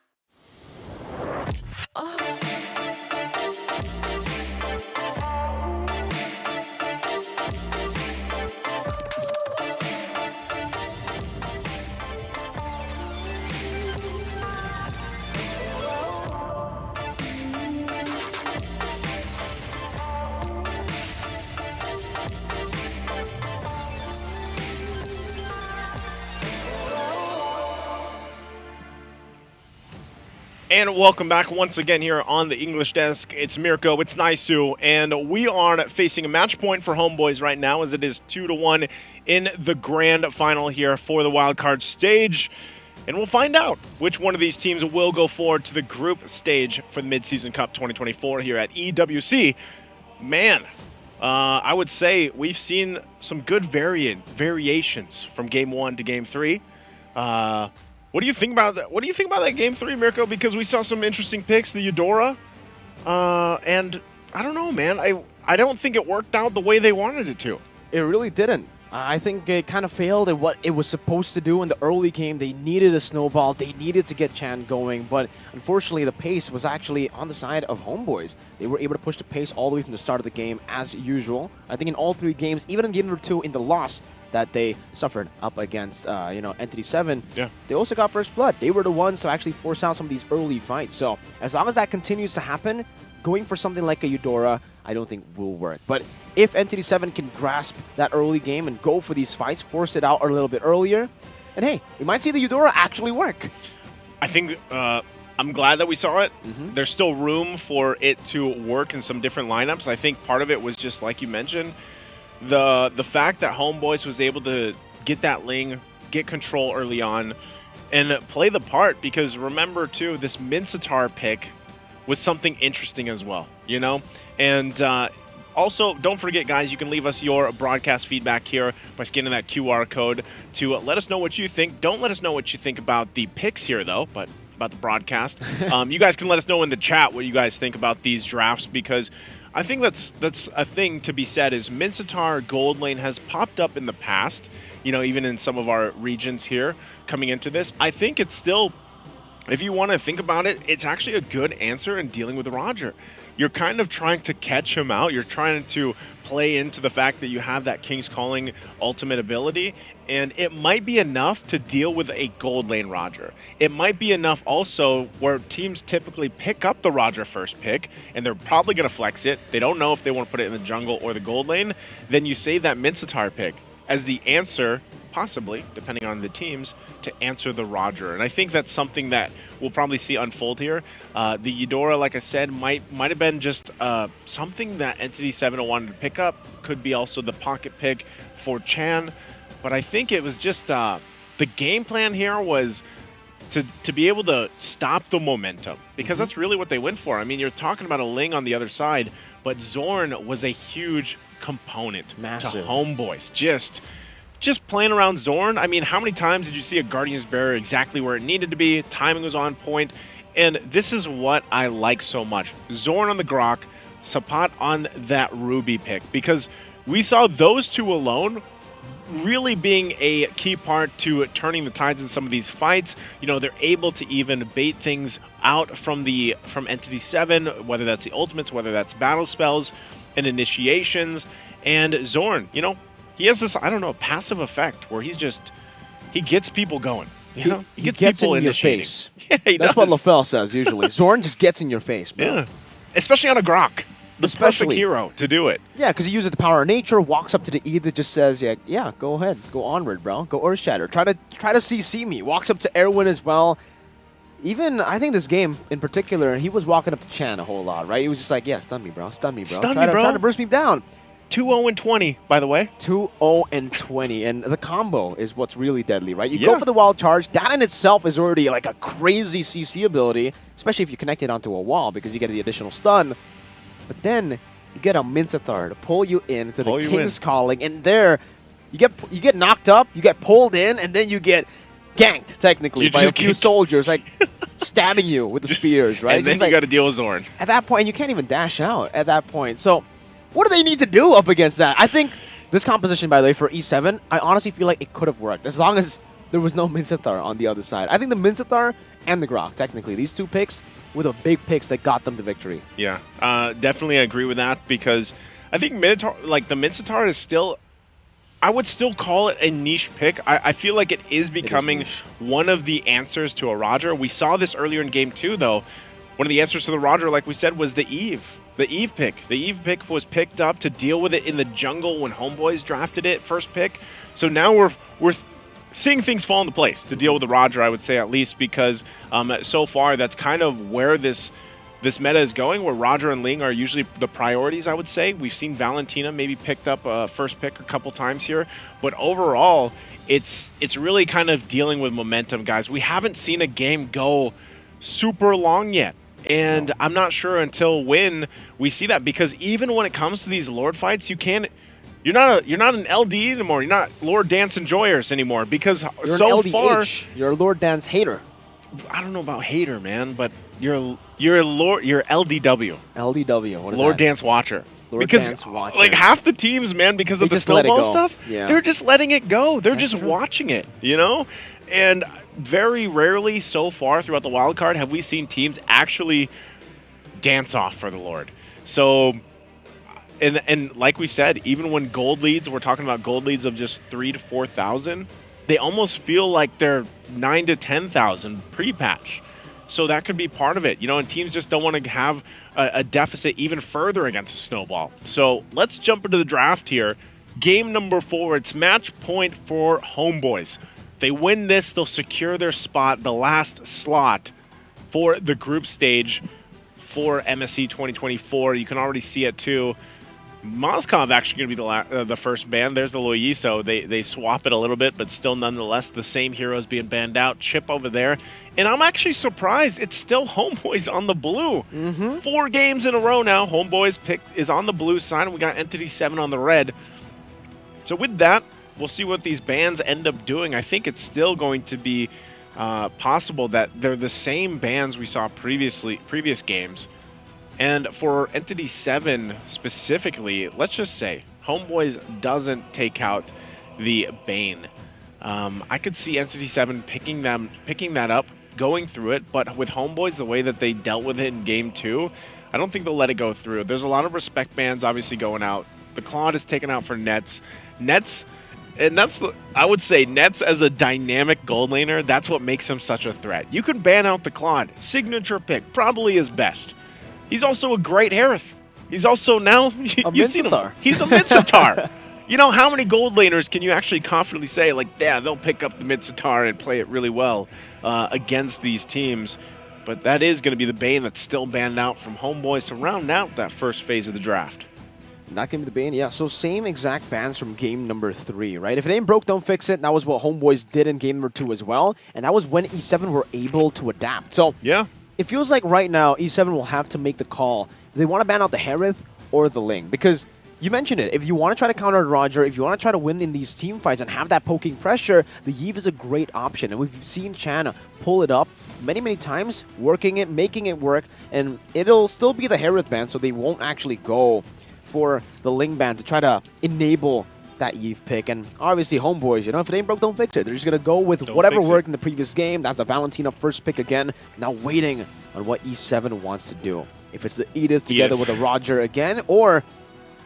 And welcome back once again here on the English desk. It's Mirko, it's Naisu, and we are facing a match point for Homeboys right now as it is 2-1 in the grand final here for the wildcard stage. And we'll find out which one of these teams will go forward to the group stage for the Midseason Cup 2024 here at EWC. Man, I would say we've seen some good variations from Game 1 to Game 3. What do you think about that? What do you think about that Game 3, Mirko? Because we saw some interesting picks, the Eudora, and I don't know, man. I don't think it worked out the way they wanted it to.
It really didn't. I think it kind of failed at what it was supposed to do in the early game. They needed a snowball. They needed to get Chan going, but unfortunately the pace was actually on the side of Homeboys. They were able to push the pace all the way from the start of the game as usual. I think in all 3 games, even in game number 2 in the loss that they suffered up against, Entity 7, they also got first blood. They were the ones to actually force out some of these early fights. So as long as that continues to happen, going for something like a Eudora, I don't think will work. But if Entity 7 can grasp that early game and go for these fights, force it out a little bit earlier, and hey, we might see the Eudora actually work.
I think I'm glad that we saw it. There's still room for it to work in some different lineups. I think part of it was just like you mentioned, the fact that Homeboys was able to get that Ling, get control early on, and play the part. Because remember too, this Mincetar pick was something interesting as well, And also, don't forget, guys, you can leave us your broadcast feedback here by scanning that QR code to let us know what you think. Don't let us know what you think about the picks here, though, but about the broadcast. You guys can let us know in the chat what you guys think about these drafts, because I think that's a thing to be said is Mincetar Gold Lane has popped up in the past, even in some of our regions here coming into this. I think it's still, if you want to think about it, it's actually a good answer in dealing with Roger. You're kind of trying to catch him out. You're trying to play into the fact that you have that King's Calling ultimate ability, and it might be enough to deal with a gold lane Roger. It might be enough also where teams typically pick up the Roger first pick, and they're probably going to flex it. They don't know if they want to put it in the jungle or the gold lane. Then you save that Mincetar pick as the answer, possibly, depending on the teams, to answer the Roger. And I think that's something that we'll probably see unfold here. The Eudora, like I said, might have been just something that Entity 7 wanted to pick up. Could be also the pocket pick for Chan. But I think it was just the game plan here was to be able to stop the momentum. Because that's really what they went for. I mean, you're talking about a Ling on the other side, but Zorn was a huge component.
Massive.
To Homeboys. Just playing around Zorn. I mean, how many times did you see a Guardian's Barrier exactly where it needed to be? Timing was on point. And this is what I like so much. Zorn on the Grok, Sapat on that Ruby pick. Because we saw those two alone really being a key part to turning the tides in some of these fights. They're able to even bait things out from Entity 7, whether that's the ultimates, whether that's battle spells and initiations. And Zorn, he has this, passive effect where he gets people going. He gets
people
in
your
initiating.
face.
Yeah,
That's what LaFell says usually. Zorn just gets in your face, bro.
Yeah, especially on a Grok. The perfect hero to do it.
Yeah, because he uses the power of nature, walks up to the E that just says, yeah, go ahead. Go onward, bro. Go Earth Shatter. Try to CC me. Walks up to Erwin as well. Even, I think this game in particular, he was walking up to Chan a whole lot, right? He was just like, yeah, stun me, bro. Stun me, bro. Try to burst me down.
2-0-20, by the way.
2-0-20, and the combo is what's really deadly, right? You go for the wild charge. That in itself is already like a crazy CC ability, especially if you connect it onto a wall because you get the additional stun. But then you get a Mincetar to pull you into
Pull
the
you
King's Calling, and there you get knocked up, you get pulled in, and then you get ganked technically
You
by a
just
few
get-
soldiers like stabbing you with the spears, right?
And then
Just
you
like-
got to deal with Zorn.
at that point, you can't even dash out at that point. So what do they need to do up against that? I think this composition, by the way, for E7, I honestly feel like it could have worked as long as there was no Mincetar on the other side. I think the Mincetar and the Grok, technically, these two picks were the big picks that got them the victory.
Yeah, definitely agree with that because I think Minotaur, like the Mincetar is still, I would still call it a niche pick. I feel like it is becoming one of the answers to a Roger. We saw this earlier in game 2, though. One of the answers to the Roger, like we said, was the Eve. The Eve pick. The Eve pick was picked up to deal with it in the jungle when Homeboys drafted it, first pick. So now we're seeing things fall into place to deal with the Roger, I would say, at least, because so far that's kind of where this meta is going, where Roger and Ling are usually the priorities, I would say. We've seen Valentina maybe picked up a first pick a couple times here, but overall, it's really kind of dealing with momentum, guys. We haven't seen a game go super long yet. And I'm not sure until when we see that, because even when it comes to these Lord fights, you're not an LD anymore. You're not Lord Dance Enjoyers anymore, because
You're
so
an LDH.
far
You're a Lord Dance hater.
I don't know about hater, man, but you're LDW.
LDW. What is
Lord
that?
Dance Watcher.
Lord
because
Dance Watcher.
like half the teams, man, because of
They
the
just let it
snowball
go.
stuff,
Yeah.
they're just letting it go. They're
That's
just
true.
watching it, you know? And very rarely so far throughout the wild card have we seen teams actually dance off for the Lord. So and like we said, even when gold leads, we're talking about gold leads of just 3,000 to 4,000, they almost feel like they're 9,000 to 10,000 pre-patch. So that could be part of it, you know, and teams just don't want to have a deficit even further against a snowball. So let's jump into the draft here. Game number 4, it's match point for Homeboys. If they win this, they'll secure their spot, the last slot for the group stage for MSC 2024. You can already see it too. Moskov actually going to be the first ban. There's the Loyiso. They swap it a little bit, but still nonetheless the same heroes being banned out. Chip over there. And I'm actually surprised it's still Homeboys on the blue. 4 games in a row now. Homeboys is on the blue side, and we got Entity 7 on the red. So with that, we'll see what these bans end up doing. I think it's still going to be possible that they're the same bans we saw previous games. And for Entity 7 specifically, let's just say Homeboys doesn't take out the Bane. I could see Entity 7 picking that up, going through it, but with Homeboys, the way that they dealt with it in Game 2, I don't think they'll let it go through. There's a lot of respect bans obviously going out. The Claude is taken out for Nets. And I would say Nets as a dynamic gold laner, that's what makes him such a threat. You can ban out the Claude. Signature pick, probably his best. He's also a great Harith. He's also now, you've seen him. He's a Mincetar. You know, how many gold laners can you actually confidently say, like, yeah, they'll pick up the Mincetar and play it really well against these teams? But that is going to be the Bane that's still banned out from Homeboys to round out that first phase of the draft.
Not going to be the Bane, yeah. So same exact bans from game number 3, right? If it ain't broke, don't fix it. That was what Homeboys did in game number 2 as well. And that was when E7 were able to adapt. So
yeah,
it feels like right now E7 will have to make the call. Do they want to ban out the Harith or the Ling? Because you mentioned it. If you want to try to counter Roger, if you want to try to win in these team fights and have that poking pressure, the Eve is a great option. And we've seen Chan pull it up many, many times, working it, making it work. And it'll still be the Harith ban, so they won't actually go for the Ling ban to try to enable that Eve pick. And obviously Homeboys, you know, if it ain't broke, don't fix it. They're just going to go with whatever worked in the previous game. That's a Valentina first pick again. Now waiting on what E7 wants to do. If it's the Edith together with a Roger again, or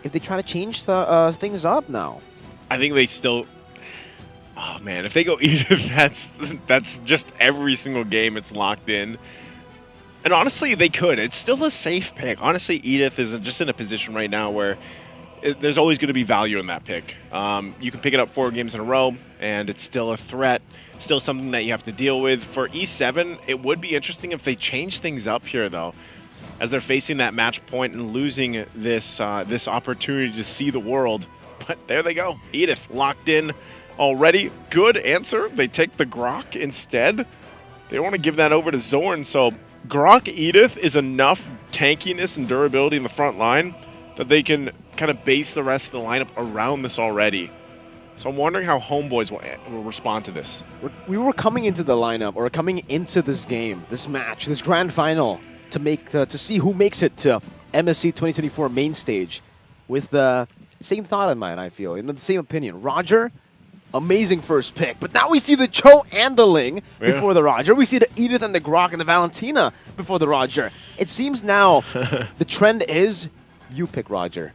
if they try to change the things up now.
I think they still... Oh, man, if they go Edith, that's just every single game it's locked in. And honestly, they could. It's still a safe pick. Honestly, Edith is just in a position right now where there's always going to be value in that pick. You can pick it up 4 games in a row, and it's still a threat, still something that you have to deal with. For E7, it would be interesting if they change things up here, though, as they're facing that match point and losing this opportunity to see the world. But there they go. Edith locked in already. Good answer. They take the Grok instead. They don't want to give that over to Zorn, so Grok Edith is enough tankiness and durability in the front line that they can kind of base the rest of the lineup around this already. So I'm wondering how Homeboys will respond to this.
We were coming into the lineup, or coming into this game, this match, this grand final, to see who makes it to MSC 2024 main stage, with the same thought in mind, I feel, the same opinion. Roger, amazing first pick, but now we see the Cho and the Ling before the Roger. We see the Edith and the Grok and the Valentina before the Roger. It seems now the trend is you pick Roger.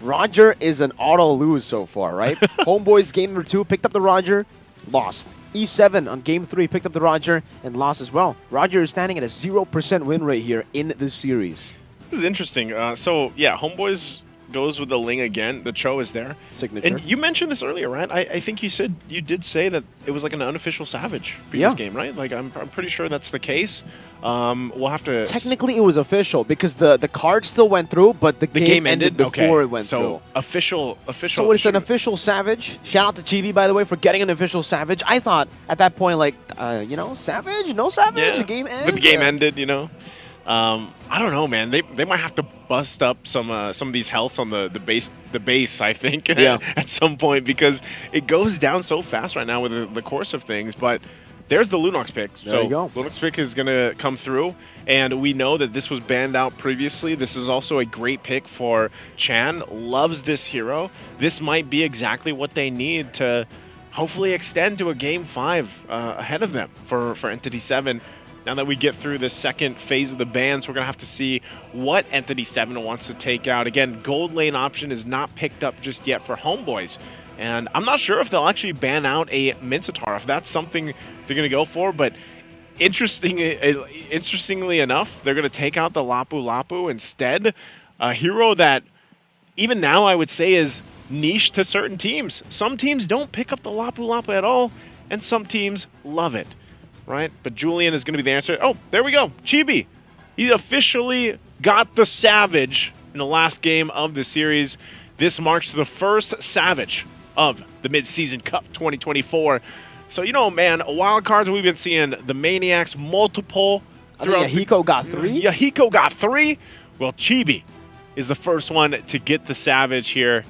Roger is an auto lose so far, right? Homeboys game number 2 picked up the Roger, lost. E7 on game 3 picked up the Roger and lost as well. Roger is standing at a 0% win rate here in this series.
This is interesting. So yeah, Homeboys goes with the Ling again. The Cho is there.
Signature.
And you mentioned this earlier, right? I think you did say that it was like an unofficial Savage previous game, right? Like I'm pretty sure that's the case. We'll have to.
Technically, it was official because the card still went through, but the game ended before it went through.
So official.
So it's an official Savage. Shout out to Chibi, by the way, for getting an official Savage. I thought at that point, like, Savage, no Savage,
Yeah.
the game ended.
But the game ended, I don't know, man. They might have to bust up some of these healths on the base, I think, at some point, because it goes down so fast right now with the course of things. But there's the Lunox pick.
There you go.
Lunox pick is going to come through, and we know that this was banned out previously. This is also a great pick for Chan. Loves this hero. This might be exactly what they need to hopefully extend to a Game 5 ahead of them for Entity 7. Now that we get through the second phase of the bans, we're going to have to see what Entity 7 wants to take out. Again, gold lane option is not picked up just yet for Homeboys. And I'm not sure if they'll actually ban out a Mincetar, if that's something they're going to go for. But interestingly enough, they're going to take out the Lapu Lapu instead. A hero that even now I would say is niche to certain teams. Some teams don't pick up the Lapu Lapu at all, and some teams love it. Right? But Julian is going to be the answer. Oh, there we go. Chibi. He officially got the Savage in the last game of the series. This marks the first Savage of the Mid-Season Cup 2024. So, man, wild cards, we've been seeing the Maniacs multiple.
I think Yahiko got 3.
Yahiko got 3. Well, Chibi is the first one to get the Savage here.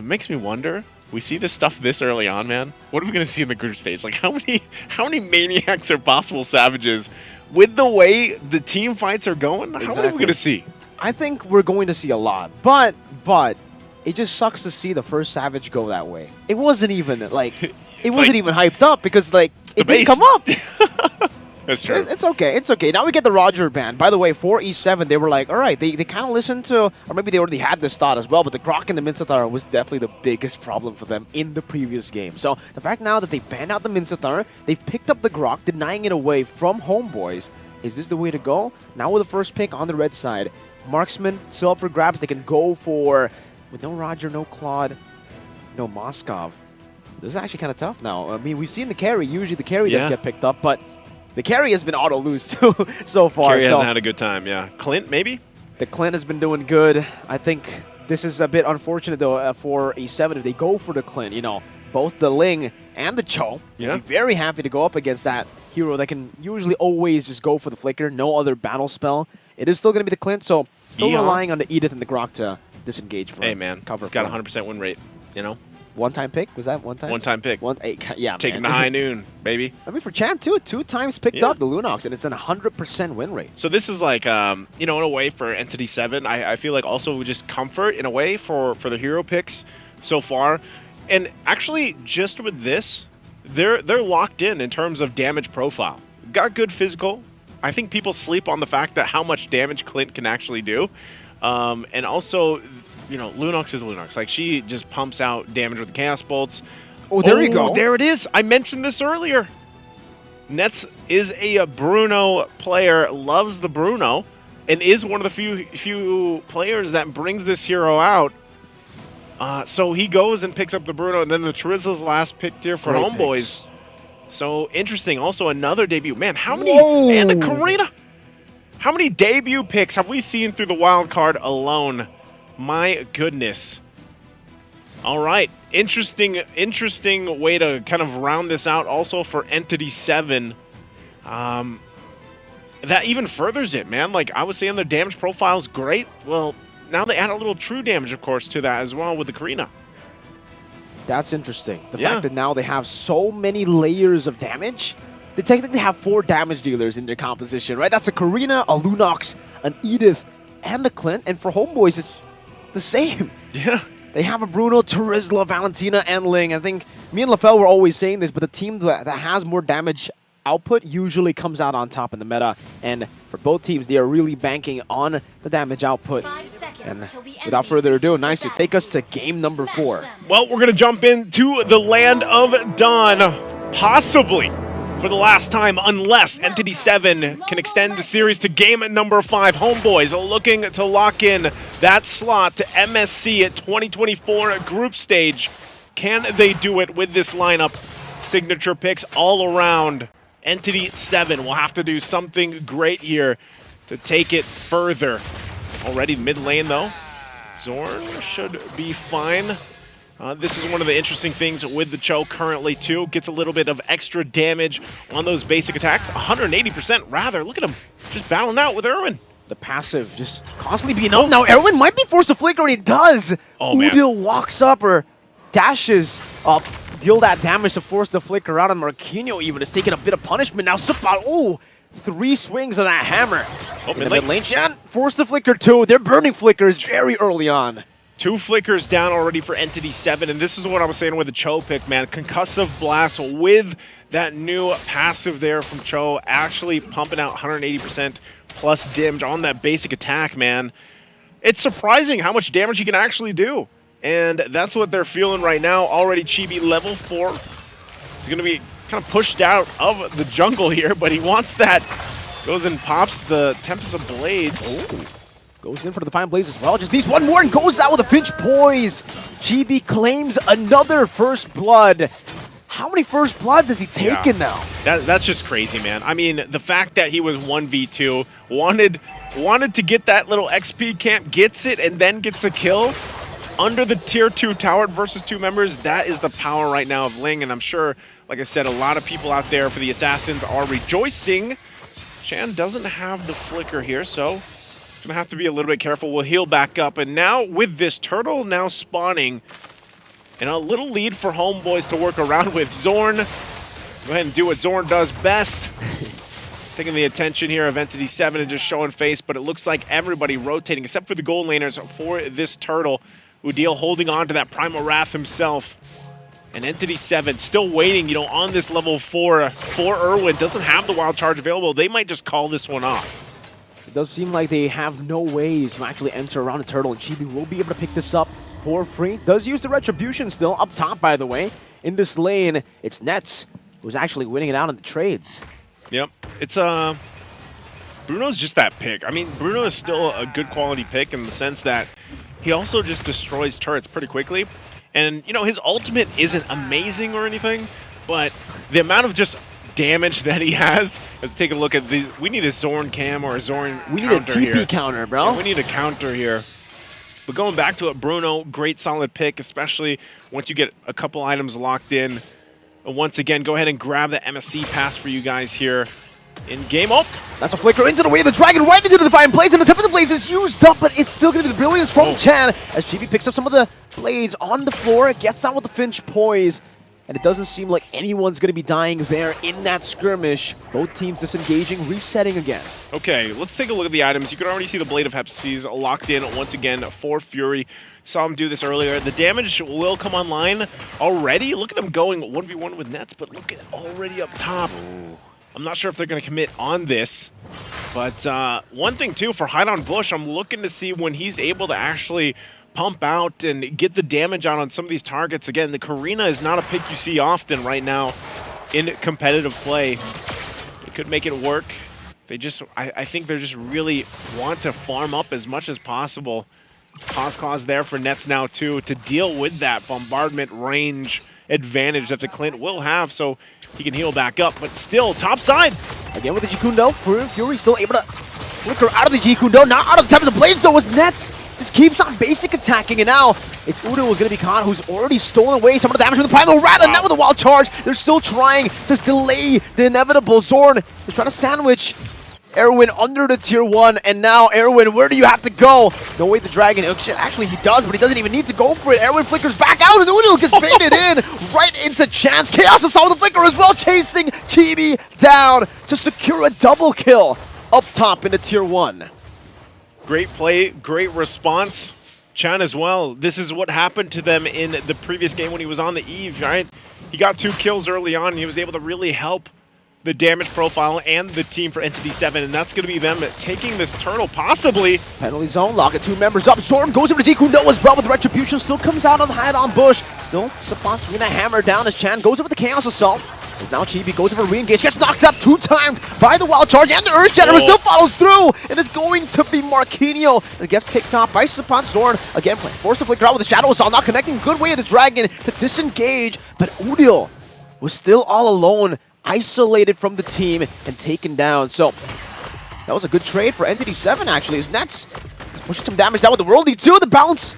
Makes me wonder. We see this stuff this early on, man. What are we going to see in the group stage? Like, how many Maniacs are possible Savages? With the way the team fights are going, how many are we going to see?
I think we're going to see a lot. But it just sucks to see the first Savage go that way. It wasn't even, even hyped up because, it didn't come up.
That's true.
It's okay. It's okay. Now we get the Roger ban. By the way, for E7, they were like, all right, they kind of listened to, or maybe they already had this thought as well, but the Grok and the Mincetar was definitely the biggest problem for them in the previous game. So the fact now that they banned out the Mincetar, they've picked up the Grok, denying it away from Homeboys. Is this the way to go? Now with the first pick on the red side, Marksman still up for grabs. They can go for, with no Roger, no Claude, no Moskov. This is actually kind of tough now. I mean, we've seen the carry. Usually the carry does get picked up, but the carry has been auto-lose too so far.
Carry hasn't had a good time, yeah. Clint, maybe?
The Clint has been doing good. I think this is a bit unfortunate, though, for E7 if they go for the Clint. Both the Ling and the Cho. Be very happy to go up against that hero that can usually always just go for the Flicker. No other battle spell. It is still going to be the Clint, so still relying on the Edith and the Grok to disengage for
Hey, man.
Cover.
He's got a 100% win rate,
One-time pick? Was that one time?
One-time pick.
Yeah,
Taking
man.
the high noon, baby.
I mean, for Chan, too, 2 times picked up the Lunox, and it's an 100% win rate.
So this is like, in a way for Entity 7, I feel like also just comfort in a way for the hero picks so far. And actually, just with this, they're locked in terms of damage profile. Got good physical. I think people sleep on the fact that how much damage Clint can actually do. And also, Lunox is Lunox. Like, she just pumps out damage with the Chaos Bolts.
Oh, there you go.
There it is. I mentioned this earlier. Nets is a Bruno player, loves the Bruno, and is one of the few players that brings this hero out. So he goes and picks up the Bruno, and then the Charizza's last pick here for Homeboys. So interesting. Also another debut. Man, how many? And the Karina. How many debut picks have we seen through the wild card alone? My goodness. All right. Interesting way to kind of round this out also for Entity 7. That even furthers it, man. Like I was saying, their damage profile is great. Well, now they add a little true damage, of course, to that as well with the Karina.
That's interesting. The fact that now they have so many layers of damage. They technically have 4 damage dealers in their composition, right? That's a Karina, a Lunox, an Edith, and a Clint. And for Homeboys, it's the same.
Yeah.
They have a Bruno, Terizla, Valentina, and Ling. I think me and LaFell were always saying this, but the team that has more damage output usually comes out on top in the meta. And for both teams, they are really banking on the damage output. And without further ado, nice to take us to game number 4.
Well, we're going to jump into the land of Dawn, possibly for the last time, unless Entity 7 can extend the series to game number 5. Homeboys are looking to lock in that slot to MSC at 2024 group stage. Can they do it with this lineup? Signature picks all around. Entity 7 will have to do something great here to take it further. Already mid lane though. Zorn should be fine. This is one of the interesting things with the Cho currently too. Gets a little bit of extra damage on those basic attacks. 180% rather. Look at him just battling out with Erwin.
The passive just constantly being up. Now Erwin might be forced to flicker, and he does.
Oh, man.
Udil walks up or dashes up. Deal that damage to force the flicker out, and Marquinhos even is taking a bit of punishment. Now Supa, 3 swings of that hammer. In the mid lane, Chan forced the flicker too. They're burning flickers very early on.
2 flickers down already for Entity 7, and this is what I was saying with the Cho pick, man. Concussive Blast with that new passive there from Cho, actually pumping out 180% plus damage on that basic attack, man. It's surprising how much damage he can actually do, and that's what they're feeling right now. Already Chibi level 4. He's going to be kind of pushed out of the jungle here, but he wants that. Goes and pops the Tempest of Blades.
Goes in for the Divine Blades as well. Just needs one more and goes out with a Finch Poise. Chibi claims another first blood. How many first bloods has he taken now?
That's just crazy, man. I mean, the fact that he was 1v2, wanted to get that little XP camp, gets it, and then gets a kill under the tier 2 tower versus 2 members. That is the power right now of Ling, and I'm sure, like I said, a lot of people out there for the Assassins are rejoicing. Chan doesn't have the flicker here, so gonna have to be a little bit careful. We'll heal back up, and now with this turtle now spawning, and a little lead for Homeboys to work around with. Zorn, go ahead and do what Zorn does best. Taking the attention here of Entity 7 and just showing face, but it looks like everybody rotating except for the gold laners for this turtle. Udil holding on to that Primal Wrath himself. And Entity 7 still waiting, you know, on this level 4 for Erwin. Doesn't have the wild charge available. They might just call this one off.
It does seem like they have no ways to actually enter around the turtle, and Chibi will be able to pick this up for free. Does use the Retribution still, up top by the way. In this lane, it's Nets who's actually winning it out in the trades.
Yep, it's Bruno's just that pick. I mean, Bruno is still a good quality pick in the sense that he also just destroys turrets pretty quickly. And, you know, his ultimate isn't amazing or anything, but the amount of just damage that he has. Let's take a look at the. We need a Zorn cam or a Zorn
We need
counter
a TP
here.
counter, bro.
Yeah, we need a counter here. But going back to it, Bruno, great solid pick, especially once you get a couple items locked in. Once again, go ahead and grab the MSC pass for you guys here in game. Oh,
that's a flicker into the way of the dragon, right into the Divine Blades, and the Tempest of Blades is used up, but it's still going to be the brilliance from Chan as Chibi picks up some of the blades on the floor, gets out with the Finch Poise, and it doesn't seem like anyone's going to be dying there in that skirmish. Both teams disengaging, resetting again.
Okay, let's take a look at the items. You can already see the Blade of Hephaestus locked in once again for Fury. Saw him do this earlier. The damage will come online already. Look at him going 1v1 with Nets, but look at it already up top. I'm not sure if they're going to commit on this, but one thing too, for Hide on Bush, I'm looking to see when he's able to actually pump out and get the damage out on some of these targets. Again, the Karina is not a pick you see often right now in competitive play. They could make it work. They just, I think they just really want to farm up as much as possible. Cause there for Nets now too to deal with that bombardment range advantage that the Clint will have, so he can heal back up, but still top side.
Again with the Jikundo, Fury still able to flicker out of the Jikundo, not out of the Tempest of Blades though, as Nets just keeps on basic attacking, and now it's Udo who's going to be caught, who's already stolen away some of the damage from the Primal Wrath, and now with the wild charge, they're still trying to delay the inevitable. Zorn is trying to sandwich Erwin under the tier 1, and now Erwin, where do you have to go? No way the Dragon. Oh, shit, actually he does, but he doesn't even need to go for it. Erwin flickers back out, and Udil gets baited in right into Chance. Chaos saw the flicker as well, chasing Chibi down to secure a double kill up top in the tier 1.
Great play, great response. Chan as well. This is what happened to them in the previous game when he was on the Eve, right? He got 2 kills early on, and he was able to really help the damage profile and the team for Entity 7, and that's going to be them taking this turtle, possibly.
Penalty zone, lock at 2 members up. Zorn goes over to Jiku Noah as well with Retribution, still comes out on the head on Bush. Still, Sapat's gonna hammer down as Chan goes over the Chaos Assault. As now Chibi goes over re-engage, gets knocked up 2 times by the Wild Charge, and the Earth Shatter still follows through, and it's going to be Marquinhos that gets picked off by Sapat. Zorn again playing force to flicker out with the Shadow Assault, not connecting. Good way of the Dragon to disengage, but Udil was still all alone, isolated from the team and taken down. So that was a good trade for Entity 7 actually, as Nets is pushing some damage down with the Worldly 2. The bounce,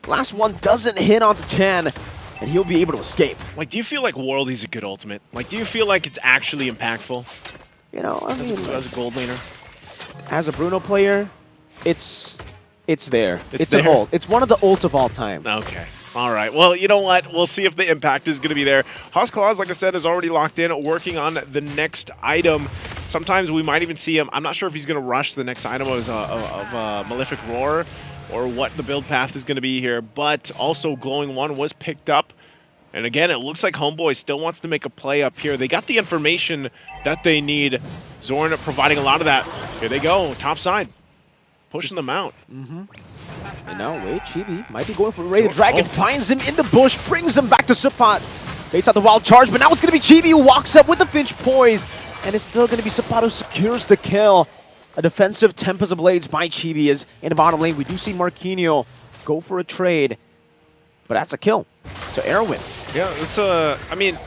last one doesn't hit onto Chan, and he'll be able to escape.
Like, do you feel like Worldy's a good ultimate? Like, do you feel like it's actually impactful?
You know, I mean,
as a gold laner,
as a Bruno player, it's there. It's
there?
an ult. It's one of the ults of all time.
Okay. All right. Well, you know what? We'll see if the impact is going to be there. Haas, like I said, is already locked in, working on the next item. Sometimes we might even see him. I'm not sure if he's going to rush the next item of Malefic Roar or what the build path is going to be here. But also, Glowing One was picked up. And again, it looks like Homeboy still wants to make a play up here. They got the information that they need. Zorn providing a lot of that. Here they go. Top side. Pushing them out.
And now, wait, Chibi might be going for the Ray. The Dragon finds him in the bush, brings him back to Sapat. Baits out the Wild Charge, but now it's going to be Chibi who walks up with the Finch Poise. And it's still going to be Sapat who secures the kill. A defensive Tempest of Blades by Chibi is in the bottom lane. We do see Marquinhos go for a trade, but that's a kill. So Erwin.
Yeah, it's a. I mean,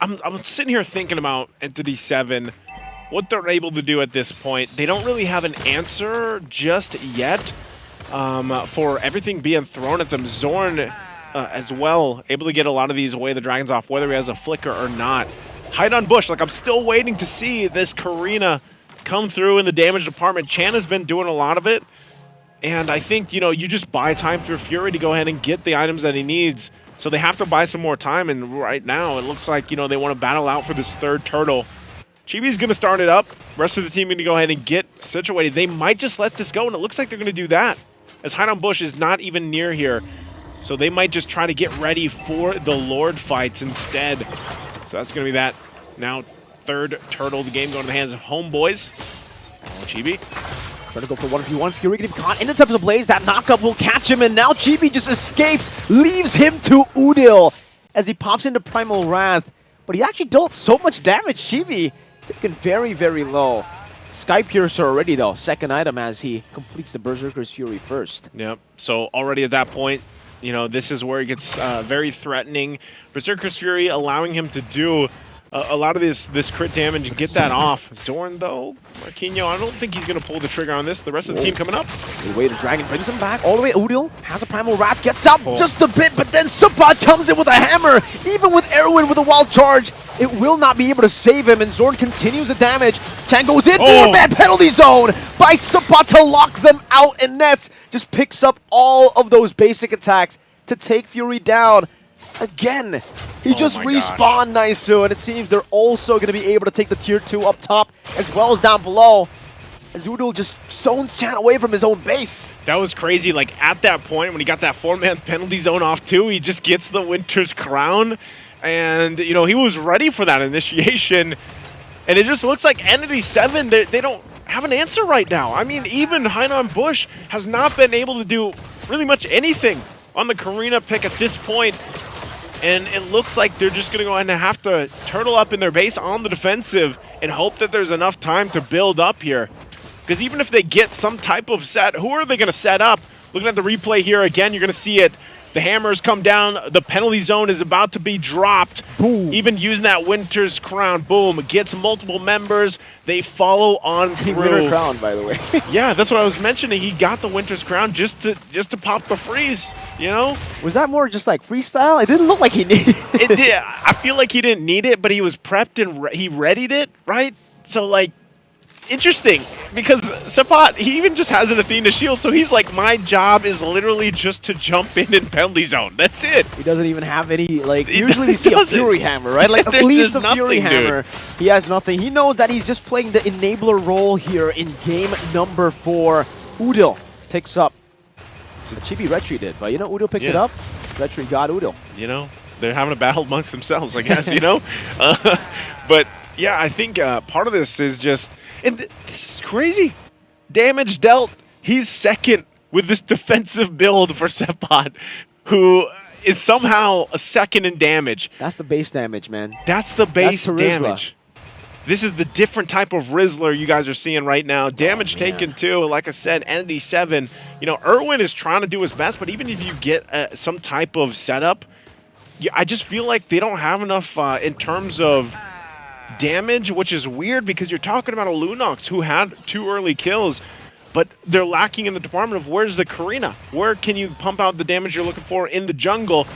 I'm sitting here thinking about Entity 7, what they're able to do at this point. They don't really have an answer just yet for everything being thrown at them. Zorn as well, able to get a lot of these away the dragons off, whether he has a flicker or not. Hide on Bush, like I'm still waiting to see this Karina come through in the damage department. Chan has been doing a lot of it. And I think, you know, you just buy time for Fury to go ahead and get the items that he needs. So they have to buy some more time, and right now it looks like, you know, they want to battle out for this 3rd turtle. Chibi's going to start it up. Rest of the team going to go ahead and get situated. They might just let this go, and it looks like they're going to do that, as Hide on Bush is not even near here. So they might just try to get ready for the Lord fights instead. So that's going to be that. Now 3rd turtle of the game going to the hands of Homeboys. Oh, Chibi.
Trying to go for 1v1. Fury going to be caught in the Tempest of Blaze. That knockup will catch him, and now Chibi just escapes, leaves him to Udil as he pops into Primal Wrath. But he actually dealt so much damage. Chibi taken very, very low. Sky Piercer already, though. 2nd item as he completes the Berserker's Fury first.
Yep. So already at that point, you know, this is where it gets very threatening. Berserker's Fury allowing him to do a lot of this crit damage and get that off. Zorn, though, Marquinhos, I don't think he's going to pull the trigger on this. The rest of the team coming up.
The way the Dragon brings him back all the way. Udil has a Primal Wrath, gets out just a bit, but then Sapat comes in with a hammer. Even with Erwin with a Wild Charge, it will not be able to save him, and Zorn continues the damage. Chan goes in, 4-man penalty zone by Sapat to lock them out, and Nets just picks up all of those basic attacks to take Fury down. Again, he just respawned Naisu, and it seems they're also going to be able to take the tier 2 up top as well as down below. As Udil just zones Chan away from his own base.
That was crazy. Like, at that point, when he got that 4-man penalty zone off too, he just gets the Winter's Crown. And, you know, he was ready for that initiation. And it just looks like Entity 7, they don't have an answer right now. I mean, even Hide on Bush has not been able to do really much anything on the Karina pick at this point. And it looks like they're just going to go ahead and have to turtle up in their base on the defensive and hope that there's enough time to build up here. Because even if they get some type of set, who are they going to set up? Looking at the replay here again, you're going to see it. The hammers come down. The penalty zone is about to be dropped. Boom. Even using that Winter's Crown. Boom. Gets multiple members. They follow on through.
Winter's Crown, by the way.
Yeah, that's what I was mentioning. He got the Winter's Crown just to pop the freeze, you know?
Was that more just like freestyle? It didn't look like he needed it.
It did. I feel like he didn't need it, but he was prepped and he readied it, right? So, like, interesting because Sepot, he even just has an Athena shield, so he's like, my job is literally just to jump in penalty zone. That's it.
He doesn't even have any, like, usually we see a Fury Hammer, right? Like, at
There's
least
just
a Fury
nothing, dude.
Hammer. He has nothing. He knows that he's just playing the enabler role here in game number 4. Udil picks up. Chibi Retri did, but you know, Udil picked it up. Retri got Udil.
You know, they're having a battle amongst themselves, I guess, you know? But yeah, I think part of this is just, and this is crazy. Damage dealt, he's second with this defensive build for Sepot, who is somehow a second in damage.
That's the base damage, man.
That's the base
That's
damage. This is the different type of Rizzler you guys are seeing right now. Damage taken too, like I said, Entity 7. You know, Irwin is trying to do his best, but even if you get some type of setup, I just feel like they don't have enough in terms of damage, which is weird because you're talking about a Lunox who had 2 early kills, but they're lacking in the department of where's the Karina? Where can you pump out the damage you're looking for in the jungle?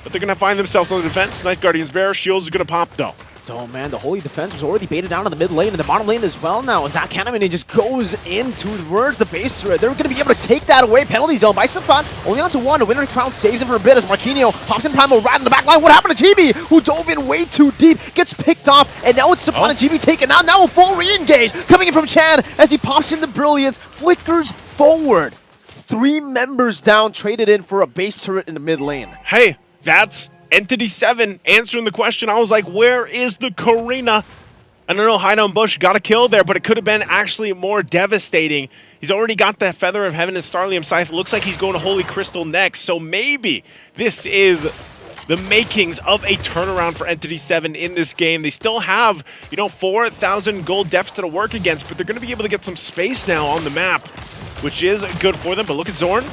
But they're going to find themselves on the defense. Nice Guardian's Bear. Shields are going to pop though.
So, man, the Holy Defense was already baited down in the mid lane and the bottom lane as well now. As that Cannon just goes in towards the base turret. They're going to be able to take that away. Penalty zone by Sepot. Only on to 1. The Winter Crown saves him for a bit as Marquinhos pops in Primal right in the back line. What happened to Chibi, who dove in way too deep, gets picked off, and now it's Sepot and Chibi taken out. Now a full re-engage coming in from Chan as he pops in the Brilliance, flickers forward. 3 members down, traded in for a base turret in the mid lane.
Hey, that's Entity 7 answering the question. I was like, where is the Karina? I don't know, Hideout Bush got a kill there, but it could have been actually more devastating. He's already got the Feather of Heaven and Starlium Scythe. Looks like he's going to Holy Crystal next, so maybe this is the makings of a turnaround for Entity 7 in this game. They still have, you know, 4,000 gold deficit to work against, but they're going to be able to get some space now on the map, which is good for them. But look at Zorn.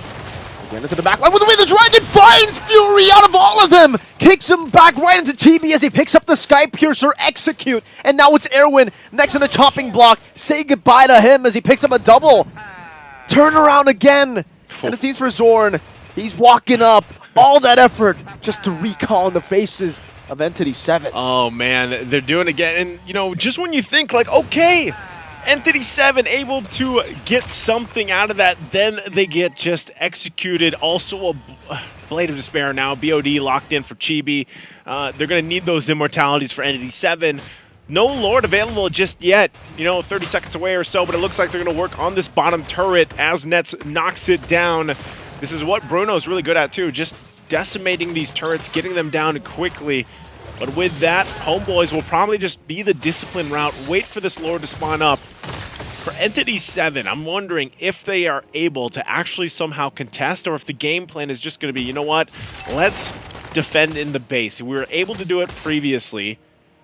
Again into the back line with the way the Dragon finds Fury out of all of them! Kicks him back right into Chibi as he picks up the Sky Piercer, execute, and now it's Erwin next in the chopping block. Say goodbye to him as he picks up a double. Turn around again, and it seems for Zorn. He's walking up, all that effort just to recall in the faces of Entity 7.
Oh man, they're doing it again, and you know, just when you think like, okay, Entity 7 able to get something out of that, then they get just executed. Also a Blade of Despair now, BOD locked in for Chibi. They're going to need those immortalities for Entity 7. No Lord available just yet, you know, 30 seconds away or so, but it looks like they're going to work on this bottom turret as Nets knocks it down. This is what Bruno's really good at too, just decimating these turrets, getting them down quickly. But with that, Homeboys will probably just be the discipline route, wait for this Lord to spawn up. For Entity 7, I'm wondering if they are able to actually somehow contest or if the game plan is just going to be, you know what, let's defend in the base. We were able to do it previously.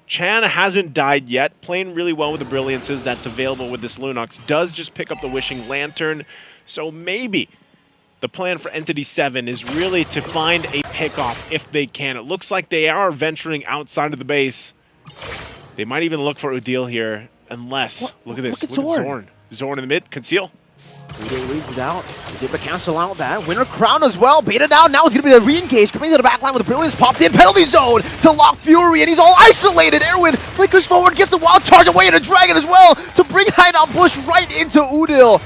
Chan hasn't died yet, playing really well with the Brilliances that's available with this Lunox. Does just pick up the Wishing Lantern, so maybe the plan for Entity 7 is really to find a pickoff if they can. It looks like they are venturing outside of the base. They might even look for Udil here, unless, look at this, look at Zorn. Zorn in the mid, conceal.
Udil reads it out. He's able to cancel out that. Winter Crown as well, baited out. Now it's going to be the re-engage. Coming to the back line with the Brilliance popped in. Penalty zone to lock Fury, and he's all isolated. Erwin flickers forward, gets the wild charge away, and a Dragon as well to bring Hideout Bush right into Udil.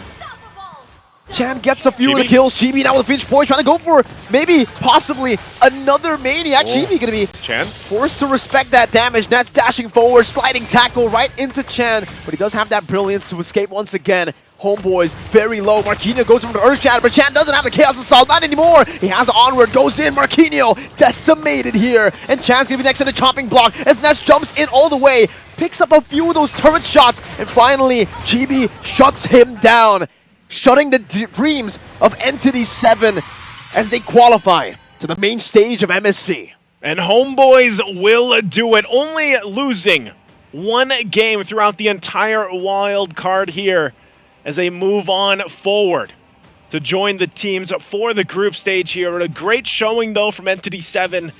Chan gets a few of the kills. Chibi now with a Finch Point trying to go for maybe, possibly another Maniac. Chibi going to be forced to respect that damage. Nets dashing forward, sliding tackle right into Chan, but he does have that Brilliance to escape once again. Homeboys very low. Marquinhos goes for the Earth Shatter, but Chan doesn't have the Chaos Assault, not anymore. He has Onward, goes in. Marquinhos decimated here, and Chan's going to be next in the chopping block as Ness jumps in all the way, picks up a few of those turret shots, and finally Chibi shuts him down, shutting the dreams of Entity 7 as they qualify to the main stage of MSC.
And Homeboys will do it, only losing one game throughout the entire wild card here as they move on forward to join the teams for the group stage here. A great showing though from Entity 7.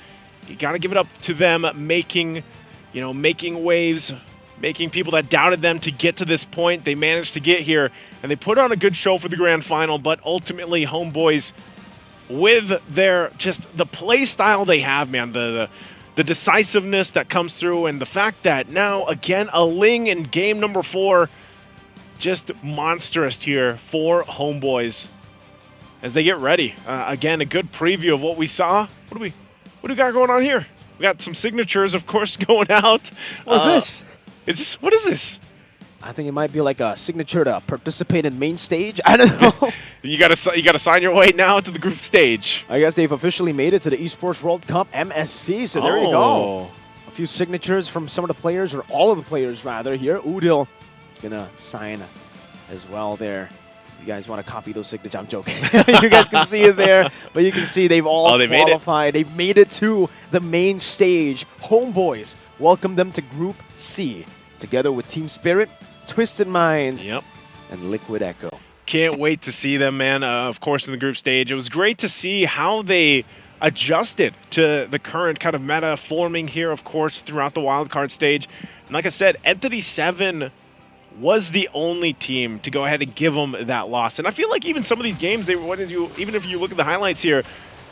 You got to give it up to them, making waves, making people that doubted them to get to this point. They managed to get here, and they put on a good show for the grand final, but ultimately Homeboys, with their just the play style they have, man, the decisiveness that comes through, and the fact that now, again, a Ling in game number 4, just monstrous here for Homeboys as they get ready. Again, a good preview of what we saw. What do we got going on here? We got some signatures, of course, going out.
What's
this? What is this?
I think it might be like a signature to participate in main stage. I don't know.
You gotta sign your way now to the group stage.
I guess they've officially made it to the Esports World Cup MSC, so there you go. A few signatures from some of the players, or all of the players rather here. Udil gonna sign as well there. You guys want to copy those signatures? I'm joking. You guys can see it there, but you can see they've all qualified. They've made it to the main stage. Homeboys, welcome them to Group C, together with Team Spirit, Twisted Minds, and Liquid Echo.
Can't wait to see them, man. Of course, in the group stage. It was great to see how they adjusted to the current kind of meta forming here, of course, throughout the wildcard stage. And like I said, Entity 7 was the only team to go ahead and give them that loss. And I feel like even some of these games, even if you look at the highlights here,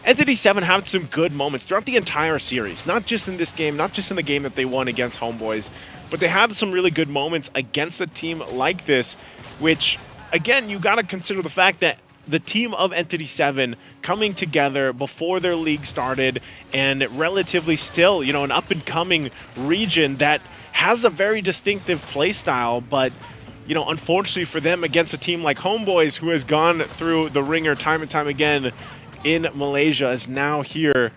Entity 7 had some good moments throughout the entire series. Not just in this game, not just in the game that they won against Homeboys, but they had some really good moments against a team like this, which, again, you got to consider the fact that the team of Entity 7 coming together before their league started and relatively still, an up-and-coming region that has a very distinctive play style, but, unfortunately for them against a team like Homeboys, who has gone through the ringer time and time again in Malaysia, is now here,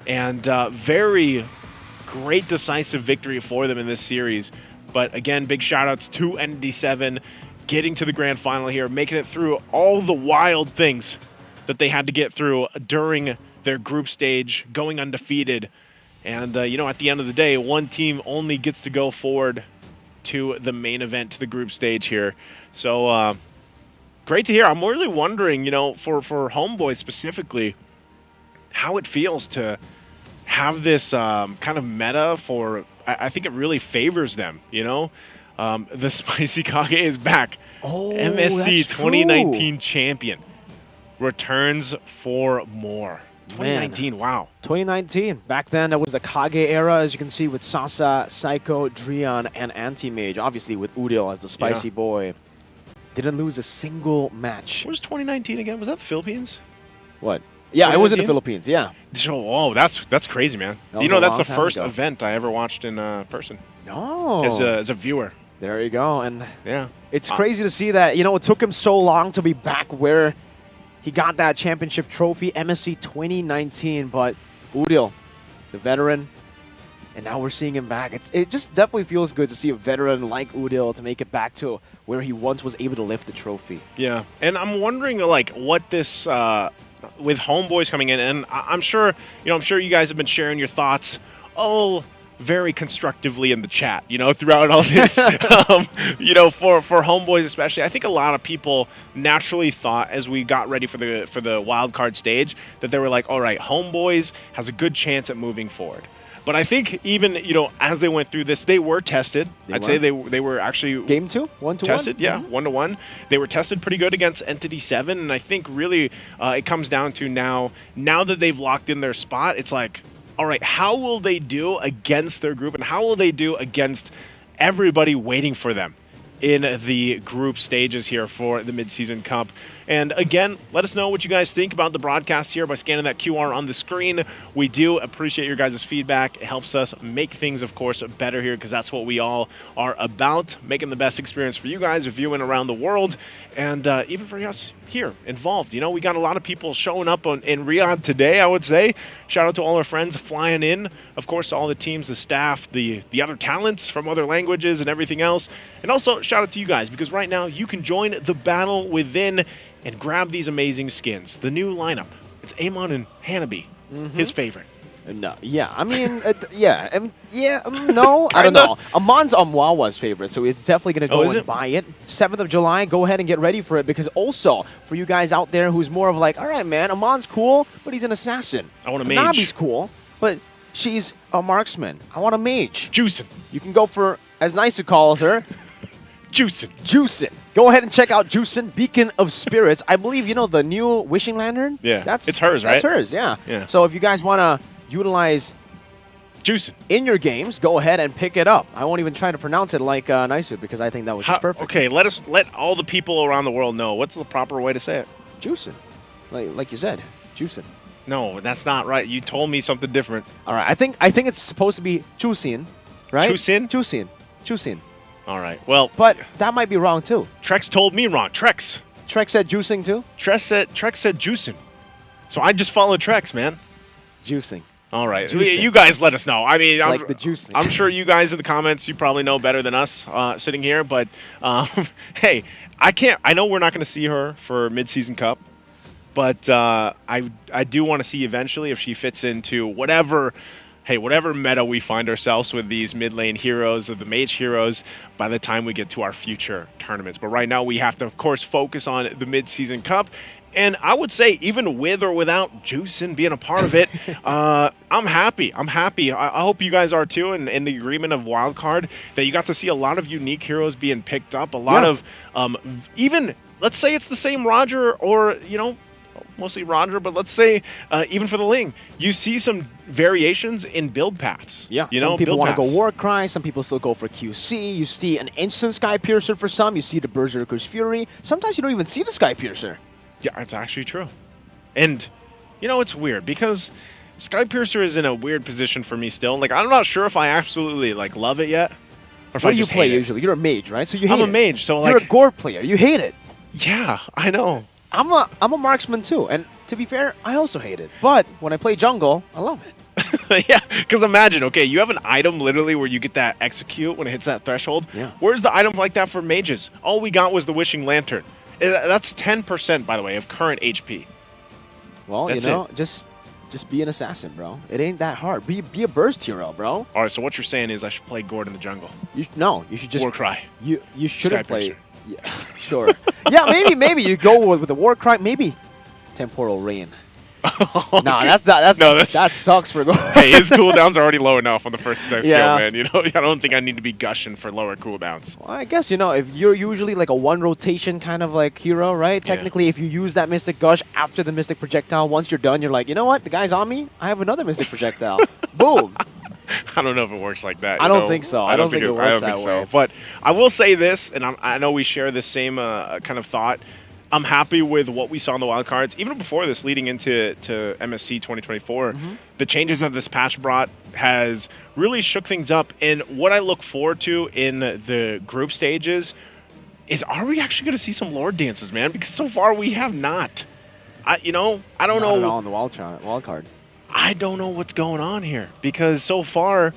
and very great decisive victory for them in this series. But again, big shout-outs to Entity 7, getting to the grand final here, making it through all the wild things that they had to get through during their group stage, going undefeated. And, at the end of the day, one team only gets to go forward to the main event, to the group stage here. So, great to hear. I'm really wondering, for Homeboys specifically, how it feels to have this kind of meta for, I think it really favors them, the Spicy Kage is back.
Oh,
MSC
that's
2019 champion returns for more. 2019, wow.
2019. Back then, that was the Kage era, as you can see, with Sasa, Psycho, Drian, and Anti-Mage. Obviously, with Udil as the spicy boy. Didn't lose a single match.
What was 2019 again? Was that the Philippines?
What? Yeah, it was in the Philippines, yeah.
Oh, that's crazy, man.
That was
that's
a
the
long
first
time ago.
event I ever watched in person.
Oh.
As a viewer.
There you go. And
yeah,
it's crazy to see that, it took him so long to be back where he got that championship trophy, MSC 2019, but Udil, the veteran, and now we're seeing him back. It just definitely feels good to see a veteran like Udil to make it back to where he once was able to lift the trophy.
Yeah, and I'm wondering, what this, with Homeboys coming in, and I'm sure you guys have been sharing your thoughts all very constructively in the chat, throughout all this, for Homeboys especially. I think a lot of people naturally thought, as we got ready for the wild card stage, that they were like, all right, Homeboys has a good chance at moving forward. But I think even, as they went through this, they were tested. I'd say they were actually
Game 2? 1-1?
Tested, yeah, 1-1. They were tested pretty good against Entity 7, and I think really it comes down to now that they've locked in their spot, it's like, all right, how will they do against their group, and how will they do against everybody waiting for them in the group stages here for the Mid-Season Cup? And again, let us know what you guys think about the broadcast here by scanning that QR on the screen. We do appreciate your guys' feedback. It helps us make things, of course, better here, because that's what we all are about, making the best experience for you guys viewing around the world, and even for us here involved. We got a lot of people showing up in Riyadh today, I would say. Shout out to all our friends flying in. Of course, all the teams, the staff, the other talents from other languages and everything else. And also, shout out to you guys, because right now you can join the battle within and grab these amazing skins. The new lineup. It's Amon and Hanabi, his favorite.
No, yeah, I mean, no, I don't know. Amon's Amwawa's favorite, so he's definitely going to go and buy it. 7th of July, go ahead and get ready for it, because also, for you guys out there who's more of like, all right, man, Amon's cool, but he's an assassin.
I want a mage.
Nabi's cool, but she's a marksman. I want a mage.
Juicin.
You can go for, as Nice calls her,
Juicin.
Juicin. Go ahead and check out Juicin, Beacon of Spirits. I believe, the new Wishing Lantern?
Yeah, it's hers, right?
That's hers, yeah. So if you guys want to utilize
Juicing.
in your games, go ahead and pick it up. I won't even try to pronounce it like Naisu because I think that was just perfect.
Okay, let all the people around the world know. What's the proper way to say it?
Juicing. Like you said, juicing.
No, that's not right. You told me something different.
All right, I think it's supposed to be juicing, right?
Juicing?
Juicing.
All right. Well,
but that might be wrong too.
Trex told me wrong. Trex
said juicing too?
Trex said juicing. So I just followed Trex, man.
Juicing.
All right.
Juicing.
You guys let us know. I mean,
Like the juicing.
I'm sure you guys in the comments, you probably know better than us sitting here. But, hey, I know we're not going to see her for Mid-Season Cup. But I do want to see eventually if she fits into whatever meta we find ourselves with these mid lane heroes or the mage heroes by the time we get to our future tournaments. But right now we have to, of course, focus on the Mid-Season Cup. And I would say even with or without Juicin being a part of it, I'm happy. I hope you guys are too, and in the agreement of Wildcard, that you got to see a lot of unique heroes being picked up. A lot of even, let's say it's the same Roger or, mostly Roger, but let's say even for the Ling, you see some variations in build paths.
Yeah, some people want to go Warcry, some people still go for QC. You see an instant Sky Piercer for some, you see the Berserker's Fury. Sometimes you don't even see the Sky Piercer.
Yeah, it's actually true. And, it's weird because Sky Piercer is in a weird position for me still. Like, I'm not sure if I absolutely, love it yet. Or if
What
I
do you
just
play
hate it.
usually? You're a mage, right? So you hate
I'm a
it.
mage, so
You're a gore player. You hate it.
Yeah, I know.
I'm a marksman too, and to be fair, I also hate it. But when I play jungle, I love it.
Yeah, because imagine, okay, you have an item literally where you get that execute when it hits that threshold.
Yeah.
Where's the item like that for mages? All we got was the Wishing Lantern. That's 10%, by the way, of current HP.
Well,
That's
just be an assassin, bro. It ain't that hard. Be a burst hero, bro.
All right, so what you're saying is I should play Gord in the jungle.
You should just
Warcry.
You shouldn't
Sky
play.
Piercer.
Yeah, sure. Yeah, maybe you go with the Warcry. Maybe Temporal Rain. That sucks for Gord.
Hey, his cooldowns are already low enough on the first skill,
Yeah.
man. I don't think I need to be gushing for lower cooldowns.
Well, I guess, if you're usually like a one rotation kind of like hero, right? Technically, if you use that Mystic Gush after the Mystic Projectile, once you're done, you're like, you know what? The guy's on me. I have another Mystic Projectile. Boom.
I don't know if it works like that.
I don't think so. I don't think it works that way.
But I will say this, and I know we share the same kind of thought. I'm happy with what we saw in the wild cards. Even before this, leading into MSC 2024, the changes that this patch brought has really shook things up. And what I look forward to in the group stages is, are we actually going to see some Lord dances, man? Because so far we have not. I don't know.
Not at all on the wild card.
I don't know what's going on here because so far,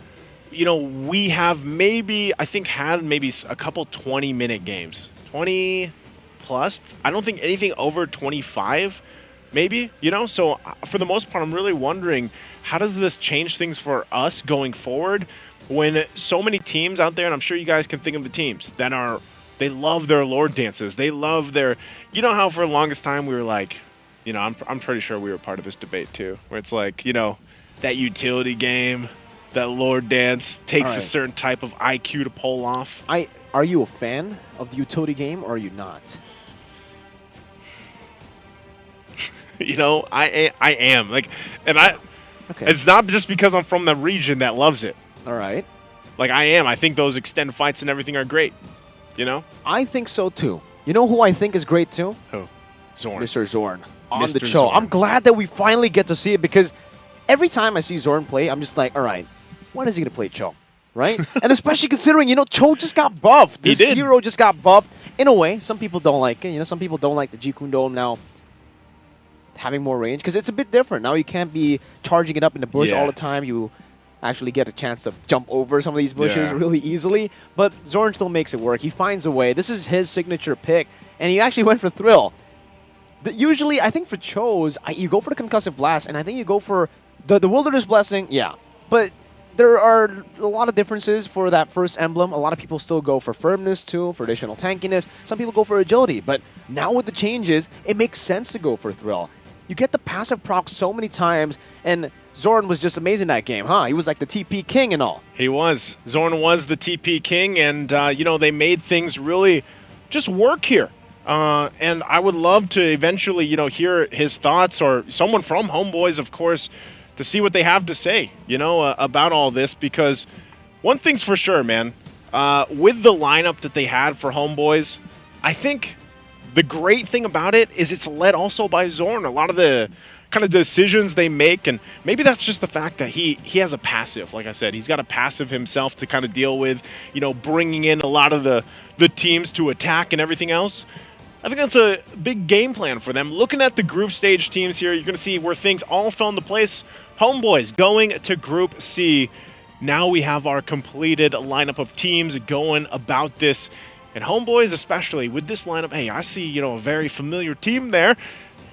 we have had maybe a couple 20-minute games. 20 plus. I don't think anything over 25, maybe, So for the most part, I'm really wondering, how does this change things for us going forward when so many teams out there, and I'm sure you guys can think of the teams that they love their Lord dances. They love their, how for the longest time we were like, I'm pretty sure we were part of this debate too, where it's like, that utility game, that Lord dance takes a certain type of IQ to pull off.
Are you a fan of the utility game or are you not?
I am. It's not just because I'm from the region that loves it.
All right.
I am. I think those extend fights and everything are great.
I think so too. You know who I think is great too?
Who? Zorn.
Mr. Zorn. On
Mr.
the show.
Zorn.
I'm glad that we finally get to see it because every time I see Zorn play, I'm just like, all right, when is he going to play Cho? Right? And especially considering, Cho just got buffed. This hero just got buffed. In a way, some people don't like it. Some people don't like the Ji-Kun Dome now having more range because it's a bit different. Now you can't be charging it up in the bush all the time. You actually get a chance to jump over some of these bushes really easily. But Zorn still makes it work. He finds a way. This is his signature pick. And he actually went for Thrill. Usually, I think for Cho's, you go for the Concussive Blast, and I think you go for the Wilderness Blessing. Yeah. But there are a lot of differences for that first emblem. A lot of people still go for Firmness, too, for additional tankiness. Some people go for Agility. But now with the changes, it makes sense to go for Thrill. You get the passive proc so many times, and Zorn was just amazing that game, huh? He was like the TP king and all.
He was. Zorn was the TP king, and, they made things really just work here. And I would love to eventually, hear his thoughts, or someone from Homeboys, of course, to see what they have to say, about all this, because one thing's for sure, man. With the lineup that they had for Homeboys, I think the great thing about it is it's led also by Zorn. A lot of the kind of decisions they make, and maybe that's just the fact that he has a passive. Like I said, he's got a passive himself to kind of deal with, bringing in a lot of the teams to attack and everything else. I think that's a big game plan for them. Looking at the group stage teams here, you're going to see where things all fell into place. Homeboys going to Group C. Now we have our completed lineup of teams going about this. And Homeboys especially, with this lineup, hey, I see, a very familiar team there.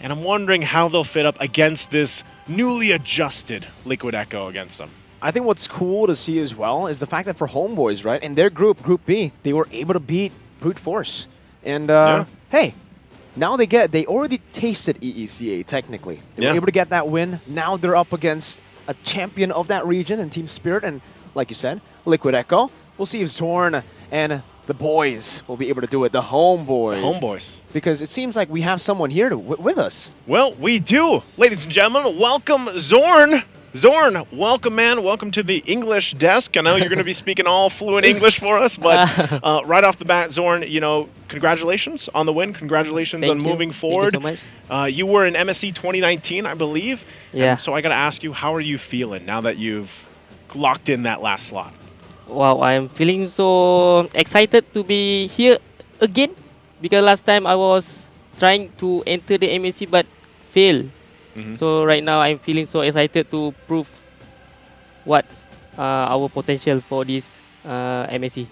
And I'm wondering how they'll fit up against this newly adjusted Liquid Echo against them.
I think what's cool to see as well is the fact that for Homeboys, right, in their group, Group B, they were able to beat Brute Force. And, hey, now they already tasted EECA, technically. They were able to get that win. Now they're up against a champion of that region in Team Spirit. And, like you said, Liquid Echo. We'll see if Zorn and the boys will be able to do it, the Homeboys.
The Homeboys.
Because it seems like we have someone here with us.
Well, we do. Ladies and gentlemen, welcome Zorn. Zorn, welcome, man. Welcome to the English desk. I know you're going to be speaking all fluent English for us, but right off the bat, Zorn, congratulations on the win. Congratulations on moving forward.
Thank you so much.
You were in MSC 2019, I believe.
Yeah.
So I got to ask you, how are you feeling now that you've locked in that last slot?
Wow, I'm feeling so excited to be here again because last time I was trying to enter the MSC but failed. So right now I'm feeling so excited to prove what our potential for this MSC.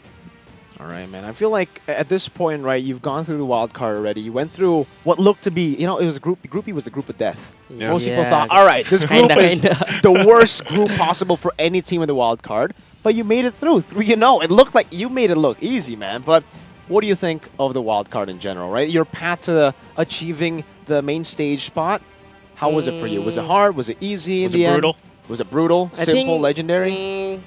All right, man. I feel like at this point, right, you've gone through the wild card already. You went through what looked to be, it was Group B was the group of death.
Yeah.
Most people thought, all right, this group is the worst group possible for any team in the wild card. But you made it through 3-0. It looked like you made it look easy, man. But what do you think of the wild card in general, right? Your path to achieving the main stage spot, how was it for you? Was it hard? Was it easy in the end?
Was it brutal?
Was it brutal?
I
Simple?
think,
Legendary?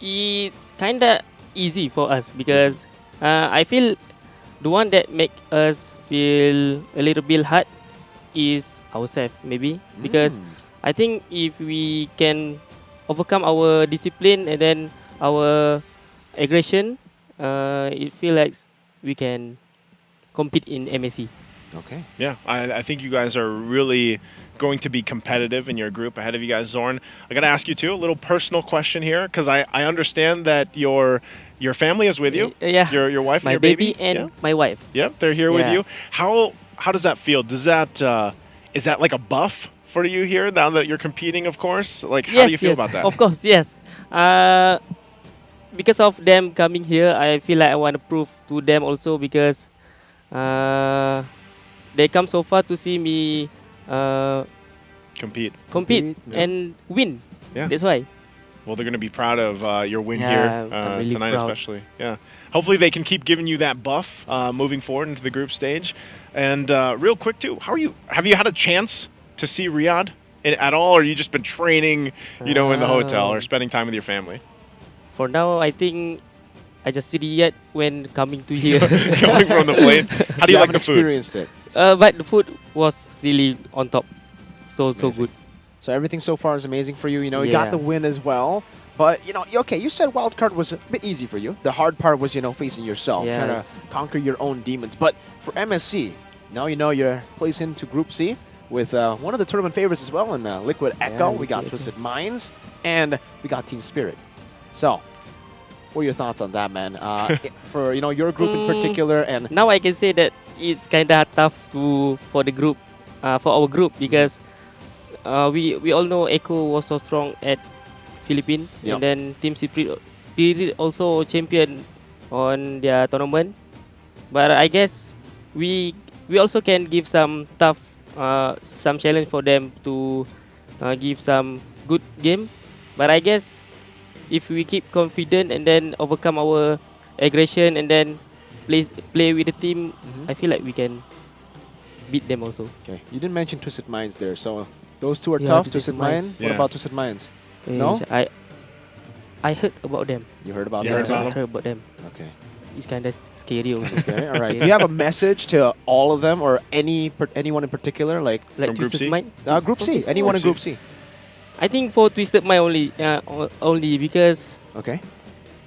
It's kind of easy for us because I feel the one that make us feel a little bit hard is ourselves, maybe. Because I think if we can overcome our discipline and then our aggression, it feels like we can compete in MSC.
Okay.
Yeah, I think you guys are really going to be competitive in your group ahead of you guys, Zorn. I got to ask you, too, a little personal question here, because I understand that your family is with you.
Yeah.
Your wife and
my
your baby.
and my wife.
Yep, they're here with you. How does that feel? Does that is that like a buff for you here now that you're competing, of course? Like, how do you feel about that?
Of course, yes. Because of them coming here, I feel like I want to prove to them also because they come so far to see me
compete
and win.
Yeah.
That's why.
Well, they're going to be proud of your win
Yeah,
here
I'm really
tonight,
proud.
especially. Yeah. Hopefully, they can keep giving you that buff moving forward into the group stage. And real quick, too, have you had a chance to see Riyadh at all, or you just been training, in the hotel or spending time with your family?
For now, I think I just see Riyadh when coming to here.
Coming from the plane. How do you like the food?
Experienced it.
But the food was really on top. So good.
So everything so far is amazing for you. You
Yeah.
got the win as well. But, okay, you said wildcard was a bit easy for you. The hard part was, facing yourself, trying to
Yes.
conquer your own demons. But for MSC, now you're placed into Group C with one of the tournament favorites as well in Liquid Echo. We got Twisted Minds, and we got Team Spirit. So, what are your thoughts on that, man? For, your group in particular, and
Now I can say that it's kind of tough for the group, for our group because we all know Echo was so strong at Philippines,
Yep.
and then Team Spirit also champion on their tournament. But I guess we also can give some tough, some challenge for them to give some good game. But I guess if we keep confident and then overcome our aggression and then play with the team, I feel like we can beat them also.
Okay, you didn't mention Twisted Minds there, so those two are
Yeah,
tough.
the
Twisted
Twisted Minds.
Mind. What
Yeah.
about Twisted Minds? No?
Yes, I heard about them.
You heard about
You
them
heard
too?
about
Heard about them.
Okay.
it's kind of scary. Also.
Okay, all right. Do you have a message to all of them or anyone in particular, like
From Group C?
Group C. Anyone in Group C?
I think for Twisted Mind only because
okay.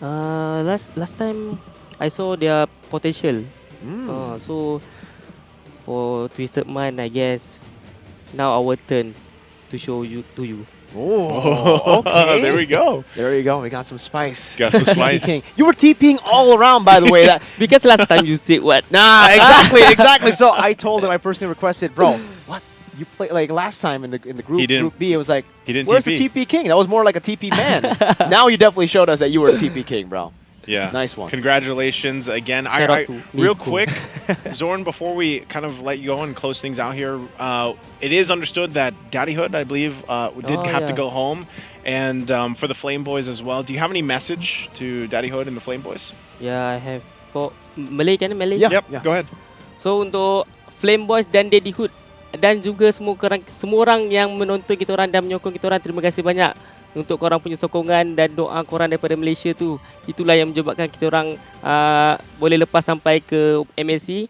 Last time I saw their potential. So for Twisted Mind, I guess now our turn to show you to you.
Oh, okay.
There we go.
There you go. We got some spice.
Got some spice.
King. You were TPing all around, by the way. That
because last time you said what?
Nah, exactly. So I told him, I personally requested, bro, what? You play like last time in the group B, it was like, where's the TP King? That was more like a TP man. Now you definitely showed us that you were a TP King, bro.
Yeah.
Nice one.
Congratulations again. Real quick, Zorn, before we kind of let you go and close things out here, it is understood that Daddy Hood, I believe, did have to go home. And for the Flame Boys as well. Do you have any message to Daddy Hood and the Flame Boys?
Yeah, I have. For Malay, kan Malay?
Yeah. Go ahead.
So untuk Flame Boys dan Daddy Hood dan juga semua orang yang menonton kita orang dan menyokong kita orang, terima kasih banyak untuk korang punya sokongan dan doa korang daripada Malaysia tu. Itulah yang menyebabkan kita orang boleh lepas sampai ke MSC.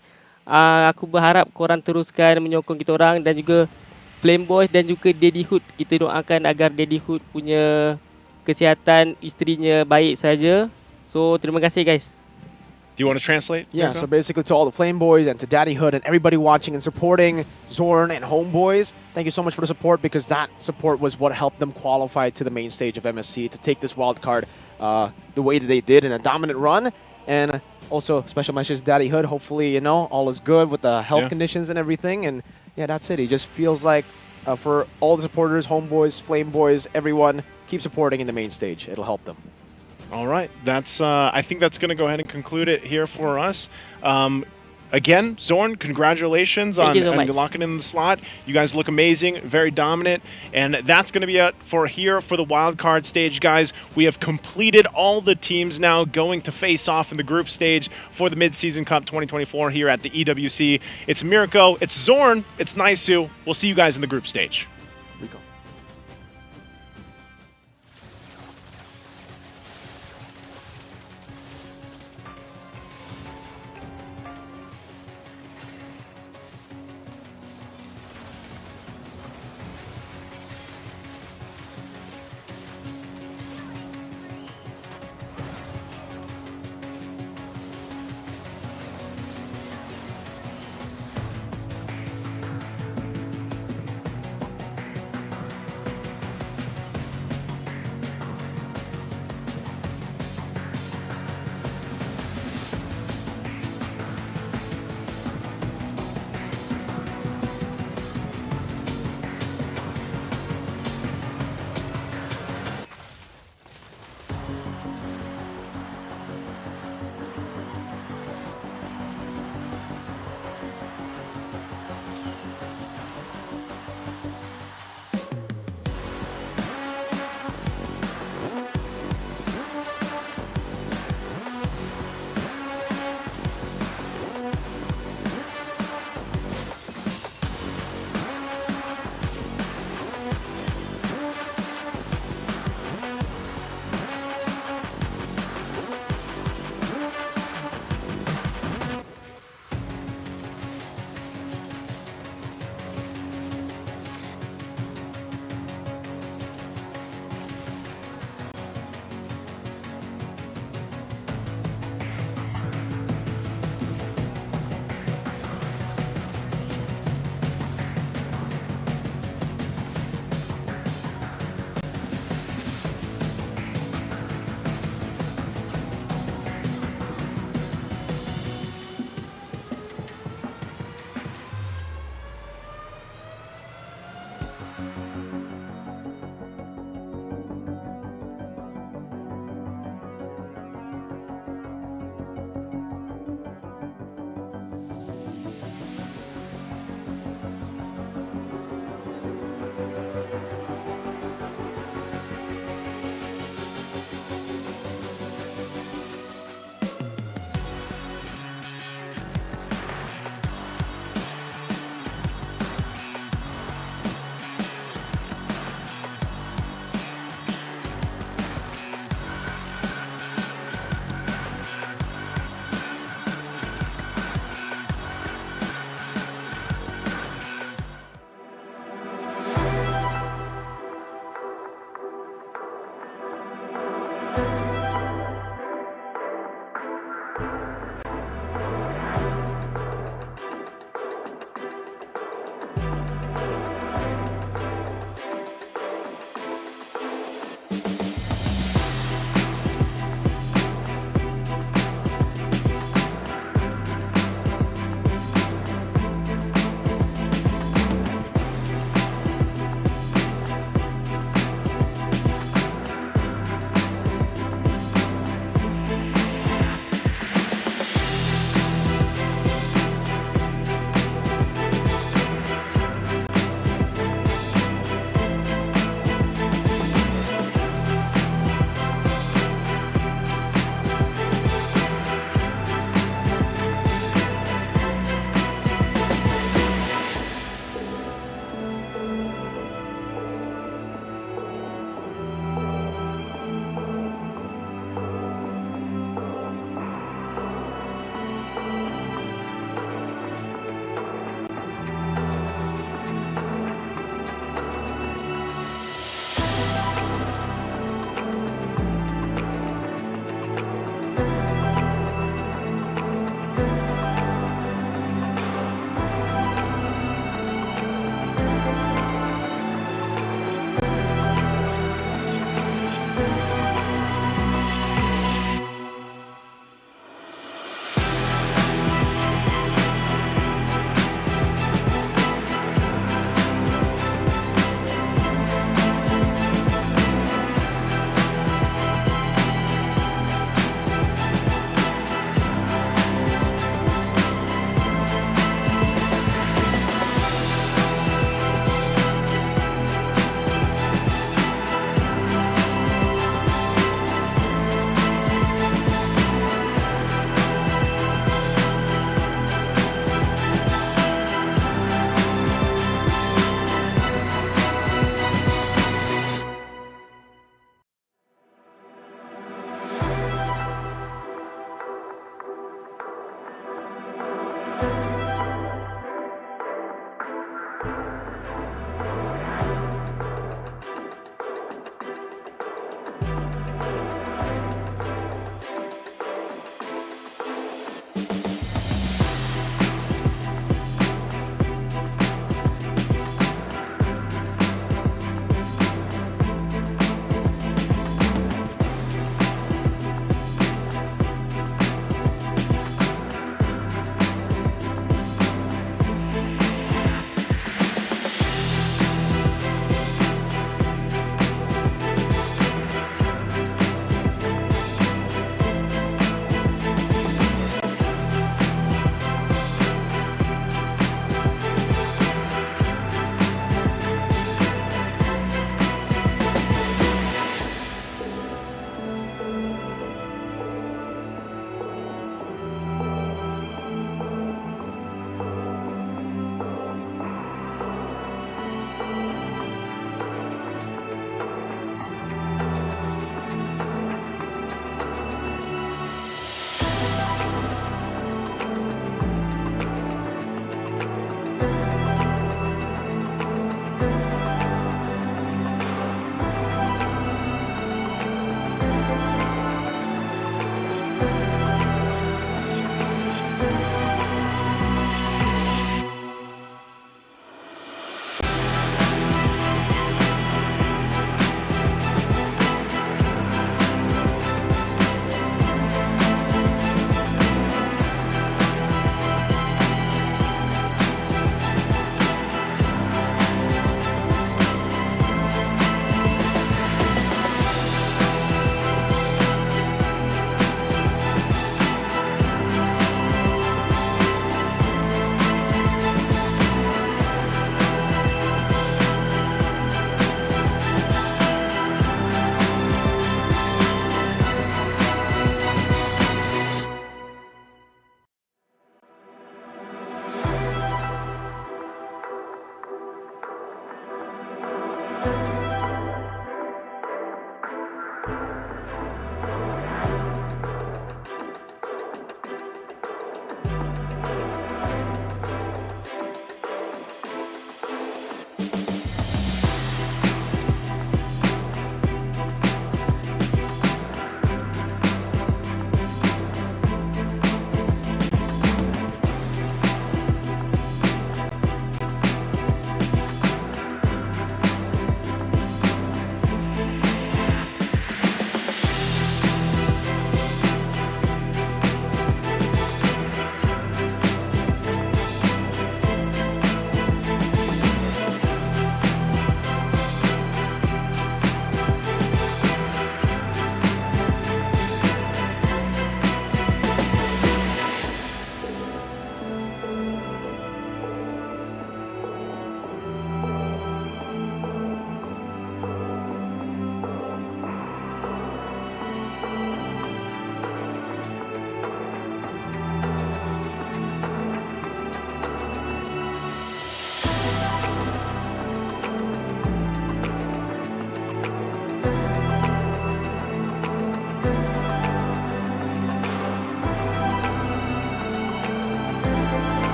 Aku berharap korang teruskan menyokong kita orang dan juga Flame Boys dan juga Daddy Hood. Kita doakan agar Daddy Hood punya kesihatan, isterinya baik saja. So terima kasih guys.
Do you want to translate?
Yeah, so basically to all the Flame Boys and to Daddy Hood and everybody watching and supporting Zorn and Homeboys, thank you so much for the support, because that support was what helped them qualify to the main stage of MSC to take this wild card the way that they did in a dominant run. And also special message to Daddy Hood. Hopefully, you know, all is good with the health conditions and everything. And yeah, that's it. He just feels like for all the supporters, Homeboys, Flame Boys, everyone, keep supporting in the main stage. It'll help them.
All right, that's. I think that's going to go ahead and conclude it here for us. Again, Zorn, congratulations on locking in the slot. You guys look amazing, very dominant, and that's going to be it for here for the wild card stage, guys. We have completed all the teams now going to face off in the group stage for the Mid-Season Cup 2024 here at the EWC. It's Mirko, it's Zorn, it's Naisu. We'll see you guys in the group stage.